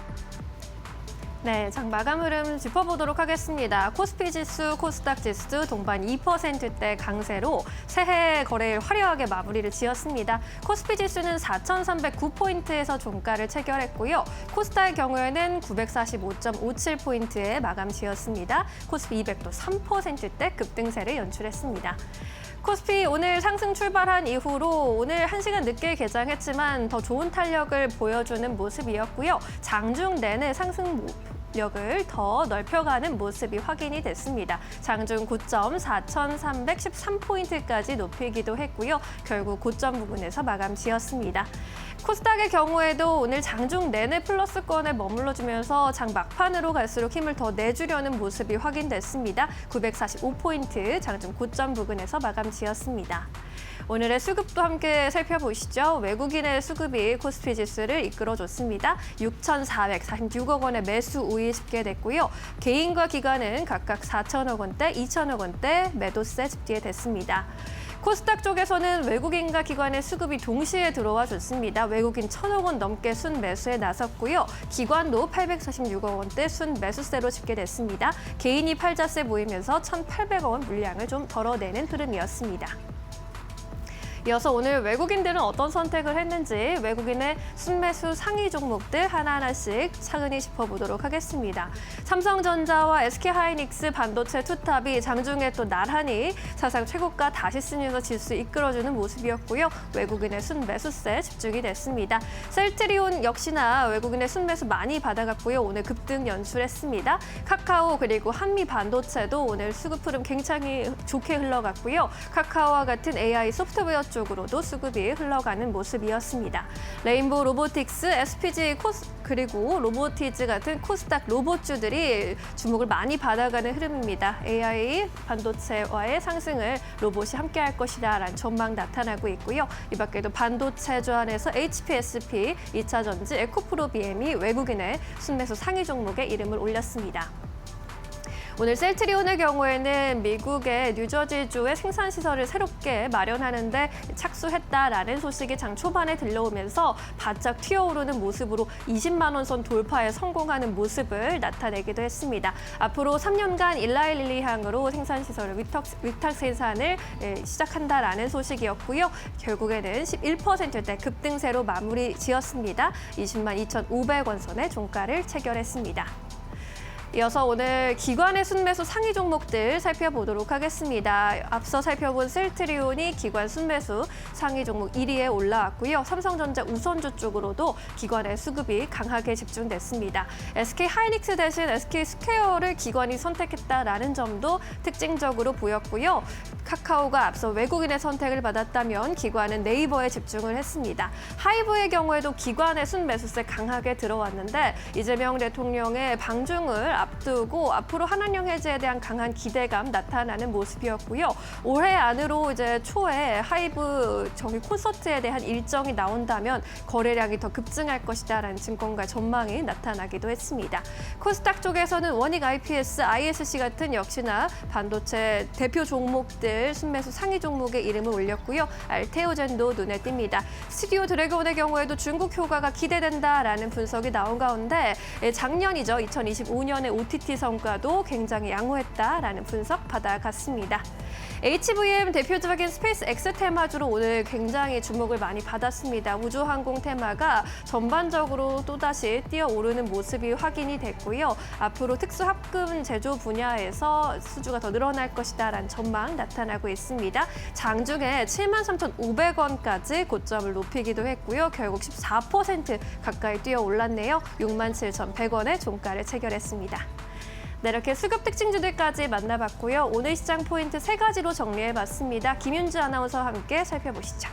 네, 장 마감 흐름 짚어보도록 하겠습니다. 코스피 지수, 코스닥 지수 동반 2%대 강세로 새해 거래일 화려하게 마무리를 지었습니다. 코스피 지수는 4,309포인트에서 종가를 체결했고요. 코스닥의 경우에는 945.57포인트에 마감 지었습니다. 코스피 200도 3%대 급등세를 연출했습니다. 코스피 오늘 상승 출발한 이후로 오늘 1시간 늦게 개장했지만 더 좋은 탄력을 보여주는 모습이었고요. 장중 내내 상승력을 더 넓혀가는 모습이 확인이 됐습니다. 장중 고점 4,313포인트까지 높이기도 했고요. 결국 고점 부근에서 마감 지었습니다. 코스닥의 경우에도 오늘 장중 내내 플러스권에 머물러주면서 장 막판으로 갈수록 힘을 더 내주려는 모습이 확인됐습니다. 945포인트 장중 고점 부근에서 마감 지었습니다. 오늘의 수급도 함께 살펴보시죠. 외국인의 수급이 코스피 지수를 이끌어줬습니다. 6,446억 원의 매수 우위 집계됐고요. 개인과 기관은 각각 4천억 원대, 2천억 원대 매도세 집계됐습니다. 코스닥 쪽에서는 외국인과 기관의 수급이 동시에 들어와 줬습니다. 외국인 1,000억 원 넘게 순매수에 나섰고요. 기관도 846억 원대 순매수세로 집계됐습니다. 개인이 팔자세 보이면서 1,800억 원 물량을 좀 덜어내는 흐름이었습니다. 이어서 오늘 외국인들은 어떤 선택을 했는지 외국인의 순매수 상위 종목들 하나하나씩 차근히 짚어보도록 하겠습니다. 삼성전자와 SK하이닉스 반도체 투탑이 장중에 또 나란히 사상 최고가 다시 쓰면서 지수 이끌어주는 모습이었고요. 외국인의 순매수세 집중이 됐습니다. 셀트리온 역시나 외국인의 순매수 많이 받아갔고요. 오늘 급등 연출했습니다. 카카오 그리고 한미 반도체도 오늘 수급 흐름 굉장히 좋게 흘러갔고요. 카카오와 같은 AI 소프트웨어 쪽으로도 수급이 흘러가는 모습이었습니다. 레인보우 로보틱스, SPG 그리고 로보티즈 같은 코스닥 로봇주들이 주목을 많이 받아가는 흐름입니다. AI 반도체와의 상승을 로봇이 함께할 것이다라는 전망 나타나고 있고요. 이 밖에도 반도체주 안에서 HPSP, 2차전지, 에코프로 BM이 외국인의 순매수 상위 종목에 이름을 올렸습니다. 오늘 셀트리온의 경우에는 미국의 뉴저지주의 생산시설을 새롭게 마련하는데 착수했다라는 소식이 장 초반에 들려오면서 바짝 튀어오르는 모습으로 20만 원 선 돌파에 성공하는 모습을 나타내기도 했습니다. 앞으로 3년간 일라일리향으로 생산시설을 위탁 생산을 시작한다라는 소식이었고요. 결국에는 11%대 급등세로 마무리 지었습니다. 20만 2,500원 선의 종가를 체결했습니다. 이어서 오늘 기관의 순매수 상위 종목들 살펴보도록 하겠습니다. 앞서 살펴본 셀트리온이 기관 순매수 상위 종목 1위에 올라왔고요. 삼성전자 우선주 쪽으로도 기관의 수급이 강하게 집중됐습니다. SK하이닉스 대신 SK스퀘어를 기관이 선택했다라는 점도 특징적으로 보였고요. 카카오가 앞서 외국인의 선택을 받았다면 기관은 네이버에 집중을 했습니다. 하이브의 경우에도 기관의 순매수세 강하게 들어왔는데 이재명 대통령의 방중을 앞두고 앞으로 한한령 해제에 대한 강한 기대감 나타나는 모습이었고요. 올해 안으로 이제 초에 하이브 정기 콘서트에 대한 일정이 나온다면 거래량이 더 급증할 것이다라는 증권가의 전망이 나타나기도 했습니다. 코스닥 쪽에서는 원익 IPS, ISC 같은 역시나 반도체 대표 종목들 순매수 상위 종목에 이름을 올렸고요. 알테오젠도 눈에 띕니다. 스튜디오 드래곤의 경우에도 중국 효과가 기대된다라는 분석이 나온 가운데 작년이죠. 2025년의 OTT 성과도 굉장히 양호했다라는 분석 받아갔습니다. HVM 대표적인 스페이스 X 테마주로 오늘 굉장히 주목을 많이 받았습니다. 우주항공 테마가 전반적으로 또다시 뛰어오르는 모습이 확인이 됐고요. 앞으로 특수합금 제조 분야에서 수주가 더 늘어날 것이다라는 전망 나타나고 있습니다. 장중에 73,500원까지 고점을 높이기도 했고요. 결국 14% 가까이 뛰어올랐네요. 67,100원의 종가를 체결했습니다. 네, 이렇게 수급 특징주들까지 만나봤고요. 오늘 시장 포인트 3가지로 정리해봤습니다. 김윤주 아나운서와 함께 살펴보시죠.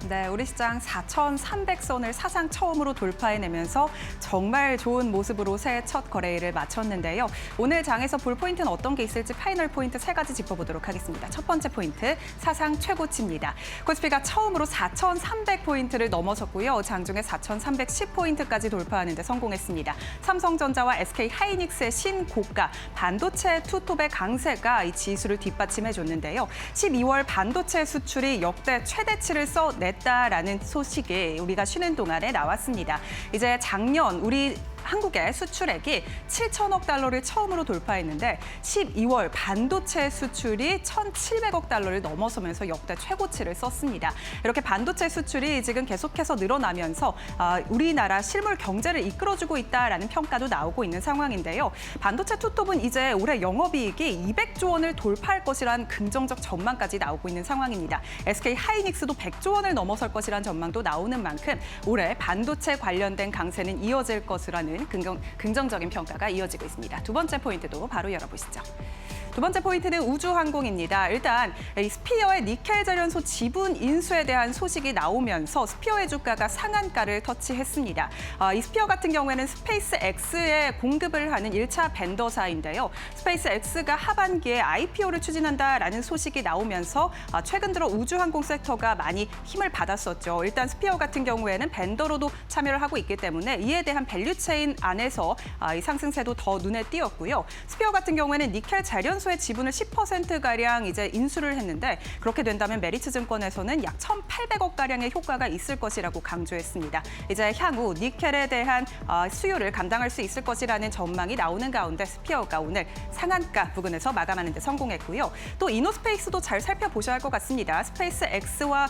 네, 우리 시장 4,300선을 사상 처음으로 돌파해내면서 정말 좋은 모습으로 새해 첫 거래일을 마쳤는데요. 오늘 장에서 볼 포인트는 어떤 게 있을지 파이널 포인트 3가지 짚어보도록 하겠습니다. 첫 번째 포인트, 사상 최고치입니다. 코스피가 처음으로 4,300포인트를 넘어섰고요. 장중에 4,310포인트까지 돌파하는 데 성공했습니다. 삼성전자와 SK하이닉스의 신고가, 반도체 투톱의 강세가 이 지수를 뒷받침해줬는데요. 12월 반도체 수출이 역대 최대치를 써냈다라는 소식이 우리가 쉬는 동안에 나왔습니다. 이제 작년 우리 한국의 수출액이 7천억 달러를 처음으로 돌파했는데 12월 반도체 수출이 1,700억 달러를 넘어서면서 역대 최고치를 썼습니다. 이렇게 반도체 수출이 지금 계속해서 늘어나면서 우리나라 실물 경제를 이끌어주고 있다라는 평가도 나오고 있는 상황인데요. 반도체 투톱은 이제 올해 영업이익이 200조 원을 돌파할 것이란 긍정적 전망까지 나오고 있는 상황입니다. SK하이닉스도 100조 원을 넘어설 것이란 전망도 나오는 만큼 올해 반도체 관련된 강세는 이어질 것이라는 긍정적인 평가가 이어지고 있습니다. 두 번째 포인트도 바로 열어보시죠. 두 번째 포인트는 우주항공입니다. 일단 이 스피어의 니켈 재련소 지분 인수에 대한 소식이 나오면서 스피어의 주가가 상한가를 터치했습니다. 이 스피어 같은 경우에는 스페이스 X에 공급을 하는 1차 벤더사인데요. 스페이스 X가 하반기에 IPO를 추진한다라는 소식이 나오면서 최근 들어 우주항공 섹터가 많이 힘을 받았었죠. 일단 스피어 같은 경우에는 벤더로도 참여를 하고 있기 때문에 이에 대한 밸류체인 안에서 이 상승세도 더 눈에 띄었고요. 스피어 같은 경우에는 니켈 재련소 의 지분을 10%가량 이제 인수를 했는데 그렇게 된다면 메리츠 증권에서는 약 1,800억 가량의 효과가 있을 것이라고 강조했습니다. 이제 향후 니켈에 대한 수요를 감당할 수 있을 것이라는 전망이 나오는 가운데 스피어가 오늘 상한가 부근에서 마감하는 데 성공했고요. 또 이노스페이스도 잘 살펴보셔야 할 것 같습니다. 스페이스 X와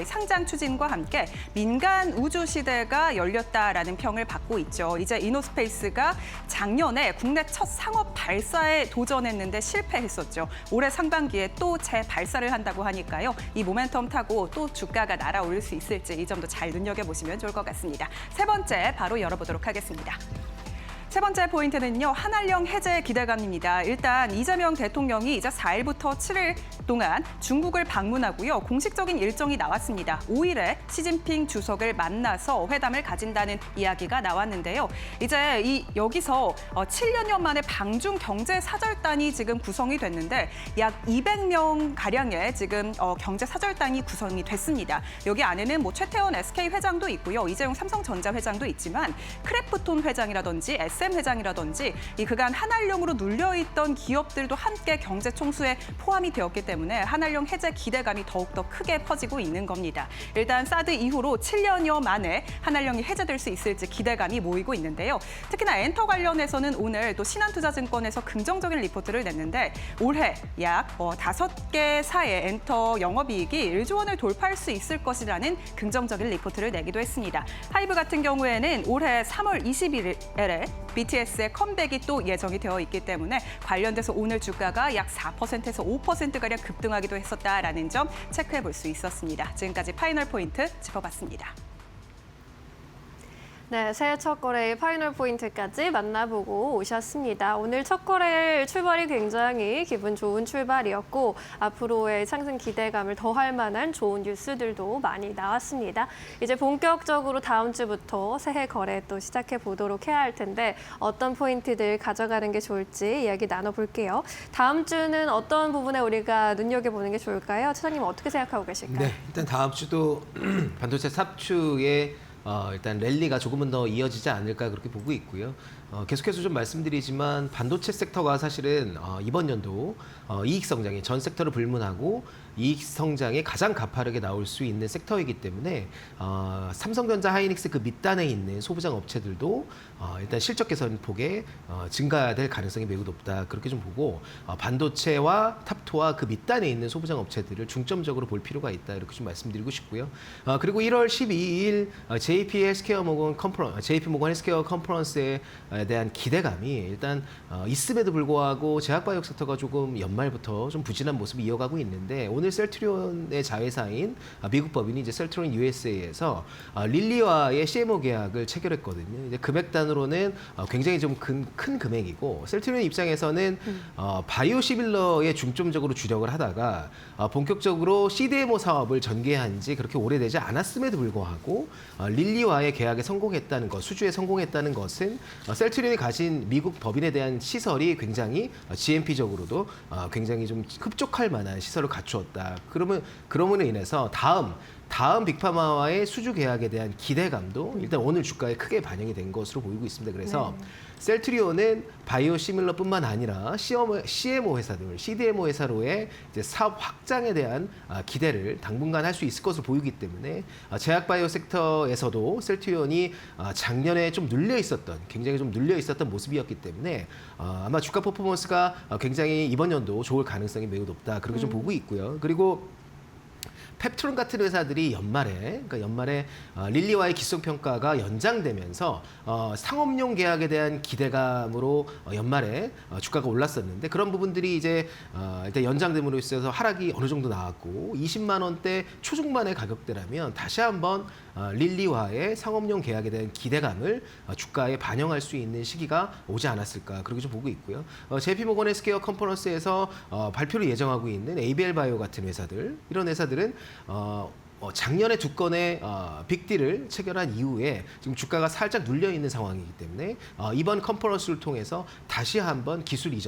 상장 추진과 함께 민간 우주 시대가 열렸다라는 평을 받고 있죠. 이제 이노스페이스가 작년에 국내 첫 상업 발사에 도전했는데 실패했었죠. 올해 상반기에 또 재발사를 한다고 하니까요. 이 모멘텀 타고 또 주가가 날아오를 수 있을지 이 점도 잘 눈여겨보시면 좋을 것 같습니다. 세 번째 바로 열어보도록 하겠습니다. 세 번째 포인트는요. 한한령 해제 기대감입니다. 일단 이재명 대통령이 이제 4일부터 7일 동안 중국을 방문하고요. 공식적인 일정이 나왔습니다. 5일에 시진핑 주석을 만나서 회담을 가진다는 이야기가 나왔는데요. 이제 여기서 7년여 만에 방중 경제 사절단이 지금 구성이 됐는데 약 200명 가량의 지금 경제 사절단이 구성이 됐습니다. 여기 안에는 뭐 최태원 SK 회장도 있고요. 이재용 삼성전자 회장도 있지만 크래프톤 회장이라든지 SM 회장이라든지 이 그간 한한령으로 눌려있던 기업들도 함께 경제 총수에 포함이 되었기 때문에 한한령 해제 기대감이 더욱더 크게 퍼지고 있는 겁니다. 일단 사드 이후로 7년여 만에 한한령이 해제될 수 있을지 기대감이 모이고 있는데요. 특히나 엔터 관련해서는 오늘 또 신한투자증권에서 긍정적인 리포트를 냈는데 올해 약 5개사의 엔터 영업이익이 1조 원을 돌파할 수 있을 것이라는 긍정적인 리포트를 내기도 했습니다. 하이브 같은 경우에는 올해 3월 21일에 BTS의 컴백이 또 예정이 되어 있기 때문에 관련돼서 오늘 주가가 약 4%에서 5%가량 급등하기도 했었다라는 점 체크해 볼 수 있었습니다. 지금까지 파이널 포인트 짚어봤습니다. 네, 새해 첫 거래일 파이널 포인트까지 만나보고 오셨습니다. 오늘 첫 거래일 출발이 굉장히 기분 좋은 출발이었고 앞으로의 상승 기대감을 더할 만한 좋은 뉴스들도 많이 나왔습니다. 이제 본격적으로 다음 주부터 새해 거래 또 시작해 보도록 해야 할 텐데 어떤 포인트들 가져가는 게 좋을지 이야기 나눠볼게요. 다음 주는 어떤 부분에 우리가 눈여겨보는 게 좋을까요? 차장님 어떻게 생각하고 계실까요? 네, 일단 다음 주도 반도체 삽축에 일단 랠리가 조금은 더 이어지지 않을까 그렇게 보고 있고요. 계속해서 좀 말씀드리지만 반도체 섹터가 사실은 이번 연도 이익 성장이 전 섹터를 불문하고 이익 성장에 가장 가파르게 나올 수 있는 섹터이기 때문에 삼성전자, 하이닉스 그 밑단에 있는 소부장 업체들도 일단 실적 개선 폭에 증가될 가능성이 매우 높다 그렇게 좀 보고 반도체와 탑2와 그 밑단에 있는 소부장 업체들을 중점적으로 볼 필요가 있다 이렇게 좀 말씀드리고 싶고요. 그리고 1월 12일 JP 모건 헬스케어 컨퍼런스에 대한 기대감이 일단 있음에도 불구하고 제약바이오 섹터가 조금 연말부터 좀 부진한 모습을 이어가고 있는데 오늘 셀트리온의 자회사인 미국 법인이 이제 셀트리온 USA에서 릴리와의 CMO 계약을 체결했거든요. 이제 금액단으로는 굉장히 좀 큰 금액이고 셀트리온 입장에서는 바이오시밀러에 중점적으로 주력을 하다가 본격적으로 CDMO 사업을 전개한 지 그렇게 오래되지 않았음에도 불구하고 릴리와의 계약에 성공했다는 것, 수주에 성공했다는 것은 셀트리온이 가진 미국 법인에 대한 시설이 굉장히 GMP적으로도 굉장히 좀 흡족할 만한 시설을 갖추었다. 그러므로 인해서 다음 빅파마와의 수주 계약에 대한 기대감도 일단 오늘 주가에 크게 반영이 된 것으로 보이고 있습니다. 그래서 셀트리온은 바이오시밀러뿐만 아니라 CMO 회사들, CDMO 회사로의 이제 사업 확장에 대한 기대를 당분간 할 수 있을 것으로 보이기 때문에 제약바이오 섹터에서도 셀트리온이 작년에 좀 굉장히 좀 눌려 있었던 모습이었기 때문에 아마 주가 퍼포먼스가 굉장히 이번 연도 좋을 가능성이 매우 높다 그렇게 좀 보고 있고요. 그리고 펩트론 같은 회사들이 연말에 릴리와의 기술평가가 연장되면서 상업용 계약에 대한 기대감으로 연말에 주가가 올랐었는데 그런 부분들이 이제 일단 연장됨으로 있어서 하락이 어느 정도 나왔고 20만 원대 초중반의 가격대라면 다시 한번 릴리와의 상업용 계약에 대한 기대감을 주가에 반영할 수 있는 시기가 오지 않았을까 그렇게 좀 보고 있고요. JP 모건 헬스케어 컨퍼런스에서 발표를 예정하고 있는 ABL 바이오 같은 회사들 이런 회사들은 작년에 두 건의 빅딜을 체결한 이후에 지금 주가가 살짝 눌려 있는 상황이기 때문에 이번 컨퍼런스를 통해서 다시 한번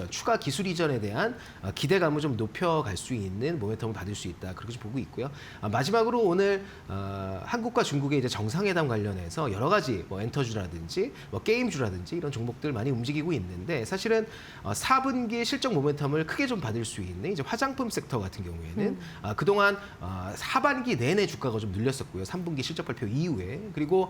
추가 기술 이전에 대한 기대감을 좀 높여갈 수 있는 모멘텀을 받을 수 있다 그렇게 좀 보고 있고요. 마지막으로 오늘 한국과 중국의 이제 정상회담 관련해서 여러 가지 엔터주라든지 게임주라든지 이런 종목들 많이 움직이고 있는데 사실은 4분기 실적 모멘텀을 크게 좀 받을 수 있는 이제 화장품 섹터 같은 경우에는 그동안 하반기 내내 주가가 좀 눌렸었고요. 3분기 실적 발표 이후에. 그리고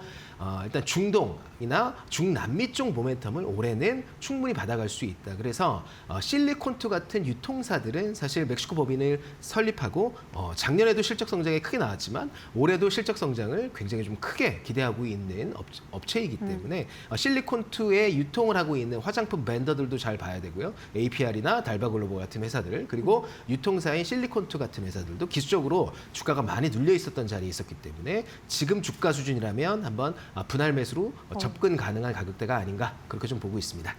일단 중동이나 중남미 쪽 모멘텀을 올해는 충분히 받아갈 수 있다. 그래서 실리콘투 같은 유통사들은 사실 멕시코 법인을 설립하고 작년에도 실적 성장이 크게 나왔지만 올해도 실적 성장을 굉장히 좀 크게 기대하고 있는 업체이기 때문에 실리콘투에 유통을 하고 있는 화장품 벤더들도 잘 봐야 되고요. APR이나 달바글로벌 같은 회사들 그리고 유통사인 실리콘투 같은 회사들도 기술적으로 주가가 많이 눌려 있었던 자리에 있었기 때문에 지금 주가 수준이라면 한번 분할 매수로 접근 가능한 가격대가 아닌가 그렇게 좀 보고 있습니다.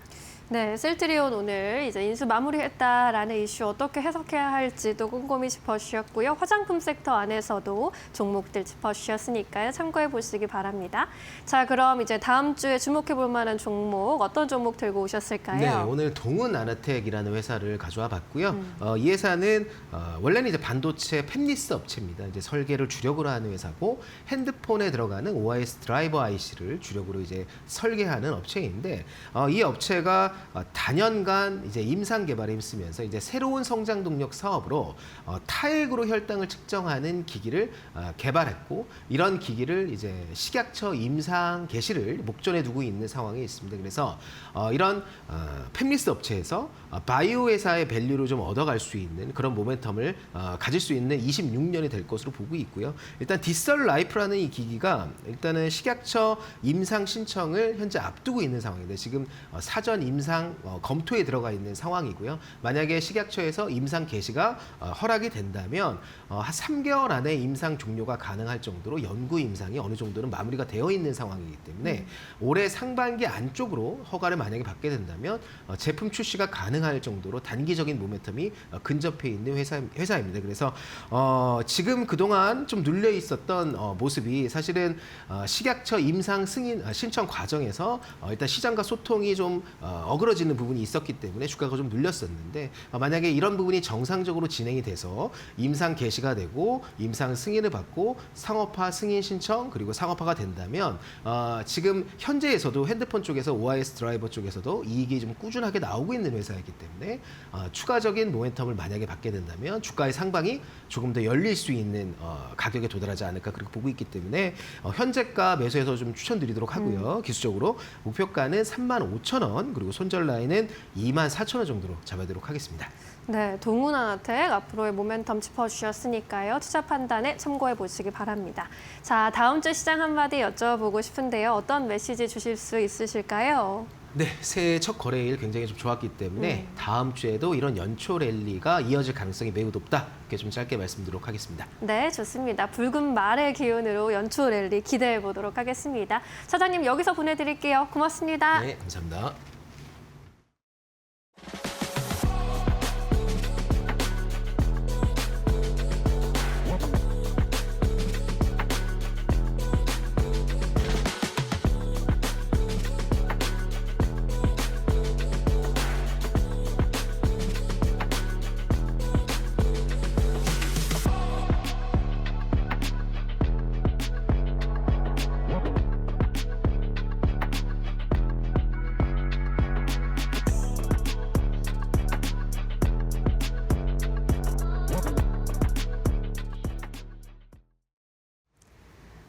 네, 셀트리온 오늘 이제 인수 마무리했다라는 이슈 어떻게 해석해야 할지도 꼼꼼히 짚어주셨고요. 화장품 섹터 안에서도 종목들 짚어주셨으니까요. 참고해 보시기 바랍니다. 자, 그럼 이제 다음 주에 주목해 볼 만한 종목 어떤 종목 들고 오셨을까요? 네, 오늘 동은 아나텍이라는 회사를 가져와 봤고요. 이 회사는 원래는 이제 반도체 팹리스 업체입니다. 이제 설계를 주력으로 하는 회사고 핸드폰에 들어가는 OIS 드라이버 IC를 주력으로 이제 설계하는 업체인데 이 업체가 단연간 이제 임상 개발에 힘쓰면서 이제 새로운 성장 동력 사업으로 타액으로 혈당을 측정하는 기기를 개발했고 이런 기기를 이제 식약처 임상 개시를 목전에 두고 있는 상황에 있습니다. 그래서 이런 팹리스 업체에서 바이오 회사의 밸류를 좀 얻어갈 수 있는 그런 모멘텀을 가질 수 있는 26년이 될 것으로 보고 있고요. 일단 디설 라이프라는 이 기기가 일단은 식약처 임상 신청을 현재 앞두고 있는 상황인데 지금 사전 임상 임상 검토에 들어가 있는 상황이고요. 만약에 식약처에서 임상 개시가 허락이 된다면 한 3개월 안에 임상 종료가 가능할 정도로 연구 임상이 어느 정도는 마무리가 되어 있는 상황이기 때문에 올해 상반기 안쪽으로 허가를 만약에 받게 된다면 제품 출시가 가능할 정도로 단기적인 모멘텀이 근접해 있는 회사입니다. 그래서 지금 그동안 좀 눌려 있었던 모습이 사실은 식약처 임상 승인 신청 과정에서 일단 시장과 소통이 좀 어그러지는 부분이 있었기 때문에 주가가 좀 눌렸었는데 만약에 이런 부분이 정상적으로 진행이 돼서 임상 개시가 되고 임상 승인을 받고 상업화 승인 신청 그리고 상업화가 된다면 지금 현재에서도 핸드폰 쪽에서 OIS 드라이버 쪽에서도 이익이 좀 꾸준하게 나오고 있는 회사이기 때문에 추가적인 모멘텀을 만약에 받게 된다면 주가의 상방이 조금 더 열릴 수 있는 가격에 도달하지 않을까 그렇게 보고 있기 때문에 현재가 매수해서 좀 추천드리도록 하고요. 기술적으로 목표가는 35,000원 그리고 손절 라인은 24,000원 정도로 잡아두도록 하겠습니다. 네, 동훈아나텍 앞으로의 모멘텀 짚어주셨으니까요. 투자 판단에 참고해 보시기 바랍니다. 자, 다음 주 시장 한마디 여쭤보고 싶은데요. 어떤 메시지 주실 수 있으실까요? 네, 새해 첫 거래일 굉장히 좀 좋았기 때문에 다음 주에도 이런 연초 랠리가 이어질 가능성이 매우 높다. 이렇게 좀 짧게 말씀드리도록 하겠습니다. 네, 좋습니다. 붉은 말의 기운으로 연초 랠리 기대해 보도록 하겠습니다. 차장님 여기서 보내드릴게요. 고맙습니다. 네, 감사합니다.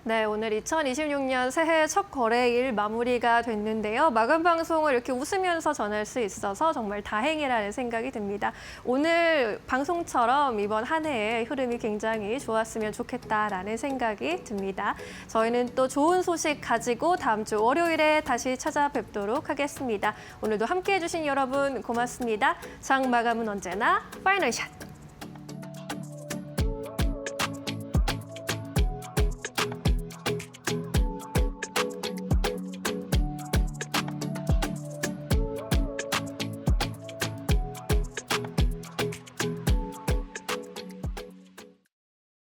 네, 오늘 2026년 새해 첫 거래일 마무리가 됐는데요. 마감 방송을 이렇게 웃으면서 전할 수 있어서 정말 다행이라는 생각이 듭니다. 오늘 방송처럼 이번 한 해의 흐름이 굉장히 좋았으면 좋겠다라는 생각이 듭니다. 저희는 또 좋은 소식 가지고 다음 주 월요일에 다시 찾아뵙도록 하겠습니다. 오늘도 함께해 주신 여러분 고맙습니다. 장 마감은 언제나 파이널 샷!